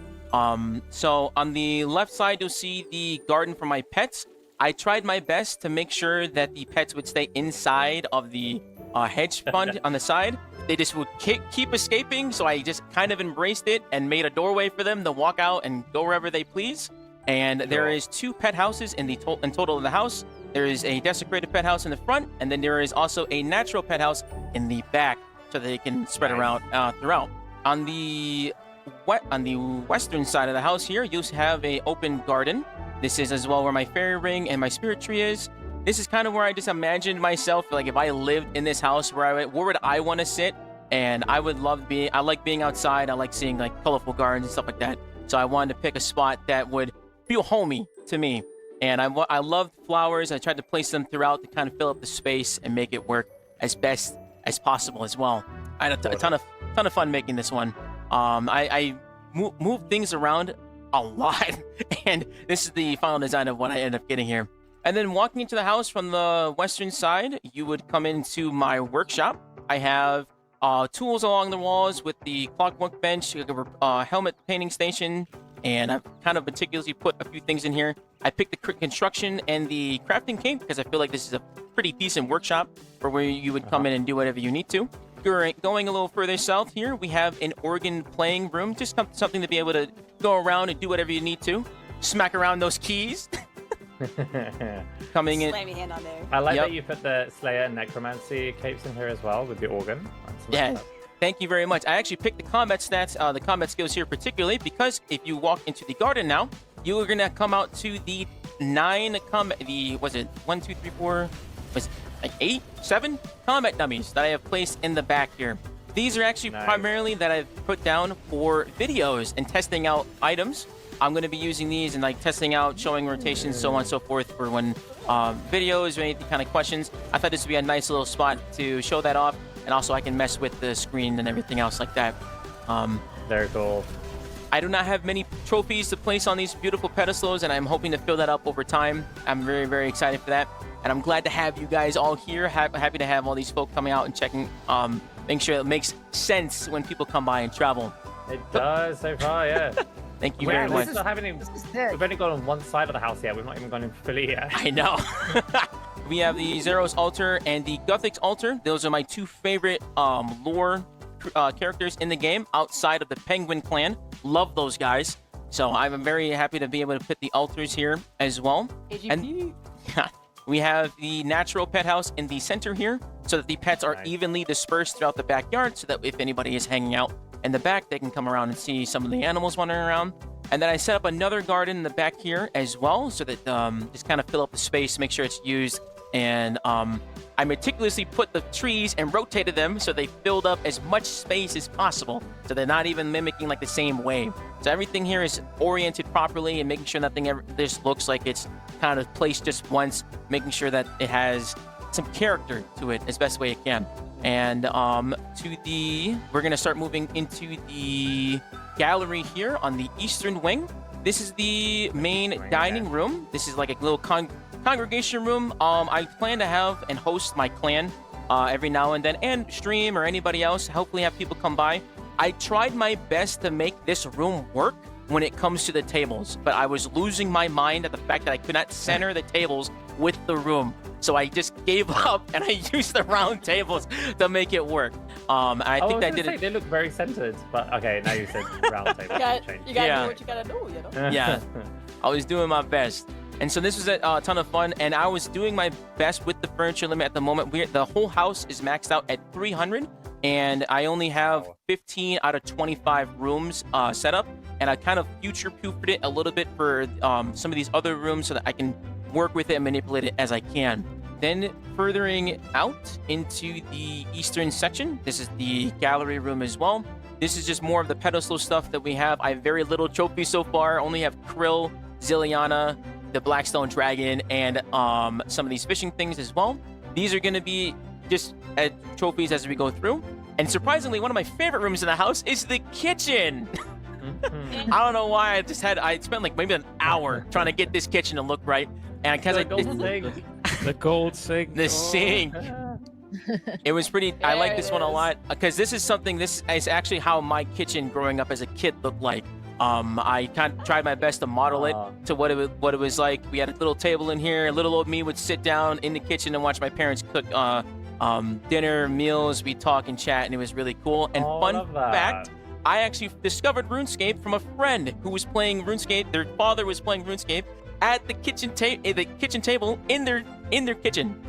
So on the left side, you'll see the garden for my pets. I tried my best to make sure that the pets would stay inside of the hedge fund on the side. They just would keep escaping, so I just kind of embraced it and made a doorway for them to walk out and go wherever they please. And there is 2 pet houses in total of the house. There is a desecrated pet house in the front, and then there is also a natural pet house in the back, so they can spread around throughout. On the western side of the house here, you have a open garden. This is as well where my fairy ring and my spirit tree is. This is kind of where I just imagined myself, like if I lived in this house, where would I want to sit? And I like being outside. I like seeing like colorful gardens and stuff like that. So I wanted to pick a spot that would feel homey to me. And I loved flowers. I tried to place them throughout to kind of fill up the space and make it work as best as possible as well. I had a ton of fun making this one. I moved things around a lot, and this is the final design of what I ended up getting here. And then walking into the house from the western side, you would come into my workshop. I have tools along the walls with the clockwork bench, helmet painting station, and I've kind of meticulously put a few things in here. I picked the construction and the crafting cave because I feel like this is a pretty decent workshop for where you would come in and do whatever you need to. Going a little further south here, we have an organ playing room, just something to be able to go around and do whatever you need to. Smack around those keys. Coming in. Slam your hand on there. I like Yep. that you put the Slayer and Necromancy capes in here as well with the organ. That's a nice Yeah. touch. Thank you very much. I actually picked the combat stats, the combat skills here particularly because if you walk into the garden now, you are gonna come out to the 9 combat. Was it 1, 2, 3, 4? Was it like 8, 7 combat dummies that I have placed in the back here. These are actually Nice. primarily that I've put down for videos and testing out items. I'm going to be using these and like testing out, showing rotations, so on and so forth for when videos or anything kind of questions. I thought this would be a nice little spot to show that off, and also I can mess with the screen and everything else like that. Very cool. I do not have many trophies to place on these beautiful pedestals, and I'm hoping to fill that up over time. I'm very, very excited for that. and I'm glad to have you guys all here. Happy to have all these folk coming out and checking, making sure it makes sense when people come by and travel. It does so far, yeah. Thank you We're very much. still haven't even, we've only gone on one side of the house yet. We've not even gone in fully yet. I know. We have the Zeros altar and the Guthix altar. Those are my two favorite lore characters in the game outside of the Penguin clan. Love those guys. So I'm very happy to be able to put the altars here as well. And we have the natural pet house in the center here so that the pets are evenly dispersed throughout the backyard so that if anybody is hanging out in the back, they can come around and see some of the animals wandering around. And then I set up another garden in the back here as well so that just kind of fill up the space, make sure it's used. And I meticulously put the trees and rotated them so they filled up as much space as possible. So they're not even mimicking like the same way. So everything here is oriented properly and making sure nothing ever this looks like it's kind of placed just once, making sure that it has some character to it as best way it can. And we're gonna start moving into the gallery here on the eastern wing. This is the main dining room. This is like a little congregation room. I plan to have and host my clan every now and then, and stream or anybody else. Hopefully have people come by. I tried my best to make this room work when it comes to the tables, but I was losing my mind at the fact that I could not center the tables with the room. So I just gave up and I used the round tables to make it work. And I think that did it. They look very centered, but okay, now you said round tables. You gotta do what you gotta do, you know? Yeah, I was doing my best. And so this was a ton of fun, and I was doing my best with the furniture limit at the moment. The whole house is maxed out at 300, and I only have 15 out of 25 rooms set up, and I kind of future-proofed it a little bit for some of these other rooms so that I can work with it and manipulate it as I can. Then furthering out into the eastern section, this is the gallery room as well. This is just more of the pedestal stuff that we have. I have very little trophies so far. Only have Krill, Zilliana, the Blackstone Dragon, and some of these fishing things as well. These are going to be just trophies as we go through. And surprisingly, one of my favorite rooms in the house is the kitchen. I don't know why. I spent like maybe an hour trying to get this kitchen to look right. And because the gold sink. The sink. It was pretty. I like this one a lot because this is actually how my kitchen growing up as a kid looked like. I kind of tried my best to model it to what it was like. We had a little table in here. Little old me would sit down in the kitchen and watch my parents cook dinner, meals. We talk and chat, and it was really cool. And fun fact, I actually discovered RuneScape from a friend who was playing RuneScape. Their father was playing RuneScape at the kitchen table in their kitchen.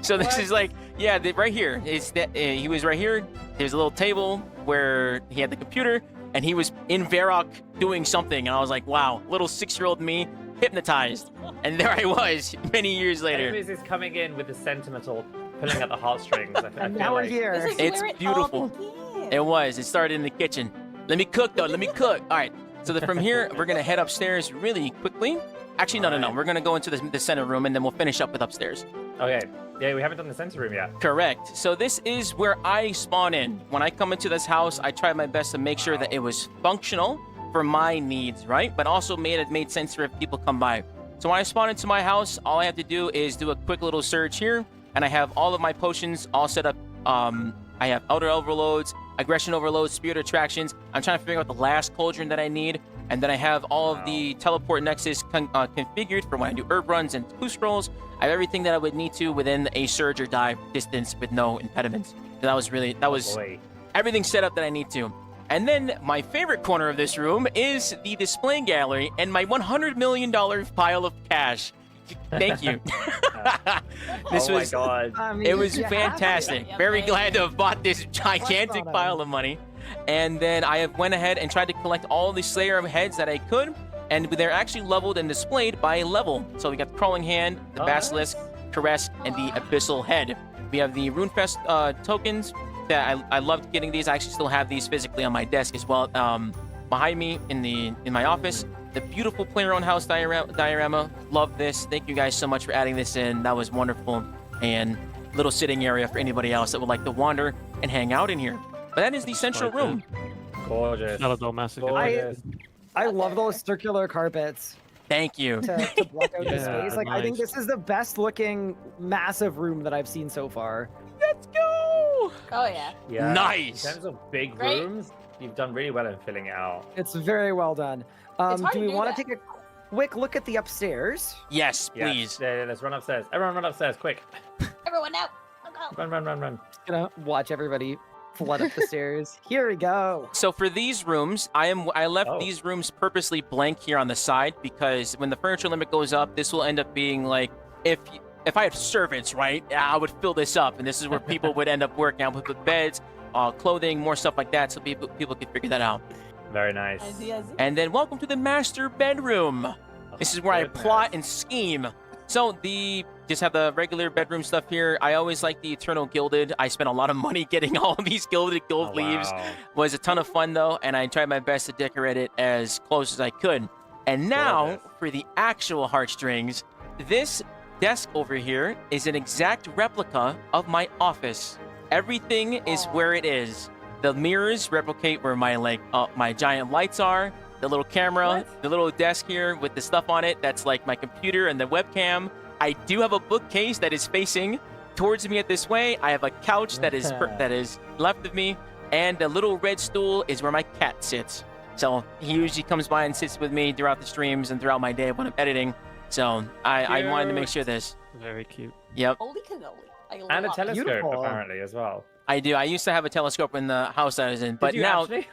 So this is like, yeah, right here. He was right here. There's a little table where he had the computer, and he was in Varrock doing something, and I was like, wow, little 6-year-old me hypnotized. And there I was many years later. Anyways, is coming in with the sentimental, pulling at the heartstrings. And now we're here. It's beautiful. It started in the kitchen. Let me cook, though. Let me cook. All right. So from here, we're going to head upstairs really quickly. Actually, no. We're going to go into the center room, and then we'll finish up with upstairs. Okay. Yeah, we haven't done the center room yet. Correct. So this is where I spawn in. When I come into this house, I try my best to make sure that it was functional for my needs, right? But also made sense for if people come by. So when I spawn into my house, all I have to do is do a quick little search here, and I have all of my potions all set up. I have Elder Overloads, Aggression Overloads, Spirit Attractions. I'm trying to figure out the last cauldron that I need. And then I have all of the teleport nexus configured for when I do herb runs and clue scrolls. I have everything that I would need to within a surge or dive distance with no impediments. So that was everything set up that I need to. And then my favorite corner of this room is the display gallery and my $100 million pile of cash. Thank you. My God. I mean, It was you fantastic. Yeah, Very man. glad to have bought this gigantic pile of money. And then I went ahead and tried to collect all the Slayer heads that I could. And they're actually leveled and displayed by level. So we got the Crawling Hand, the Basilisk, Caress, and the Abyssal Head. We have the RuneFest tokens. That I loved getting these. I actually still have these physically on my desk as well. Behind me in my office. The beautiful player-owned house diorama. Love this. Thank you guys so much for adding this in. That was wonderful. And little sitting area for anybody else that would like to wander and hang out in here. But that is the central room. Gorgeous. Not a massacre. Gorgeous. I love those circular carpets. Thank you. to block out the Yeah, space. Like, I think nice. this is the best looking massive room that I've seen so far. Let's go. Oh yeah. Yeah. Nice. In terms of big Great. rooms, you've done really well in filling it out. It's very well done. hard Do to we do want that. to take a quick look at the upstairs? Yes, Yes. please. Yeah, let's run upstairs. Everyone run upstairs, quick. Everyone out. Go. Run. Gonna watch everybody flood up the stairs. Here we go. So for these rooms, I left Oh. these rooms purposely blank here on the side because when the furniture limit goes up, this will end up being like if I had servants, right? I would fill this up, and this is where people would end up working. I would put beds, clothing, more stuff like that, so people could figure that out. Very nice. I see. And then welcome to the master bedroom. This is where I plot and scheme. So just have the regular bedroom stuff here. I always like the Eternal Gilded. I spent a lot of money getting all of these gilded gold leaves. Wow. Was a ton of fun though, and I tried my best to decorate it as close as I could. And now Gorgeous. for the actual heartstrings. This desk over here is an exact replica of my office. Everything is where it is. The mirrors replicate where my giant lights are. The little camera, What? the little desk here with the stuff on it. That's like my computer and the webcam. I do have a bookcase that is facing towards me at this way. I have a couch that is left of me, and the little red stool is where my cat sits. So he usually comes by and sits with me throughout the streams and throughout my day when I'm editing. So I wanted to make sure this. Very cute. Yep, Holy cannoli. I love And a it. telescope, Beautiful. apparently, as well. I do. I used to have a telescope in the house I was in, but Did you now actually?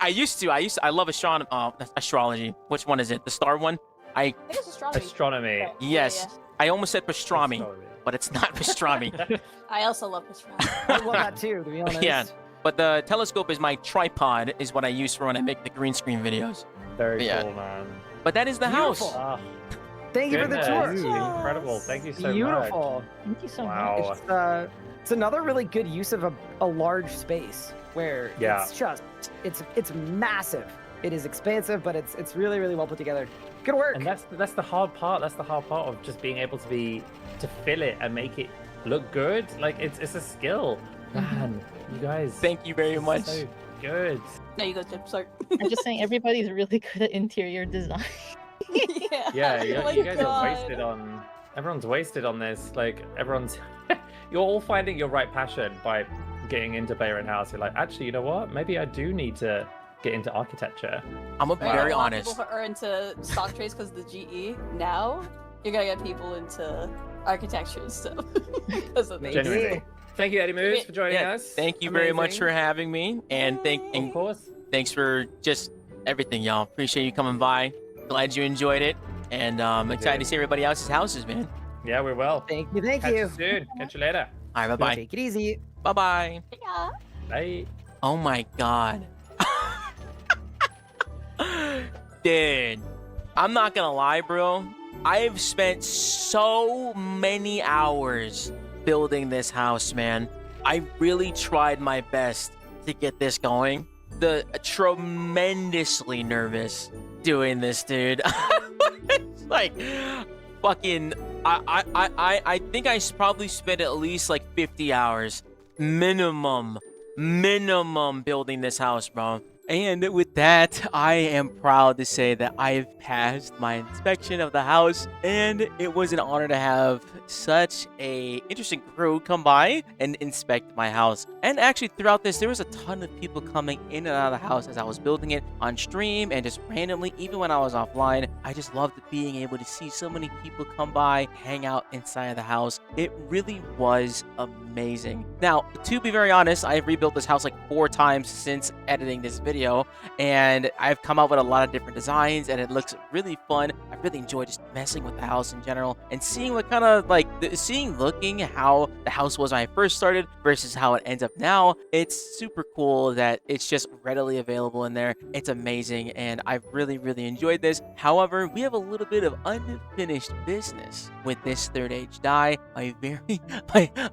I used to. I love astrology. Which one is it? The star one? I think it's astronomy. Astronomy. Okay. Yes. Yeah, I almost said pastrami, Astronomy. but it's not pastrami. yeah. I also love astronomy. I love that too, to be honest. Yeah. But the telescope is my tripod, is what I use for when I make the green screen videos. Very Yeah. cool, man. But that is the house. Beautiful. Ah, Thank you for the goodness. tour. Incredible. Thank you so much. Beautiful. Thank you so Wow. It's another really good use of a large space where Yeah. it's massive. It is expansive, but it's really, really well put together. Good work. And that's the hard part. That's the hard part of just being able to fill it and make it look good. Like it's a skill. Man, you guys. Thank you very this is much. So good. There you go, Jim. Sorry. I'm just saying everybody's really good at interior design. Yeah, Oh my you guys are God. wasted on. Everyone's wasted on this. Like everyone's. You're all finding your right passion by getting into player in house. You're like, actually, you know what? Maybe I do need to get into architecture. I'm gonna be Right, very a lot of honest. People who are into stock trades because the GE. Now you're gonna get people into architecture and stuff because of Maybe. this. Genuinely. Thank you, Eddie Moves, for joining Yeah, us. thank you very much Amazing. for having me, and Of course. thanks for just everything, y'all. Appreciate you coming by. Glad you enjoyed it, and excited to see everybody else's houses, man. Yeah, we're well. Thank you. Thank Catch you. you soon. Catch you later. All right, bye bye. Take it easy. Bye bye. Yeah. Bye. Oh my god. Dude, I'm not gonna lie, bro. I've spent so many hours building this house, man. I really tried my best to get this going. Tremendously nervous doing this, dude. It's like fucking I think I probably spent at least like 50 hours minimum building this house, bro. And with that, I am proud to say that I've passed my inspection of the house, and it was an honor to have such a interesting crew come by and inspect my house. And actually, throughout this, there was a ton of people coming in and out of the house as I was building it on stream and just randomly, even when I was offline. I just loved being able to see so many people come by, hang out inside of the house. It really was amazing. Now, to be very honest, I've rebuilt this house like 4 times since editing this video, and I've come up with a lot of different designs, and it looks really fun. I really enjoy just messing with the house in general and seeing what kind of like looking how the house was when I first started versus how it ends up now. It's super cool that it's just readily available in there. It's amazing, and I've really enjoyed this. However, we have a little bit of unfinished business with this third age die,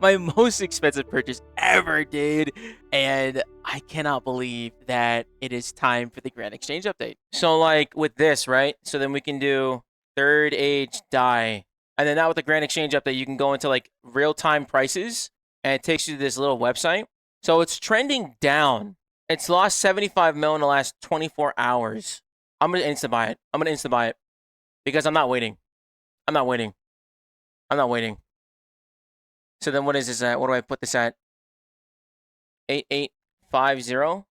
my most expensive purchase ever, dude. And I cannot believe that it is time for the Grand Exchange update. So like with this, right? So then we can do third age die. And then now with the Grand Exchange update, you can go into like real-time prices, and it takes you to this little website. So it's trending down. It's lost 75 mil in the last 24 hours. I'm going to insta buy it. because I'm not waiting. I'm not waiting. I'm not waiting. So then what is this at? What do I put this at? 8850.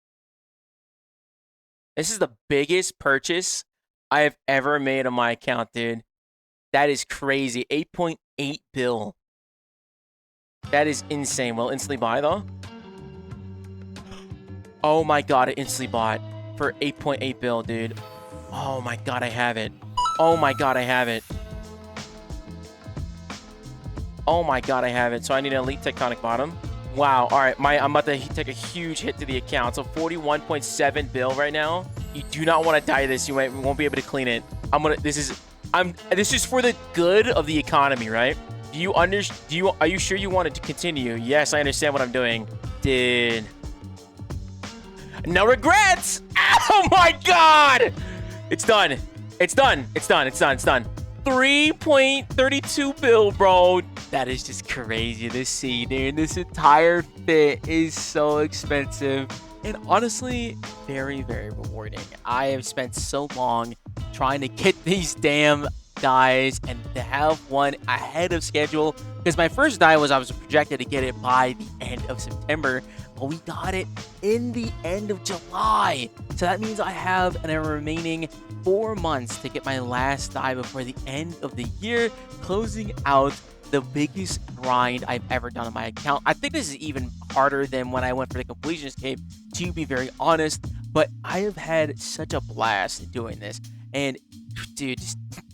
This is the biggest purchase I have ever made on my account, dude. That is crazy. 8.8 bill. That is insane. Will instantly buy though? Oh my god, it instantly bought for 8.8 bill, dude. Oh my god, I have it. Oh my god, I have it. Oh my god, I have it. So I need an elite tectonic bottom. Wow. All right, I'm about to take a huge hit to the account. So 41.7 bill right now. You do not want to die this. You won't be able to clean it. This is for the good of the economy, right? Are you sure you wanted to continue? Yes, I understand what I'm doing. Dude. No regrets. Oh my god. It's done. It's done. It's done. It's done. It's done. 3.32 bill, bro. That is just crazy to see, dude. This entire fit is so expensive and honestly very, very rewarding. I have spent so long trying to get these damn dies and to have one ahead of schedule, because my first die I was projected to get it by the end of September, but we got it in the end of July. So that means I have a remaining 4 months to get my last die before the end of the year, closing out the biggest grind I've ever done on my account. I think this is even harder than when I went for the completion escape, to be very honest, but I have had such a blast doing this. And dude,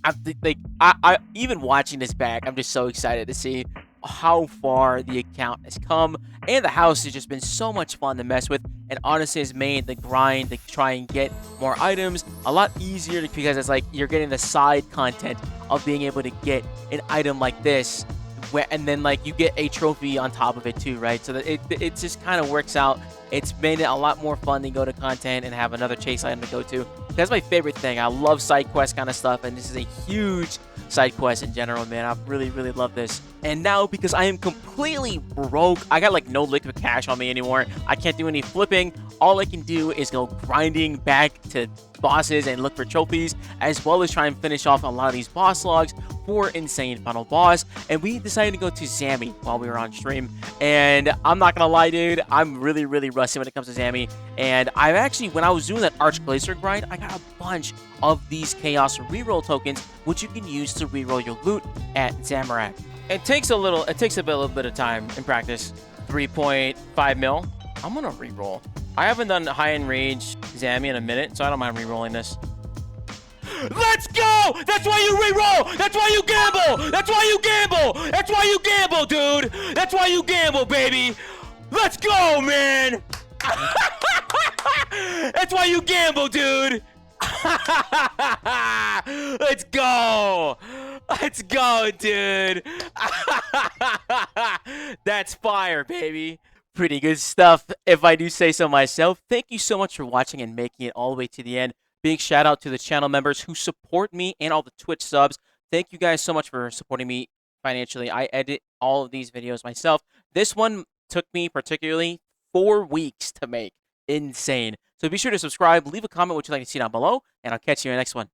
I even watching this back, I'm just so excited to see how far the account has come, and the house has just been so much fun to mess with, and honestly has made the grind to try and get more items a lot easier, because it's like you're getting the side content of being able to get an item like this, and then like you get a trophy on top of it too, right? So that it just kind of works out. It's made it a lot more fun to go to content and have another chase item to go to. That's my favorite thing. I love side quest kind of stuff, and this is a huge side quest in general, man. I really, really love this. And now, because I am completely broke, I got like no liquid cash on me anymore. I can't do any flipping. All I can do is go grinding back to bosses and look for trophies, as well as try and finish off a lot of these boss logs for Insane Final Boss. And we decided to go to Zammy while we were on stream, and I'm not gonna lie, dude, I'm really, really rusty when it comes to Zammy. And I've actually, when I was doing that Arch Glacier grind, I got a bunch of these Chaos reroll tokens, which you can use to reroll your loot at Zamorak. It takes a little bit of time in practice. 3.5 mil. I'm gonna reroll. I haven't done high end rage Zammy in a minute, so I don't mind rerolling this. Let's go! That's why you reroll! That's why you gamble! That's why you gamble! That's why you gamble, dude! That's why you gamble, baby! Let's go, man! That's why you gamble, dude! Let's go! Let's go, dude! That's fire, baby! Pretty good stuff, if I do say so myself. Thank you so much for watching and making it all the way to the end. Big shout out to the channel members who support me and all the Twitch subs. Thank you guys so much for supporting me financially. I edit all of these videos myself. This one took me particularly 4 weeks to make. Insane. So be sure to subscribe, leave a comment what you'd like to see down below, and I'll catch you in the next one.